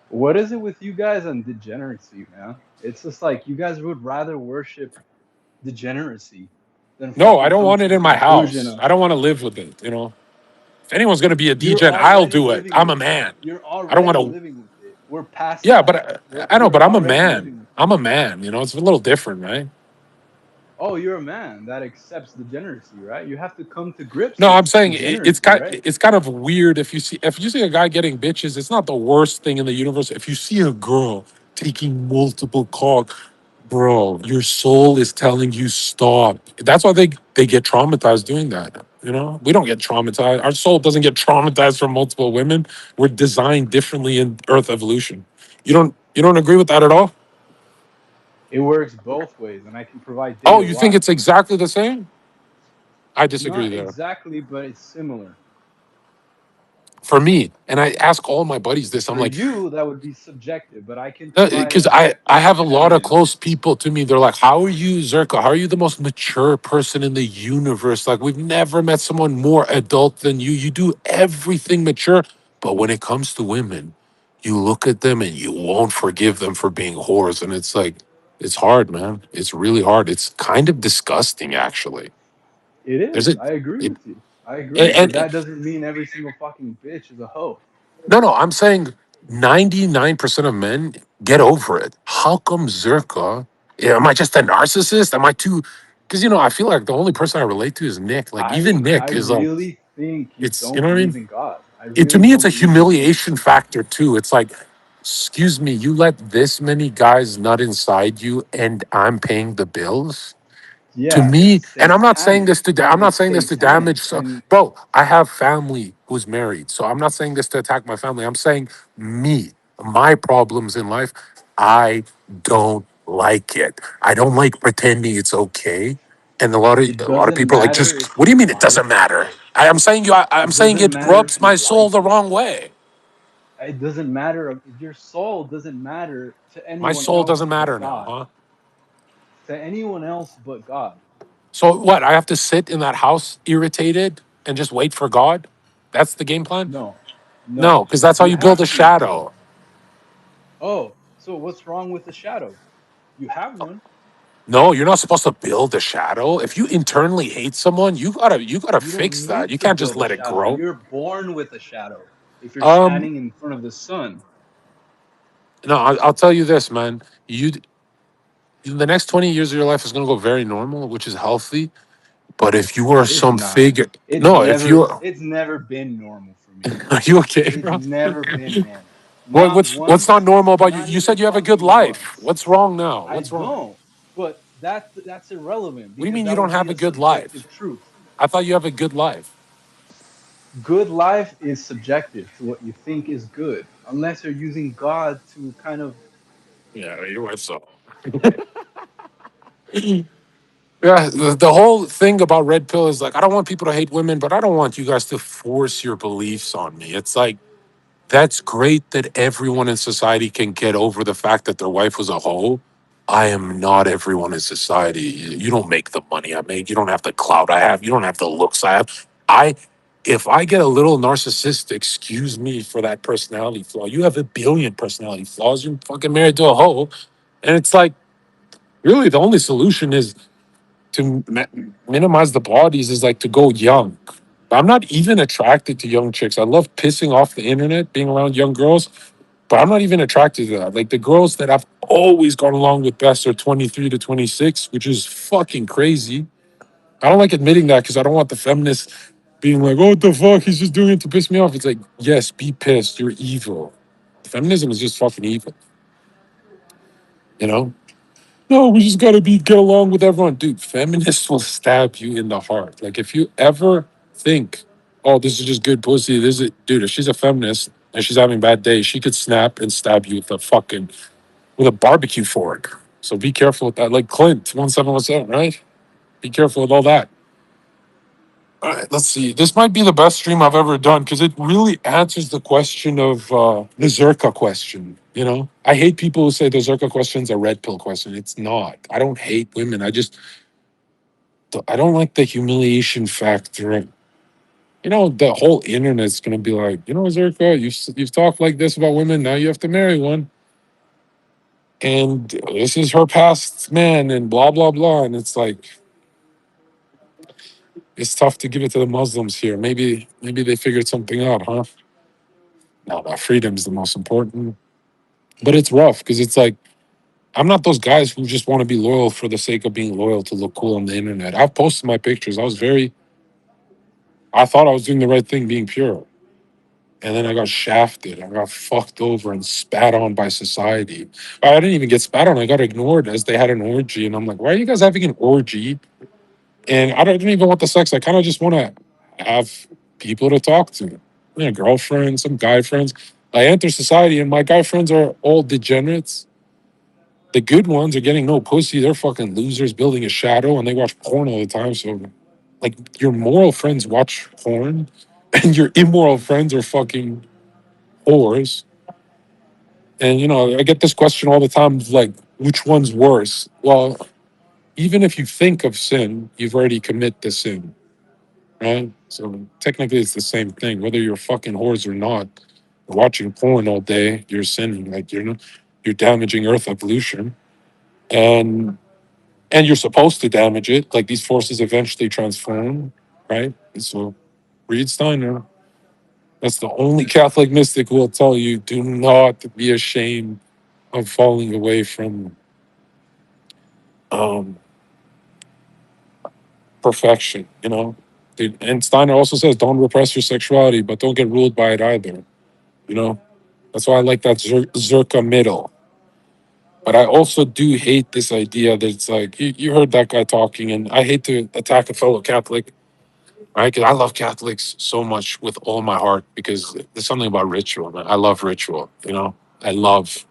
What is it with you guys and degeneracy, man? It's just like you guys would rather worship degeneracy than No, I fucking don't come want to it the in my conclusion house. of I don't want to live with it. If anyone's going to be a you're degen, I'll already do it. living I'm a with it. man. You're I don't want already to. living with it. We're past Yeah, that. but We're I know, you're but I'm a already man. living with it. I'm a man. It's a little different, right? Oh, you're a man that accepts degeneracy, right? You have to come to grips No, with I'm saying degeneracy, right? it's kind of weird if you see a guy getting bitches. It's not the worst thing in the universe. If you see a girl taking multiple cock, bro, your soul is telling you stop. That's why they get traumatized doing that. We don't get traumatized. Our soul doesn't get traumatized from multiple women. We're designed differently in Earth evolution. You don't agree with that at all? It works both ways, and I can provide Oh, data you think why. it's exactly the same? I disagree Not there. exactly, but it's similar. For me, and I ask all my buddies this. I'm For like, you, that would be subjective, but I can provide because I objective have a lot of evidence. close people to me. They're like, "How are you, Zerka? How are you the most mature person in the universe? Like, we've never met someone more adult than you. You do everything mature, but when it comes to women, you look at them and you won't forgive them for being whores. And it's like, it's hard, man. It's really hard. It's kind of disgusting, actually. It There's is. a I agree it, with you. I agree, but and that doesn't mean every single fucking bitch is a hoe. No, I'm saying 99% of men get over it. How come Zerka? Yeah, am I just a narcissist? Am I too? Because I feel like the only person I relate to is Nick. Like even I Nick is like, really think you it's you don't know what I believe mean. in God. I To really me, it's don't a believe you believe. humiliation factor too. It's like, excuse me, you let this many guys nut inside you, and I'm paying the bills. To Yeah, me, it's and I'm not saying satanic. this to I'm not It's saying this to satanic. damage. So, And bro, I have family who's married, so I'm not saying this to attack my family. I'm saying me, my problems in life. I don't like it. I don't like pretending it's okay. And it a lot of doesn't people are like, matter just if what do you your mean it doesn't life, matter? I'm saying I'm it saying doesn't it matter rubs if you my soul like the it. wrong way. It doesn't matter. Your soul doesn't matter to My anyone soul else doesn't but matter now, God. huh? To anyone else but God. So what? I have to sit in that house irritated and just wait for God? That's the game plan? No, No, no. because that's how You you build a have to. shadow. Oh, so what's wrong with the shadow? You have one. No, you're not supposed to build a shadow. If you internally hate someone, you gotta You don't fix that. need You to can't just build a let it shadow. grow. You're born with a shadow. If you're Um, standing in front of the sun, no, I'll tell you this, man. The next 20 years of your life is gonna go very normal, which is healthy. But if you are it's some not. figure, no, if you It's never been normal for me. are you okay, It's bro? never been normal. What, Not what's not once, normal about you? not You even said you have a good fucking life. once. What's wrong now? I What's wrong? don't. But that's irrelevant What do you because mean you that don't would have be a a good life? subjective truth. I thought you have a good life. Good life is subjective to what you think is good, unless you're using God to kind of Yeah, your wife's so. Yeah, the whole thing about red pill is like I don't want people to hate women, but I don't want you guys to force your beliefs on me. It's like that's great that everyone in society can get over the fact that their wife was a hoe. I am not everyone in society. You don't make the money I make. You don't have the clout I have. You don't have the looks I have. If I get a little narcissistic, excuse me for that personality flaw. You have a billion personality flaws. You're fucking married to a hoe, and it's like really the only solution is to minimize the bodies is like to go young. I'm not even attracted to young chicks. I love pissing off the internet, being around young girls, but I'm not even attracted to that. Like the girls that I've always gone along with best are 23 to 26, which is fucking crazy. I don't like admitting that because I don't want the feminists being like, oh, what the fuck? He's just doing it to piss me off. It's like, yes, be pissed. You're evil. Feminism is just fucking evil, you know? No, we just gotta get along with everyone. Dude, feminists will stab you in the heart. Like if you ever think oh, this is just good pussy. This is dude. If she's a feminist and she's having bad days, she could snap and stab you with a fucking with a barbecue fork. So be careful with that. Like Clint 1717, right? Be careful with all that. All right, let's see. This might be the best stream I've ever done because it really answers the question of the Zherka question. You know, I hate people who say the Zherka question's a red pill question. It's not. I don't hate women. I don't like the humiliation factor. You know, the whole internet's gonna be like, you know, Zherka, you've talked like this about women. Now you have to marry one, and this is her past man, and blah blah blah. And it's like it's tough to give it to the Muslims here. Maybe they figured something out, huh? No, that freedom is the most important. But it's rough because it's like I'm not those guys who just want to be loyal for the sake of being loyal to look cool on the internet. I've posted my pictures. I thought I was doing the right thing being pure. And then I got shafted. I got fucked over and spat on by society. I didn't even get spat on. I got ignored as they had an orgy. And I'm like, why are you guys having an orgy? And I don't even want the sex. I kind of just want to have people to talk to. You know, girlfriends, some guy friends. I enter society and my guy friends are all degenerates. The good ones are getting no pussy. They're fucking losers building a shadow and they watch porn all the time. So, like, your moral friends watch porn and your immoral friends are fucking whores. And, you know, I get this question all the time like, which one's worse? Well, even if you think of sin, you've already committed the sin, right? So technically it's the same thing. Whether you're fucking whores or not, watching porn all day, you're sinning. Like, you're damaging Earth evolution. And you're supposed to damage it. Like these forces eventually transform, right? And so read Steiner. That's the only Catholic mystic who will tell you do not be ashamed of falling away from um, perfection, you know? And Steiner also says don't repress your sexuality, but don't get ruled by it either, you know? That's why I like that Zerka middle. But I also do hate this idea that it's like, you heard that guy talking, and I hate to attack a fellow Catholic, right? Because I love Catholics so much with all my heart because there's something about ritual, man. I love ritual, you know? I love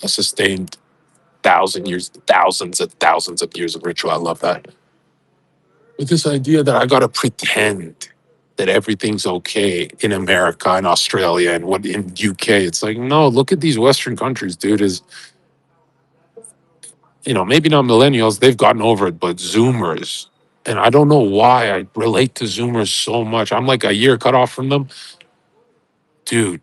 a sustained thousands of years of ritual. I love that. With this idea that I gotta pretend that everything's okay in America and Australia and what in UK, it's like no. Look at these Western countries, dude. Is you know maybe not millennials, they've gotten over it, but Zoomers, and I don't know why I relate to Zoomers so much. I'm like a year cut off from them, dude.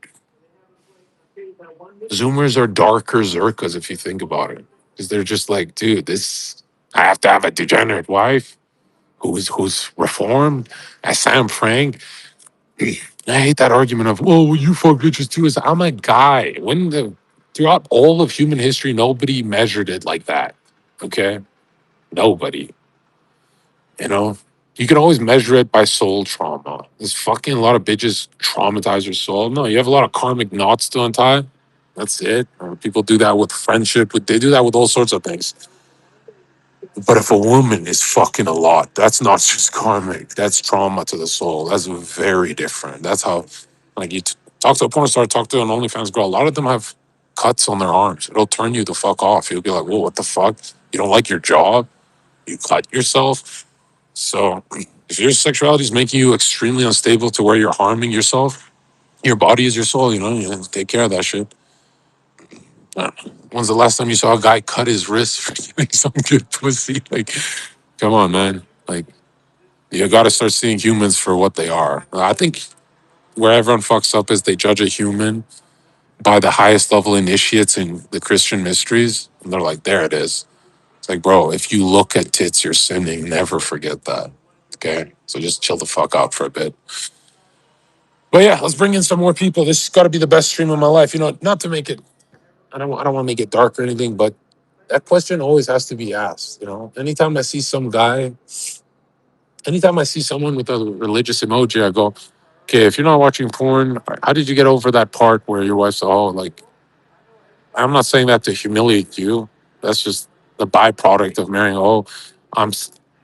Zoomers are darker Zerkas if you think about it, because they're just like, dude, this I have to have a degenerate wife who's reformed, as Sam Frank. I hate that argument of, oh, well, you fuck bitches too. Is I'm a guy. Throughout all of human history, nobody measured it like that. Okay, nobody. You know, you can always measure it by soul trauma. There's fucking a lot of bitches traumatize your soul. No, you have a lot of karmic knots to untie. That's it. People do that with friendship. They do that with all sorts of things. But if a woman is fucking a lot, that's not just karmic. That's trauma to the soul. That's very different. That's how, like, talk to a porn star, talk to an OnlyFans girl. A lot of them have cuts on their arms. It'll turn you the fuck off. You'll be like, whoa, what the fuck? You don't like your job? You cut yourself? So if your sexuality is making you extremely unstable to where you're harming yourself, your body is your soul, you have to take care of that shit. When's the last time you saw a guy cut his wrist for giving some good pussy? Like, come on, man. Like, you got to start seeing humans for what they are. I think where everyone fucks up is they judge a human by the highest level initiates in the Christian mysteries. And they're like, there it is. It's like, bro, if you look at tits, you're sinning. Never forget that. Okay. So just chill the fuck out for a bit. But yeah, let's bring in some more people. This has got to be the best stream of my life. You know, not to make it, I don't want to make it dark or anything, but that question always has to be asked. You know, anytime I see someone with a religious emoji, I go, okay, if you're not watching porn, how did you get over that part where your wife's, oh, like, I'm not saying that to humiliate you. That's just the byproduct of marrying. Oh, I'm,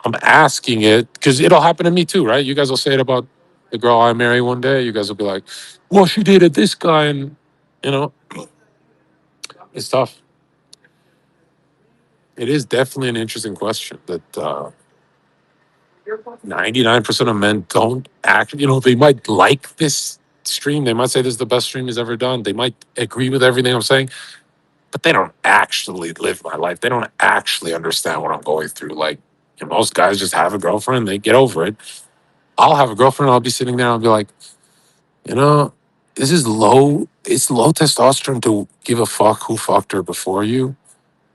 I'm asking it because it'll happen to me too, right? You guys will say it about the girl I marry one day, you guys will be like, well, she dated this guy, and you know, it's tough. It is definitely an interesting question that 99% of men don't act. You know, they might like this stream. They might say this is the best stream he's ever done. They might agree with everything I'm saying, but they don't actually live my life. They don't actually understand what I'm going through. Like, you know, most guys just have a girlfriend, they get over it. I'll have a girlfriend, I'll be sitting there, I'll be like, you know, this is low. It's low testosterone to give a fuck who fucked her before you,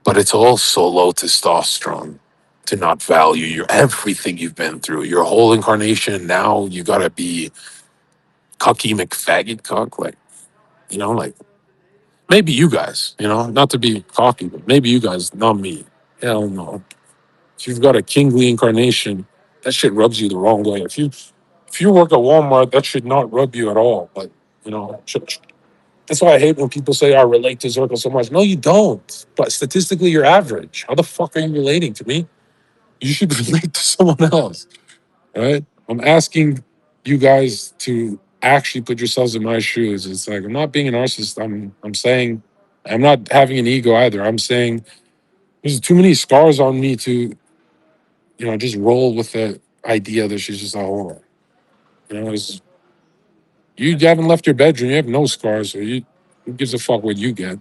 but it's also low testosterone to not value your everything you've been through, your whole incarnation. Now you gotta be cucky McFaggot cuck, like like maybe you guys, not to be cocky, but maybe you guys, not me. Hell no. If you've got a kingly incarnation, that shit rubs you the wrong way. If you work at Walmart, that should not rub you at all. But that's why I hate when people say I relate to Zirkle so much. No, you don't. But statistically, you're average. How the fuck are you relating to me? You should relate to someone else, right? I'm asking you guys to actually put yourselves in my shoes. It's like I'm not being a narcissist. I'm saying I'm not having an ego either. I'm saying there's too many scars on me to just roll with the idea that she's just a whore. You haven't left your bedroom. You have no scars, so who gives a fuck what you get?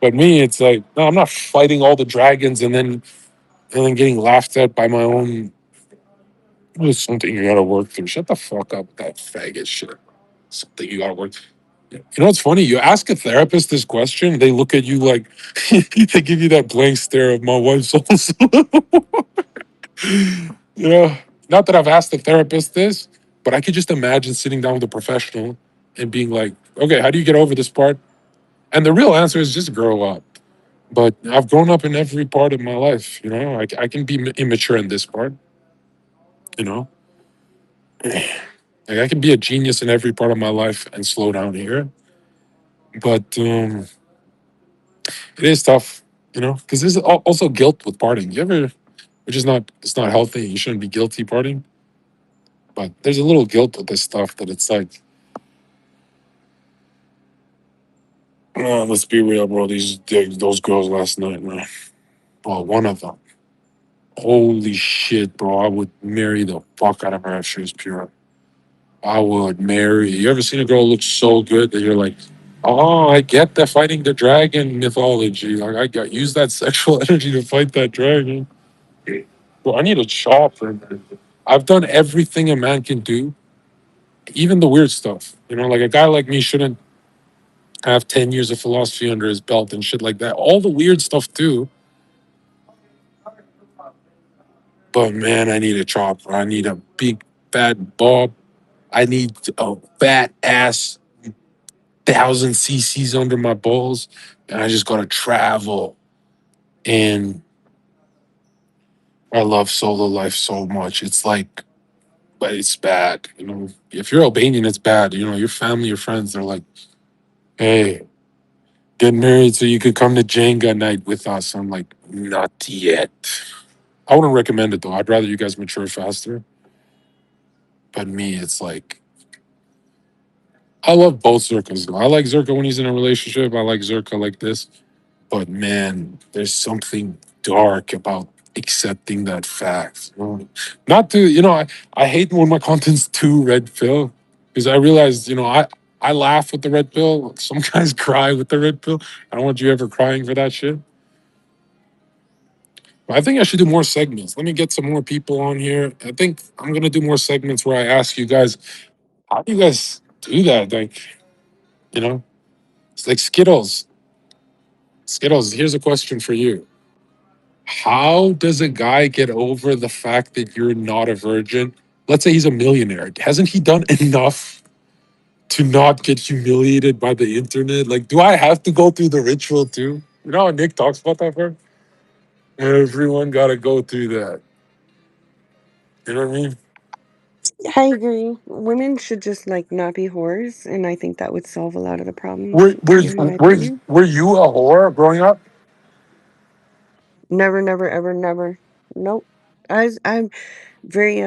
But me, it's like, no, I'm not fighting all the dragons and then getting laughed at by my own. It's something you gotta work through. Shut the fuck up with that faggot shit. Something you gotta work. You know what's funny? You ask a therapist this question, they look at you like they give you that blank stare of my wife's also. you know, not that I've asked the therapist this, but I could just imagine sitting down with a professional and being like, okay, how do you get over this part? And the real answer is just grow up. But I've grown up in every part of my life. I can be immature in this part. You know, like I can be a genius in every part of my life and slow down here. But it is tough. Because there's also guilt with partying. You ever, which is not, it's not healthy. You shouldn't be guilty partying. But there's a little guilt with this stuff that it's like, let's be real, bro. Those girls last night, man. Well, one of them. Holy shit, bro! I would marry the fuck out of her if she was pure. I would marry. You ever seen a girl look so good that you're like, oh, I get the fighting the dragon mythology. Like I got use that sexual energy to fight that dragon. Well, I need a chopper. Man. I've done everything a man can do, even the weird stuff. Like a guy like me shouldn't have 10 years of philosophy under his belt and shit like that. All the weird stuff too. But man, I need a chopper. I need a big fat bob. I need a fat ass 1,000 cc's under my balls, and I just gotta travel. And I love solo life so much. It's like, but it's bad. If you're Albanian, it's bad. Your family, your friends, they're like, hey, get married so you could come to Jenga night with us. I'm like, not yet. I wouldn't recommend it though. I'd rather you guys mature faster. But me, it's like, I love both Zerkas though. I like Zerka when he's in a relationship. I like Zerka like this. But man, there's something dark about accepting that fact. Not to, I hate when my content's too red pill because I realize, I laugh with the red pill. Some guys cry with the red pill. I don't want you ever crying for that shit. But I think I should do more segments. Let me get some more people on here. I think I'm gonna do more segments where I ask you guys, how do you guys do that? Like, you know, it's like Skittles. Skittles, here's a question for you. How does a guy get over the fact that you're not a virgin? Let's say he's a millionaire. Hasn't he done enough to not get humiliated by the internet? Like, do I have to go through the ritual too? You know how Nick talks about that part? Everyone got to go through that. You know what I mean? I agree. Women should just like not be whores, and I think that would solve a lot of the Were, problems, were, in my were, opinion. were you a whore growing up? Never, never, ever, never. Nope. I'm very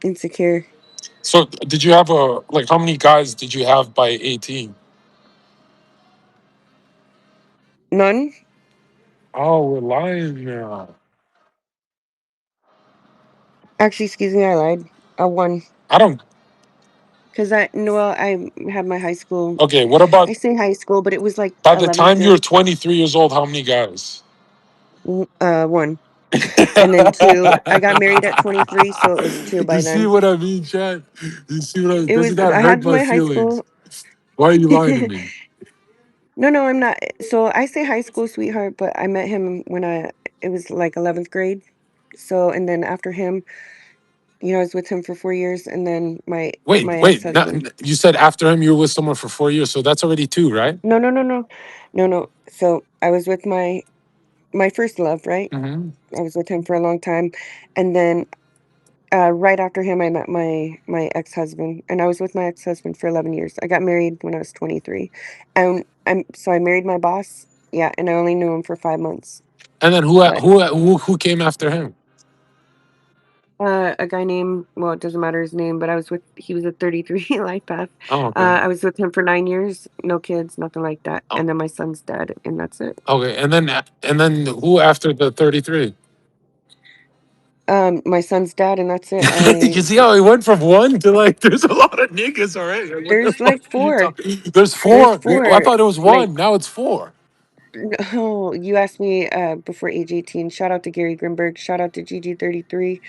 insecure. So did you have a like how many guys did you have by 18? None. Oh, we're lying now. Actually, excuse me, I lied. One. I don't. Because I no, well, I had my high school. Okay, what I about say high school, but it was like by the 11th time you were grade. 23 years old? How many guys? One, and then two. I got married at 23, so it was two You by see then. what I mean, Chad? You see what I? It Doesn't was. that I hurt had my my high feelings? school. Why are you lying to me? No, no, I'm not. So I say high school sweetheart, but I met him when it was like 11th grade. So and then after him, I was with him for 4 years, and then my Wait. ex-husband. You said after him you were with someone for 4 years, so that's already two, right? No, no, no, no, no, no. So I was with my first love, right? Hmm. I was with him for a long time, and then right after him, I met my ex-husband, and I was with my ex-husband for 11 years. I got married when I was 23, and I married my boss. Yeah, and I only knew him for 5 months, And then but who came after him? a guy named, well, it doesn't matter his name, but he was a 33 life path. Oh, okay. I was with him for 9 years, no kids, nothing like that, and then my son's dead, and that's it. Okay, and then who after the 33? My son's dad, and that's it. You see how he went from one to like there's a lot of niggas already. Like, what the There's fuck like are you four. talking? There's There's four. I four. thought it was Like, one. Now it's four. no, you asked me before age 18. Shout out to Gary Grimberg. Shout out to GG33.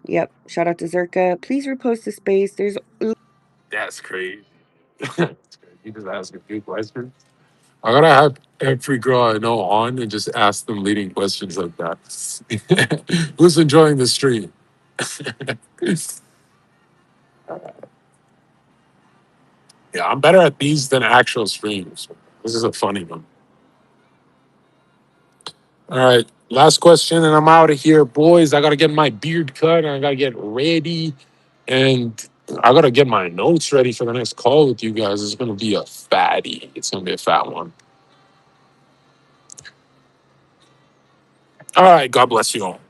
Yep. Shout out to Zherka. Please repost the space. There's That's crazy. You just ask a few questions. I gotta have every girl I know on and just ask them leading questions like that. Who's enjoying the stream? Yeah, I'm better at these than actual streams. This is a funny one. All right, last question, and I'm out of here, boys. I gotta get my beard cut, and I gotta get ready, and I gotta get my notes ready for the next call with you guys. It's gonna be a fatty. It's gonna be a fat one. All right, God bless you all.